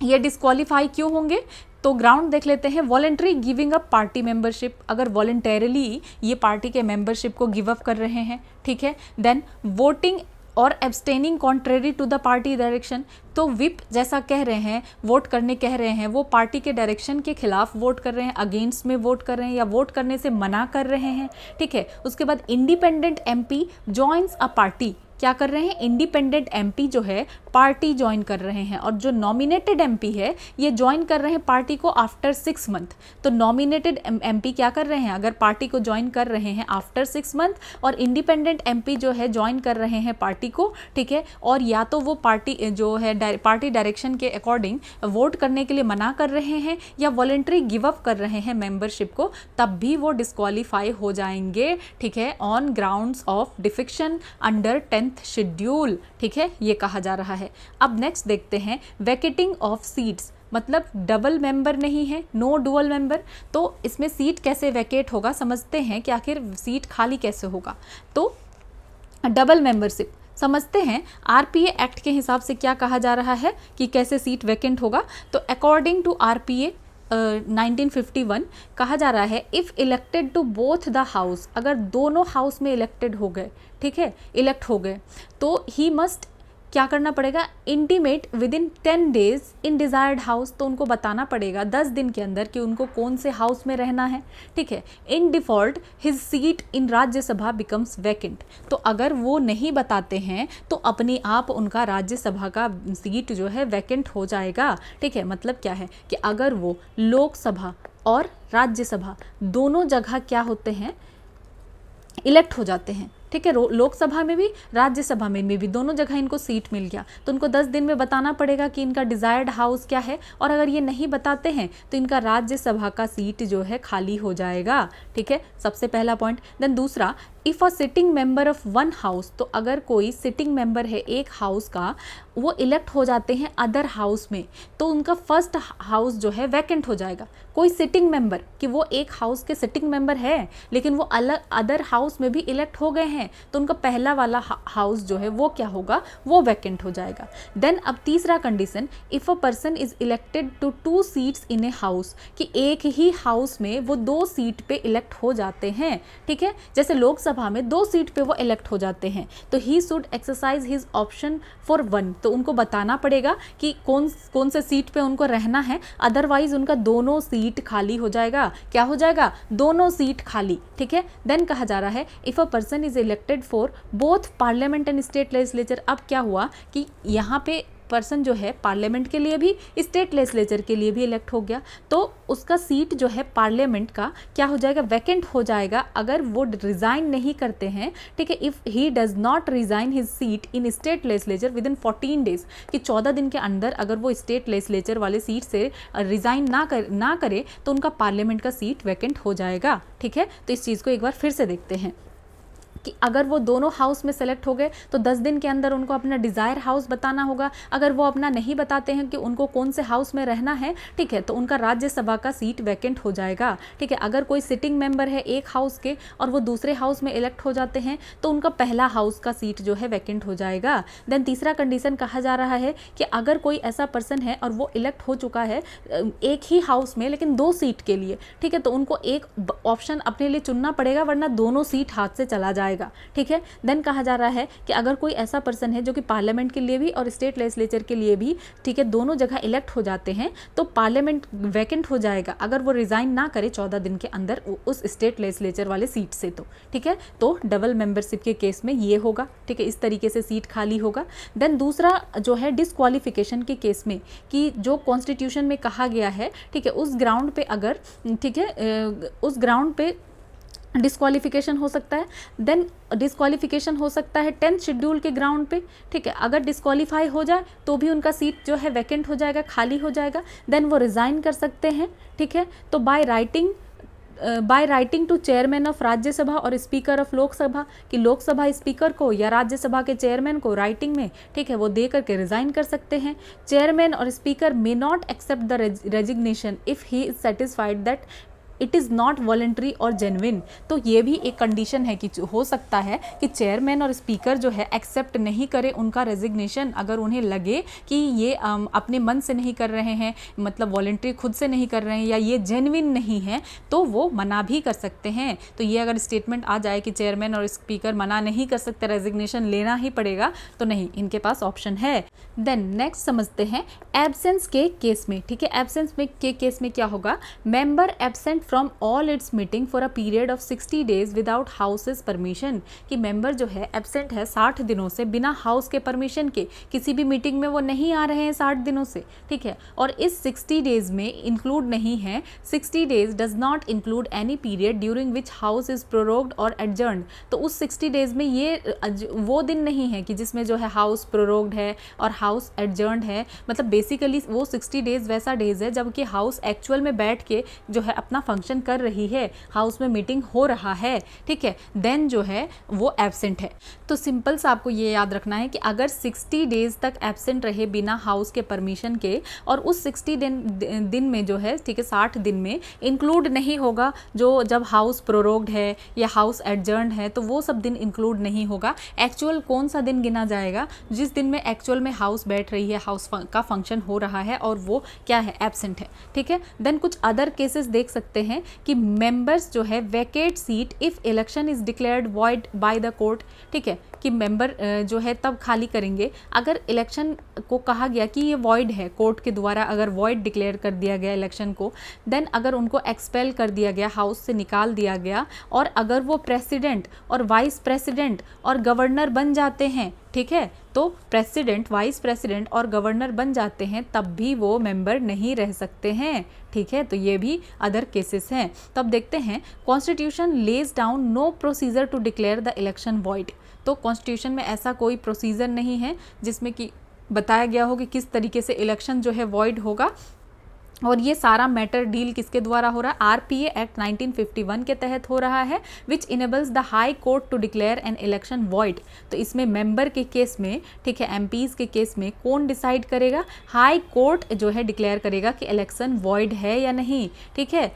ये डिस्क्वालीफाई क्यों होंगे, तो ग्राउंड देख लेते हैं। Voluntary giving up party membership, अगर वॉलेंटरली ये पार्टी के मेंबरशिप को गिव अप कर रहे हैं, ठीक है। देन वोटिंग और abstaining contrary to the party direction, तो विप जैसा कह रहे हैं, वोट करने कह रहे हैं, वो पार्टी के डायरेक्शन के खिलाफ वोट कर रहे हैं, अगेंस्ट में वोट कर रहे हैं, या वोट करने से मना कर रहे हैं, ठीक है। उसके बाद independent MP joins a party, क्या कर रहे हैं, इंडिपेंडेंट एमपी जो है पार्टी ज्वाइन कर रहे हैं, और जो नॉमिनेटेड एमपी है ये ज्वाइन कर रहे हैं पार्टी को आफ्टर 6 मंथ। तो नॉमिनेटेड एमपी क्या कर रहे हैं, अगर पार्टी को ज्वाइन कर रहे हैं आफ्टर 6 मंथ, और इंडिपेंडेंट एमपी जो है ज्वाइन कर रहे हैं पार्टी को, ठीक है, और या तो वो पार्टी जो है पार्टी डायरेक्शन के अकॉर्डिंग वोट करने के लिए मना कर रहे हैं, या वॉलेंट्री गिव अप कर रहे हैं मेंबरशिप को, तब भी वो डिस्क्वालीफाई हो जाएंगे, ठीक है, on grounds of defection under 10th schedule, ठीक है, ये कहा जा रहा है। अब नेक्स्ट देखते हैं वैकेटिंग ऑफ सीट्स, मतलब डबल मेंबर नहीं है, नो डुअल मेंबर, तो इसमें सीट कैसे वैकेट होगा समझते हैं कि आखिर सीट खाली कैसे होगा। तो डबल मेंबरशिप समझते हैं, आरपीए एक्ट के हिसाब से क्या कहा जा रहा है कि कैसे सीट वैकेंट होगा। तो अकॉर्डिंग टू आरपीए 1951 कहा जा रहा है, if elected to both the house, अगर दोनों हाउस में इलेक्टेड हो गए, ठीक है, इलेक्ट हो गए, तो ही मस्ट क्या करना पड़ेगा, intimate with in 10 days in desired house, तो उनको बताना पड़ेगा 10 दिन के अंदर कि उनको कौन से हाउस में रहना है, ठीक है। इन डिफ़ॉल्ट हिज सीट इन राज्यसभा बिकम्स वैकेंट, तो अगर वो नहीं बताते हैं तो अपने आप उनका राज्यसभा का सीट जो है वैकेंट हो जाएगा, ठीक है। मतलब क्या है कि अगर वो लोकसभा और राज्यसभा दोनों जगह क्या होते हैं, इलेक्ट हो जाते हैं, ठीक है, लोकसभा में भी राज्यसभा में भी दोनों जगह इनको सीट मिल गया, तो उनको 10 दिन में बताना पड़ेगा कि इनका डिज़ायर्ड हाउस क्या है, और अगर ये नहीं बताते हैं तो इनका राज्यसभा का सीट जो है खाली हो जाएगा, ठीक है, सबसे पहला पॉइंट। देन दूसरा, if a sitting member of one house, तो अगर कोई सिटिंग मेंबर है एक हाउस का, वो इलेक्ट हो जाते हैं अदर हाउस में, तो उनका फर्स्ट हाउस जो है वैकेंट हो जाएगा। कोई सिटिंग मेंबर कि वो एक हाउस के सिटिंग मेंबर है लेकिन वो अलग अदर हाउस में भी इलेक्ट हो गए हैं, तो उनका पहला वाला हाउस जो है वो क्या होगा, वो वैकेंट हो जाएगा। देन अब तीसरा condition, if a person is elected to 2 seats in a house, कि एक ही हाउस में वो 2 सीट पे इलेक्ट हो जाते हैं, ठीक है, जैसे लोकसभा में 2 सीट पे वो इलेक्ट हो जाते हैं, तो he should exercise his option for 1, तो उनको बताना पड़ेगा कि कौन से सीट पे उनको रहना है, अदरवाइज उनका दोनों सीट खाली हो जाएगा। क्या हो जाएगा, दोनों सीट खाली, ठीक है। देन कहा जा रहा है, if a person is elected for both parliament and state legislature, अब क्या हुआ कि यहाँ पे पर्सन जो है पार्लियामेंट के लिए भी स्टेट लेजिस्लेचर के लिए भी इलेक्ट हो गया, तो उसका सीट जो है पार्लियामेंट का क्या हो जाएगा, वैकेंट हो जाएगा, अगर वो रिज़ाइन नहीं करते हैं, ठीक है। If he does not resign his seat in state legislature with in 14 days, कि 14 दिन के अंदर अगर वो स्टेट लेजिस्लेचर वाले सीट से रिज़ाइन ना करे तो उनका पार्लियामेंट का सीट वैकेंट हो जाएगा, ठीक है। तो इस चीज़ को एक बार फिर से देखते हैं। कि अगर वो दोनों हाउस में सेलेक्ट हो गए तो 10 दिन के अंदर उनको अपना डिज़ायर हाउस बताना होगा। अगर वो अपना नहीं बताते हैं कि उनको कौन से हाउस में रहना है, ठीक है, तो उनका राज्यसभा का सीट वैकेंट हो जाएगा। ठीक है, अगर कोई सिटिंग मेंबर है एक हाउस के और वो दूसरे हाउस में इलेक्ट हो जाते हैं तो उनका पहला हाउस का सीट जो है वैकेंट हो जाएगा। देन तीसरा कंडीशन कहा जा रहा है कि अगर कोई ऐसा पर्सन है और वो इलेक्ट हो चुका है एक ही हाउस में लेकिन 2 सीट के लिए, ठीक है, तो उनको एक ऑप्शन अपने लिए चुनना पड़ेगा वरना दोनों सीट हाथ से चला जाएगा। ठीक है, देन कहा जा रहा है कि अगर कोई ऐसा पर्सन है जो कि पार्लियामेंट के लिए भी और स्टेट लेजिस्लेचर के लिए भी, ठीक है, दोनों जगह इलेक्ट हो जाते हैं तो पार्लियामेंट वैकेंट हो जाएगा अगर वो रिजाइन ना करे 14 दिन के अंदर उस स्टेट लेजिस्लेचर वाले सीट से। तो ठीक है, तो डबल मेंबरशिप के केस में ये होगा। ठीक है, इस तरीके से सीट खाली होगा। देन दूसरा जो है डिस्क्वालिफिकेशन के केस में कि जो कॉन्स्टिट्यूशन में कहा गया है, ठीक है, उस ग्राउंड पे अगर, ठीक है, उस ग्राउंड पे डिस्क्वालिफिकेशन हो सकता है। देन डिस्क्वालिफिकेशन हो सकता है 10th शेड्यूल के ग्राउंड पे। ठीक है, अगर डिस्क्वालीफाई हो जाए तो भी उनका सीट जो है वैकेंट हो जाएगा, खाली हो जाएगा। देन वो रिज़ाइन कर सकते हैं। ठीक है, तो by writing to chairman of Rajya Sabha और स्पीकर ऑफ लोकसभा, कि लोकसभा स्पीकर को या राज्यसभा के चेयरमैन को राइटिंग में, ठीक है, वो दे करके रिजाइन कर सकते हैं। चेयरमैन और speaker may not accept the resignation if he is satisfied that it is not voluntary और जेन्युइन। तो ये भी एक कंडीशन है कि हो सकता है कि चेयरमैन और स्पीकर जो है एक्सेप्ट नहीं करे उनका रेजिग्नेशन, अगर उन्हें लगे कि ये अपने मन से नहीं कर रहे हैं, मतलब वॉलेंट्री खुद से नहीं कर रहे हैं या ये जेन्युइन नहीं है, तो वो मना भी कर सकते हैं। तो ये अगर स्टेटमेंट आ जाए कि चेयरमैन और स्पीकर मना नहीं कर सकते, रेजिग्नेशन लेना ही पड़ेगा, तो नहीं, इनके पास ऑप्शन है। देन नेक्स्ट समझते हैं एब्सेंस के केस में। ठीक है, एब्सेंस में के केस में क्या होगा, member absent from all it's meeting for a period of 60 days without houses permission, कि मेंबर जो है एब्सेंट है 60 दिनों से बिना हाउस के परमिशन के, किसी भी मीटिंग में वो नहीं आ रहे हैं 60 दिनों से। ठीक है, और इस 60 डेज में इंक्लूड नहीं है, 60 days does not include any period during which house is prorogued or adjourned. तो उस 60 डेज में ये वो दिन नहीं है कि जिसमें जो है हाउस प्रोरोग्ड है और हाउस एडजर्न्ड है, मतलब बेसिकली वो 60 डेज वैसा डेज है जबकि हाउस एक्चुअल में बैठ के जो है अपना फंक्शन कर रही है, हाउस में मीटिंग हो रहा है। ठीक है, देन जो है वो एब्सेंट है। तो सिंपल सा आपको ये याद रखना है कि अगर 60 डेज तक एब्सेंट रहे बिना हाउस के परमिशन के और उस 60 दिन में जो है, ठीक है, 60 दिन में इंक्लूड नहीं होगा जो जब हाउस प्रोरोग्ड है या हाउस एडजर्न्ड है, तो वो सब दिन इंक्लूड नहीं होगा। एक्चुअल कौन सा दिन गिना जाएगा, जिस दिन में एक्चुअल में हाउस बैठ रही है, हाउस का फंक्शन हो रहा है और वो क्या है, एब्सेंट है। ठीक है, देन कुछ अदर केसेस देख सकते हैं कि मेंबर्स जो है vacate seat if election is declared void by the court. ठीक है, कि मेंबर जो है तब खाली करेंगे अगर इलेक्शन को कहा गया कि ये वॉइड है, कोर्ट के द्वारा अगर वॉइड डिक्लेयर कर दिया गया इलेक्शन को, देन अगर उनको एक्सपेल कर दिया गया, हाउस से निकाल दिया गया, और अगर वो प्रेसिडेंट और वाइस प्रेसिडेंट और गवर्नर बन जाते हैं, ठीक है, तो president, vice president or governor बन जाते हैं, तब भी वो मेंबर नहीं रह सकते हैं। ठीक है, तो ये भी अदर केसेस हैं। तब देखते हैं, constitution lays down no procedure to declare the election void. तो कॉन्स्टिट्यूशन में ऐसा कोई प्रोसीजर नहीं है जिसमें कि बताया गया हो कि किस तरीके से इलेक्शन जो है वॉइड होगा, और ये सारा मैटर डील किसके द्वारा हो रहा है, आरपीए एक्ट 1951 के तहत हो रहा है, which enables the high court to declare an election void. तो इसमें मेंबर के केस में, ठीक है, एमपीज के केस में कौन डिसाइड करेगा, हाई कोर्ट जो है डिक्लेयर करेगा कि इलेक्शन वॉइड है या नहीं। ठीक है,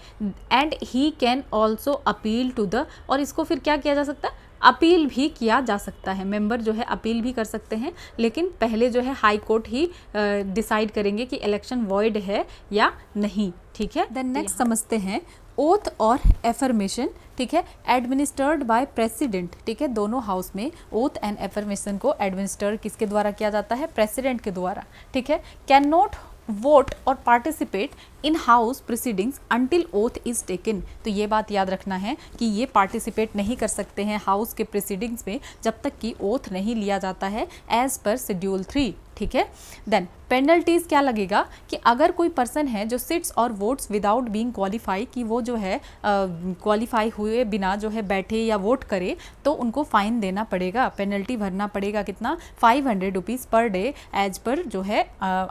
and he can also appeal to the, और इसको फिर क्या किया जा सकता है, अपील भी किया जा सकता है। मेंबर जो है अपील भी कर सकते हैं, लेकिन पहले जो है हाई कोर्ट ही डिसाइड करेंगे कि इलेक्शन वॉइड है या नहीं। ठीक है, देन नेक्स्ट समझते हैं ओथ और एफर्मेशन। ठीक है, एडमिनिस्टर्ड बाय प्रेसिडेंट। ठीक है, दोनों हाउस में ओथ एंड एफर्मेशन को एडमिनिस्टर किसके द्वारा किया जाता है, प्रेसिडेंट के द्वारा। ठीक है, कैन नॉट वोट और participate in house proceedings until oath is taken. तो ये बात याद रखना है कि ये पार्टिसिपेट नहीं कर सकते हैं हाउस के प्रोसीडिंग्स में जब तक कि ओथ नहीं लिया जाता है एज पर शेड्यूल 3। ठीक है। देन पेनल्टीज क्या लगेगा कि अगर कोई पर्सन है जो सिट्स और वोट्स विदाउट बीइंग क्वालिफाई, कि वो जो है क्वालिफाई हुए बिना जो है बैठे या वोट करे, तो उनको फाइन देना पड़ेगा, पेनल्टी भरना पड़ेगा। कितना? 500 rupees per day as per जो है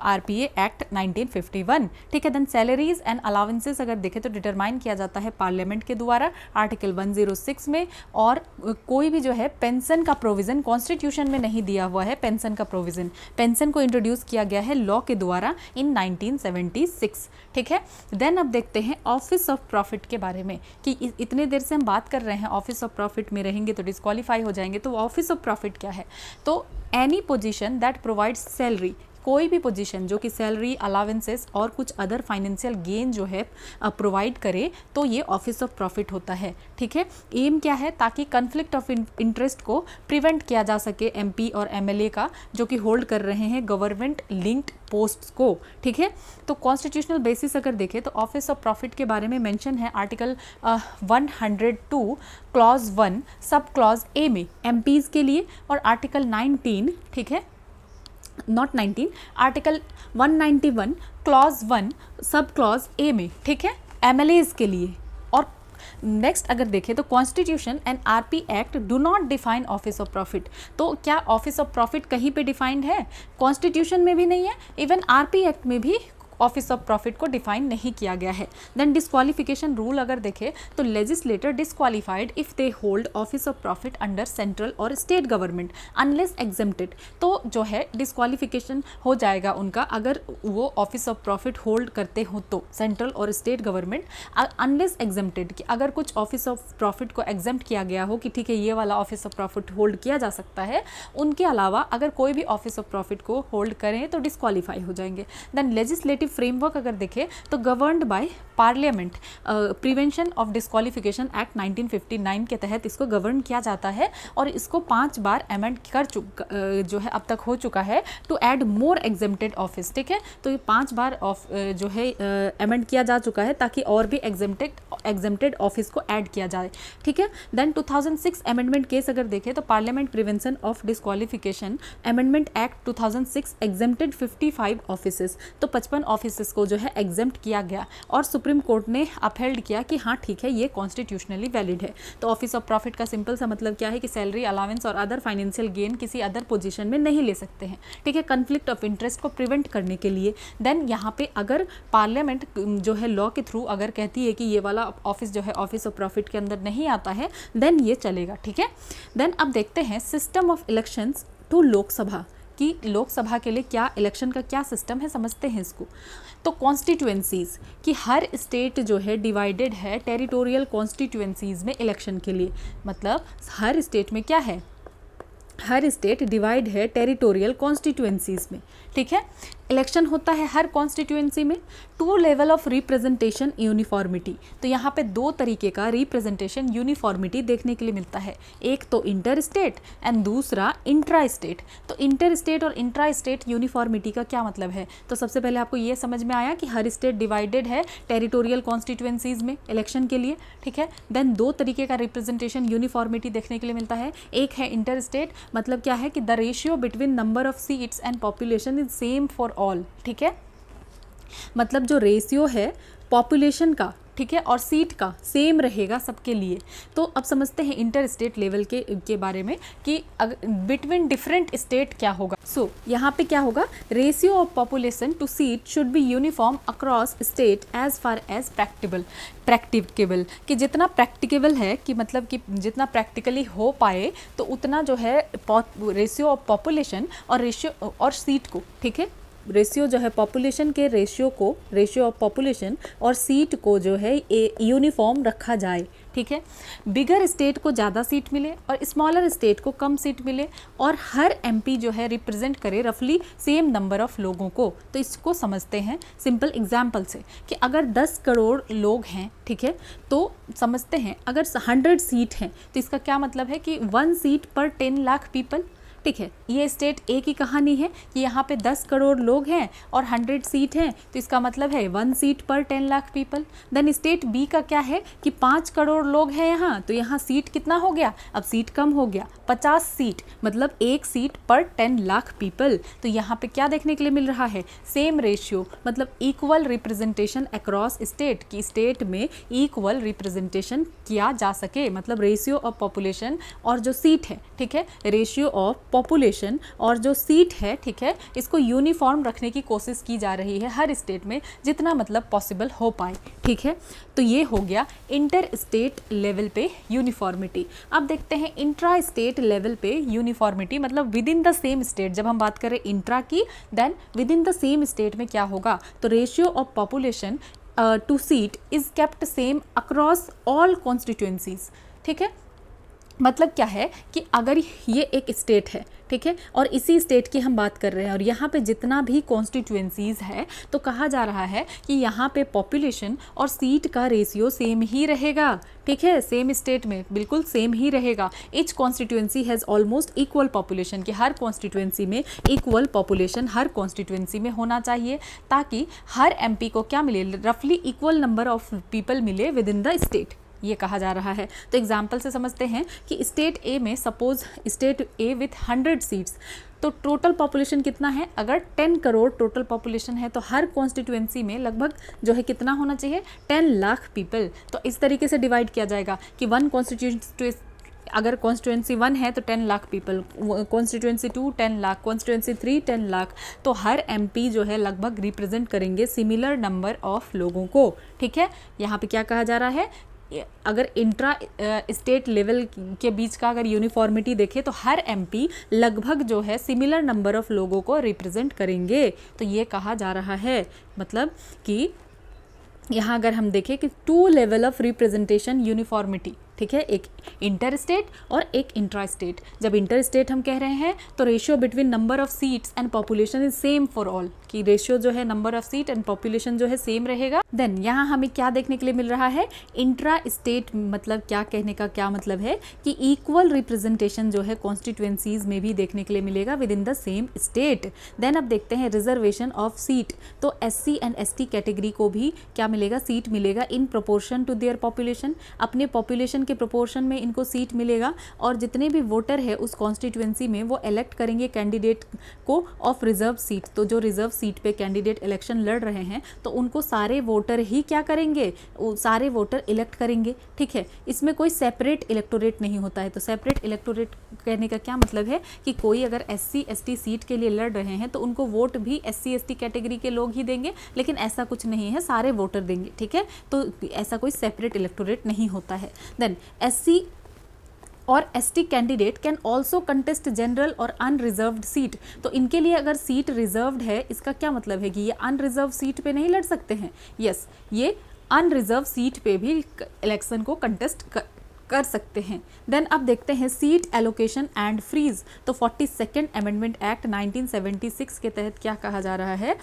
RPA एक्ट 1951, ठीक है। देन सैलरीज एंड अलाउंसेस अगर देखें तो डिटरमाइन किया जाता है पार्लियामेंट के द्वारा आर्टिकल 106 में। और कोई भी जो है पेंशन का प्रोविज़न कॉन्स्टिट्यूशन में नहीं दिया हुआ है। पेंशन का प्रोविज़न, पेंशन को इंट्रोड्यूस किया गया है लॉ के द्वारा इन 1976, ठीक है। देन अब देखते हैं ऑफिस ऑफ प्रॉफिट के बारे में, कि इतने देर से हम बात कर रहे हैं ऑफिस ऑफ प्रॉफिट में रहेंगे तो डिस्क्वालीफाई हो जाएंगे। तो ऑफिस ऑफ प्रॉफिट क्या है? तो any position that provides salary, कोई भी पोजीशन जो कि सैलरी, अलावेंसेस और कुछ अदर फाइनेंशियल गेन जो है प्रोवाइड करे, तो ये ऑफिस ऑफ प्रॉफिट होता है, ठीक है। एम क्या है? ताकि कन्फ्लिक्ट ऑफ इंटरेस्ट को प्रिवेंट किया जा सके MP और MLA का, जो कि होल्ड कर रहे हैं गवर्नमेंट लिंक्ड पोस्ट्स को, ठीक है। तो कॉन्स्टिट्यूशनल बेसिस अगर देखें तो ऑफिस ऑफ प्रॉफिट के बारे में मेंशन है article 102 clause 1 sub clause A में MPs के लिए, और आर्टिकल 19, ठीक है, not 19, article 191 clause 1 sub clause A में, ठीक है, MLAs के लिए। और नेक्स्ट अगर देखें तो constitution and RP act do not define office of profit. तो क्या ऑफिस ऑफ प्रॉफिट कहीं पे डिफाइंड है? कॉन्स्टिट्यूशन में भी नहीं है, इवन RP एक्ट में भी ऑफिस ऑफ प्रॉफिट को डिफाइन नहीं किया गया है। देन डिस्क्वालिफिकेशन रूल अगर देखें तो legislator disqualified if they hold office of profit under central और स्टेट गवर्नमेंट अनलेस एग्जेम्प्टेड। तो जो है डिस्क्वालिफिकेशन हो जाएगा उनका अगर वो ऑफिस ऑफ प्रॉफिट होल्ड करते हो तो सेंट्रल और स्टेट गवर्नमेंट, अनलेस एग्जेम्प्टेड, कि अगर कुछ ऑफिस ऑफ प्रॉफिट को एग्जेम्प्ट किया गया हो कि ठीक है ये वाला ऑफिस ऑफ प्रॉफिट होल्ड किया जा सकता है, उनके अलावा अगर कोई भी ऑफिस ऑफ प्रॉफिट को होल्ड करें तो डिस्क्वालीफाई हो जाएंगे। देन लेजिस्लेटिव फ्रेमवर्क अगर देखें तो governed by parliament, prevention of disqualification act 1959 के तहत इसको गवर्न किया जाता है, और इसको 5 बार अमेंड कर जो है अब तक हो चुका है to add more exempted office, ठीक है। तो ये 5 बार जो है अमेंड किया जा चुका है ताकि और भी एग्जेम्प्टेड ऑफिस को ऐड किया जाए, ठीक है। देन 2006 अमेंडमेंट केस अगर देखें तो parliament prevention of disqualification amendment act 2006 exempted 55 offices, तो 55 ऑफिसेस को जो है एग्जेम्प्ट किया गया, और सुप्रीम कोर्ट ने अपहेल्ड किया कि हाँ ठीक है ये कॉन्स्टिट्यूशनली वैलिड है। तो ऑफिस ऑफ प्रॉफिट का सिंपल सा मतलब क्या है कि सैलरी, अलावेंस और अदर फाइनेंशियल गेन किसी अदर पोजीशन में नहीं ले सकते हैं, ठीक है, कन्फ्लिक्ट ऑफ इंटरेस्ट को प्रिवेंट करने के लिए। देन यहाँ पे अगर पार्लियामेंट जो है लॉ के थ्रू अगर कहती है कि ये वाला ऑफिस जो है ऑफिस ऑफ प्रॉफिट के अंदर नहीं आता है, देन ये चलेगा, ठीक है। देन अब देखते हैं system of elections to Lok Sabha, कि लोकसभा के लिए क्या इलेक्शन का क्या सिस्टम है, समझते हैं इसको। तो कॉन्स्टिट्यूएंसीज, कि हर स्टेट जो है डिवाइडेड है टेरिटोरियल कॉन्स्टिट्यूएंसीज में इलेक्शन के लिए, मतलब हर स्टेट में क्या है, हर स्टेट डिवाइड है टेरिटोरियल कॉन्स्टिट्यूएंसीज में, ठीक है। इलेक्शन होता है हर कॉन्स्टिट्यूएंसी में। 2 लेवल ऑफ रिप्रेजेंटेशन यूनिफॉर्मिटी, तो यहाँ पे 2 तरीके का रिप्रेजेंटेशन यूनिफॉर्मिटी देखने के लिए मिलता है, एक तो इंटर स्टेट एंड दूसरा इंट्रा स्टेट। तो इंटर स्टेट और इंट्रा स्टेट यूनिफॉर्मिटी का क्या मतलब है? तो सबसे पहले आपको ये समझ में आया कि हर स्टेट डिवाइडेड है टेरिटोरियल कॉन्स्टिट्यूएंसीज में इलेक्शन के लिए, ठीक है। देन 2 तरीके का रिप्रेजेंटेशन यूनिफॉर्मिटी देखने के लिए मिलता है, एक है इंटर स्टेट, मतलब क्या है कि the ratio between number of seats and population is same for all, ठीक है, मतलब जो रेशियो है पॉपुलेशन का, ठीक है, और सीट का सेम रहेगा सबके लिए। तो अब समझते हैं इंटर स्टेट लेवल के बारे में कि बिटवीन डिफरेंट स्टेट क्या होगा। सो यहाँ पे क्या होगा, ratio of population to seat should be uniform across state as far as practicable, कि जितना प्रैक्टिकेबल है, कि मतलब कि जितना प्रैक्टिकली हो पाए तो उतना जो है रेशियो ऑफ पॉपुलेशन और रेशियो और सीट को, ठीक है, रेशियो जो है पॉपुलेशन के रेशियो ऑफ पॉपुलेशन और सीट को जो है यूनिफॉर्म रखा जाए, ठीक है। बिगर स्टेट को ज़्यादा सीट मिले और स्मॉलर स्टेट को कम सीट मिले, और हर MP जो है रिप्रेजेंट करे रफली सेम नंबर ऑफ लोगों को। तो इसको समझते हैं सिंपल एग्जाम्पल से, कि अगर 10 करोड़ लोग हैं, ठीक है, तो समझते हैं अगर 100 सीट हैं तो इसका क्या मतलब है कि 1 सीट पर 10 लाख पीपल, ठीक है। ये स्टेट ए की कहानी है कि यहाँ पे 10 करोड़ लोग हैं और 100 सीट हैं, तो इसका मतलब है 1 सीट पर 10 lakh people. Then state B का क्या है कि 5 करोड़ लोग हैं यहाँ, तो यहाँ सीट कितना हो गया, अब सीट कम हो गया, 50 सीट, मतलब 1 सीट पर 10 लाख पीपल। तो यहाँ पे क्या देखने के लिए मिल रहा है, सेम रेशियो, मतलब इक्वल रिप्रेजेंटेशन अक्रॉस स्टेट, की स्टेट में इक्वल रिप्रेजेंटेशन किया जा सके, मतलब रेशियो ऑफ पॉपुलेशन और जो सीट है, ठीक है, रेशियो ऑफ पॉपुलेशन और जो सीट है, ठीक है, इसको यूनिफॉर्म रखने की कोशिश की जा रही है हर स्टेट में, जितना मतलब पॉसिबल हो पाए, ठीक है। तो ये हो गया इंटर स्टेट लेवल पे यूनिफॉर्मिटी। अब देखते हैं इंट्रा स्टेट लेवल पे यूनिफॉर्मिटी, मतलब within the same state. जब हम बात करें इंट्रा की, then within the same state में क्या होगा, तो ratio of population to seat is kept same across all constituencies, ठीक है। मतलब क्या है कि अगर ये एक स्टेट है, ठीक है, और इसी स्टेट की हम बात कर रहे हैं और यहाँ पे जितना भी कॉन्स्टिट्यूएंसीज है, तो कहा जा रहा है कि यहाँ पे पॉपुलेशन और सीट का रेशियो सेम ही रहेगा, ठीक है, सेम स्टेट में बिल्कुल सेम ही रहेगा। Each constituency has almost equal population, कि हर कॉन्स्टिट्यूएंसी में इक्वल पॉपुलेशन हर कॉन्स्टिट्यूएंसी में होना चाहिए, ताकि हर एमपी को क्या मिले, रफली इक्वल नंबर ऑफ पीपल मिले विद इन द स्टेट, ये कहा जा रहा है। तो एग्जाम्पल से समझते हैं कि स्टेट ए में, suppose state A with 100 seats, तो टोटल पॉपुलेशन कितना है, अगर 10 करोड़ टोटल पॉपुलेशन है, तो हर कॉन्स्टिट्यूएंसी में लगभग जो है कितना होना चाहिए, 10 लाख पीपल। तो इस तरीके से डिवाइड किया जाएगा कि वन कॉन्स्टिट्यूएंसी, अगर कॉन्स्टिट्यूएंसी 1 है तो 10 lakh people, constituency 2 10 lakh, constituency 3 10 lakh, तो हर एमपी जो है लगभग रिप्रेजेंट करेंगे सिमिलर नंबर ऑफ लोगों को, ठीक है। यहाँ पे क्या कहा जा रहा है, अगर इंट्रा स्टेट लेवल के बीच का अगर यूनिफॉर्मिटी देखें तो हर एमपी लगभग जो है सिमिलर नंबर ऑफ लोगों को रिप्रेजेंट करेंगे, तो ये कहा जा रहा है। मतलब कि यहाँ अगर हम देखें कि 2 लेवल ऑफ रिप्रेजेंटेशन यूनिफॉर्मिटी, ठीक है, एक इंटर स्टेट और एक इंट्रा स्टेट। जब इंटर स्टेट हम कह रहे हैं तो ratio between number of seats and population is same for all, कि रेशियो जो है number of seat and population जो है सेम रहेगा। देन यहाँ हमें क्या देखने के लिए मिल रहा है, इंट्रा स्टेट, मतलब क्या कहने का क्या मतलब है कि इक्वल रिप्रेजेंटेशन जो है कॉन्स्टिट्यूएंसीज में भी देखने के लिए मिलेगा within the same state. Then अब देखते हैं रिजर्वेशन ऑफ सीट, तो SC एंड ST कैटेगरी को भी क्या मिलेगा, सीट मिलेगा in proportion to their population, अपने पॉपुलेशन के प्रोपोर्शन में इनको सीट मिलेगा, और जितने भी वोटर है उस कॉन्स्टिट्यूएंसी में वो इलेक्ट करेंगे कैंडिडेट को ऑफ रिजर्व सीट। तो जो रिजर्व सीट पे कैंडिडेट इलेक्शन लड़ रहे हैं तो उनको सारे वोटर ही क्या करेंगे, सारे वोटर इलेक्ट करेंगे, ठीक है। इसमें कोई सेपरेट इलेक्टोरेट नहीं होता है। तो सेपरेट इलेक्टोरेट कहने का क्या मतलब है कि कोई अगर SC ST सीट के लिए लड़ रहे हैं तो उनको वोट भी SC ST कैटेगरी के लोग ही देंगे, लेकिन ऐसा कुछ नहीं है, सारे वोटर देंगे, ठीक है। तो ऐसा कोई सेपरेट इलेक्टोरेट नहीं होता है। देन SC और ST candidate can also contest general और अनरिजर्व्ड सीट। तो इनके लिए अगर सीट रिजर्व्ड है, इसका क्या मतलब है कि ये अनरिजर्व सीट पे नहीं लड़ सकते हैं। यस, ये अनरिजर्व सीट पे भी इलेक्शन को कंटेस्ट कर सकते हैं। देन अब देखते हैं सीट एलोकेशन एंड फ्रीज। तो 42nd अमेंडमेंट एक्ट 1976 के तहत क्या कहा जा रहा है,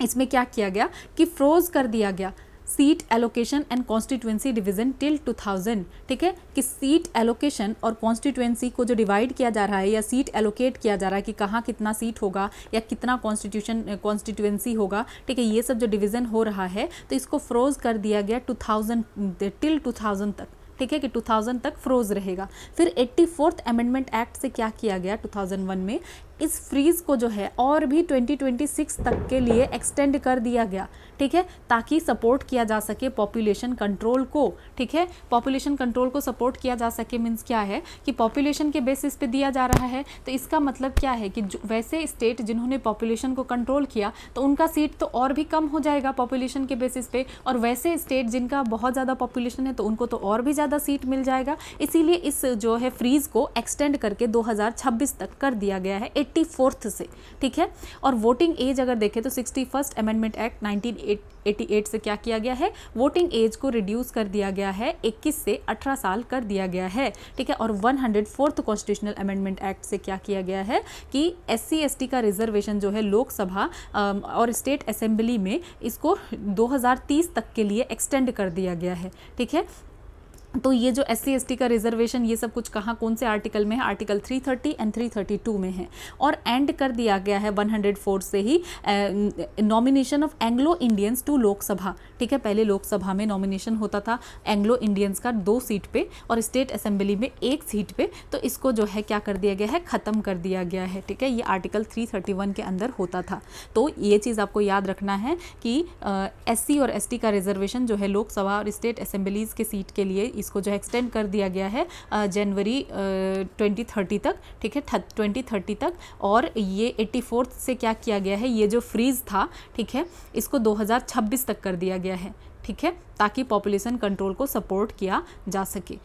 इसमें क्या किया गया कि फ्रोज कर दिया गया seat allocation and constituency division till 2000, ठीक है, कि सीट एलोकेशन और कॉन्स्टिट्यूएंसी को जो डिवाइड किया जा रहा है या सीट एलोकेट किया जा रहा है कि कहाँ कितना सीट होगा या कितना कॉन्स्टिट्यूएंसी होगा, ठीक है, ये सब जो डिवीज़न हो रहा है तो इसको फ्रोज कर दिया गया 2000 टिल 2000 तक, ठीक है, कि 2000 तक फ्रोज रहेगा। फिर 84th अमेंडमेंट एक्ट से क्या किया गया 2001 में, इस फ्रीज को जो है और भी 2026 तक के लिए एक्सटेंड कर दिया गया, ठीक है, ताकि सपोर्ट किया जा सके पॉपुलेशन कंट्रोल को, ठीक है। पॉपुलेशन कंट्रोल को सपोर्ट किया जा सके मीन्स क्या है कि पॉपुलेशन के बेसिस पे दिया जा रहा है, तो इसका मतलब क्या है कि वैसे स्टेट जिन्होंने पॉपुलेशन को कंट्रोल किया तो उनका सीट तो और भी कम हो जाएगा पॉपुलेशन के बेसिस पे, और वैसे स्टेट जिनका बहुत ज़्यादा पॉपुलेशन है तो उनको तो और भी ज़्यादा सीट मिल जाएगा। इसीलिए इस जो है फ्रीज को एक्सटेंड करके 2026 तक कर दिया गया है 84th से, ठीक है। और वोटिंग एज अगर देखें तो 61st अमेंडमेंट एक्ट 1988 से क्या किया गया है, वोटिंग एज को रिड्यूस कर दिया गया है, 21 से 18 साल कर दिया गया है, ठीक है। और 104th कॉन्स्टिट्यूशनल अमेंडमेंट एक्ट से क्या किया गया है कि SC ST का रिजर्वेशन जो है लोकसभा और स्टेट असेंबली में इसको 2030 तक के लिए एक्सटेंड कर दिया गया है, ठीक है। तो ये जो SC/ST का रिजर्वेशन ये सब कुछ कहाँ कौन से आर्टिकल में है, आर्टिकल 330 एंड 332 में है। और एंड कर दिया गया है 104 से ही nomination of Anglo Indians to Lok Sabha, ठीक है। पहले लोकसभा में नॉमिनेशन होता था एंग्लो इंडियंस का 2 सीट पे और स्टेट असेंबली में 1 सीट पे, तो इसको जो है क्या कर दिया गया है, ख़त्म कर दिया गया है, ठीक है। ये आर्टिकल 331 के अंदर होता था। तो ये चीज़ आपको याद रखना है कि SC और ST का रिजर्वेशन जो है लोकसभा और स्टेट असेंबलीज़ के सीट के लिए इसको जो एक्सटेंड कर दिया गया है जनवरी 2030 तक, ठीक है, 2030 तक। और ये 84 से क्या किया गया है, ये जो फ्रीज था, ठीक है, इसको 2026 तक कर दिया गया है, ठीक है, ताकि पॉपुलेशन कंट्रोल को सपोर्ट किया जा सके।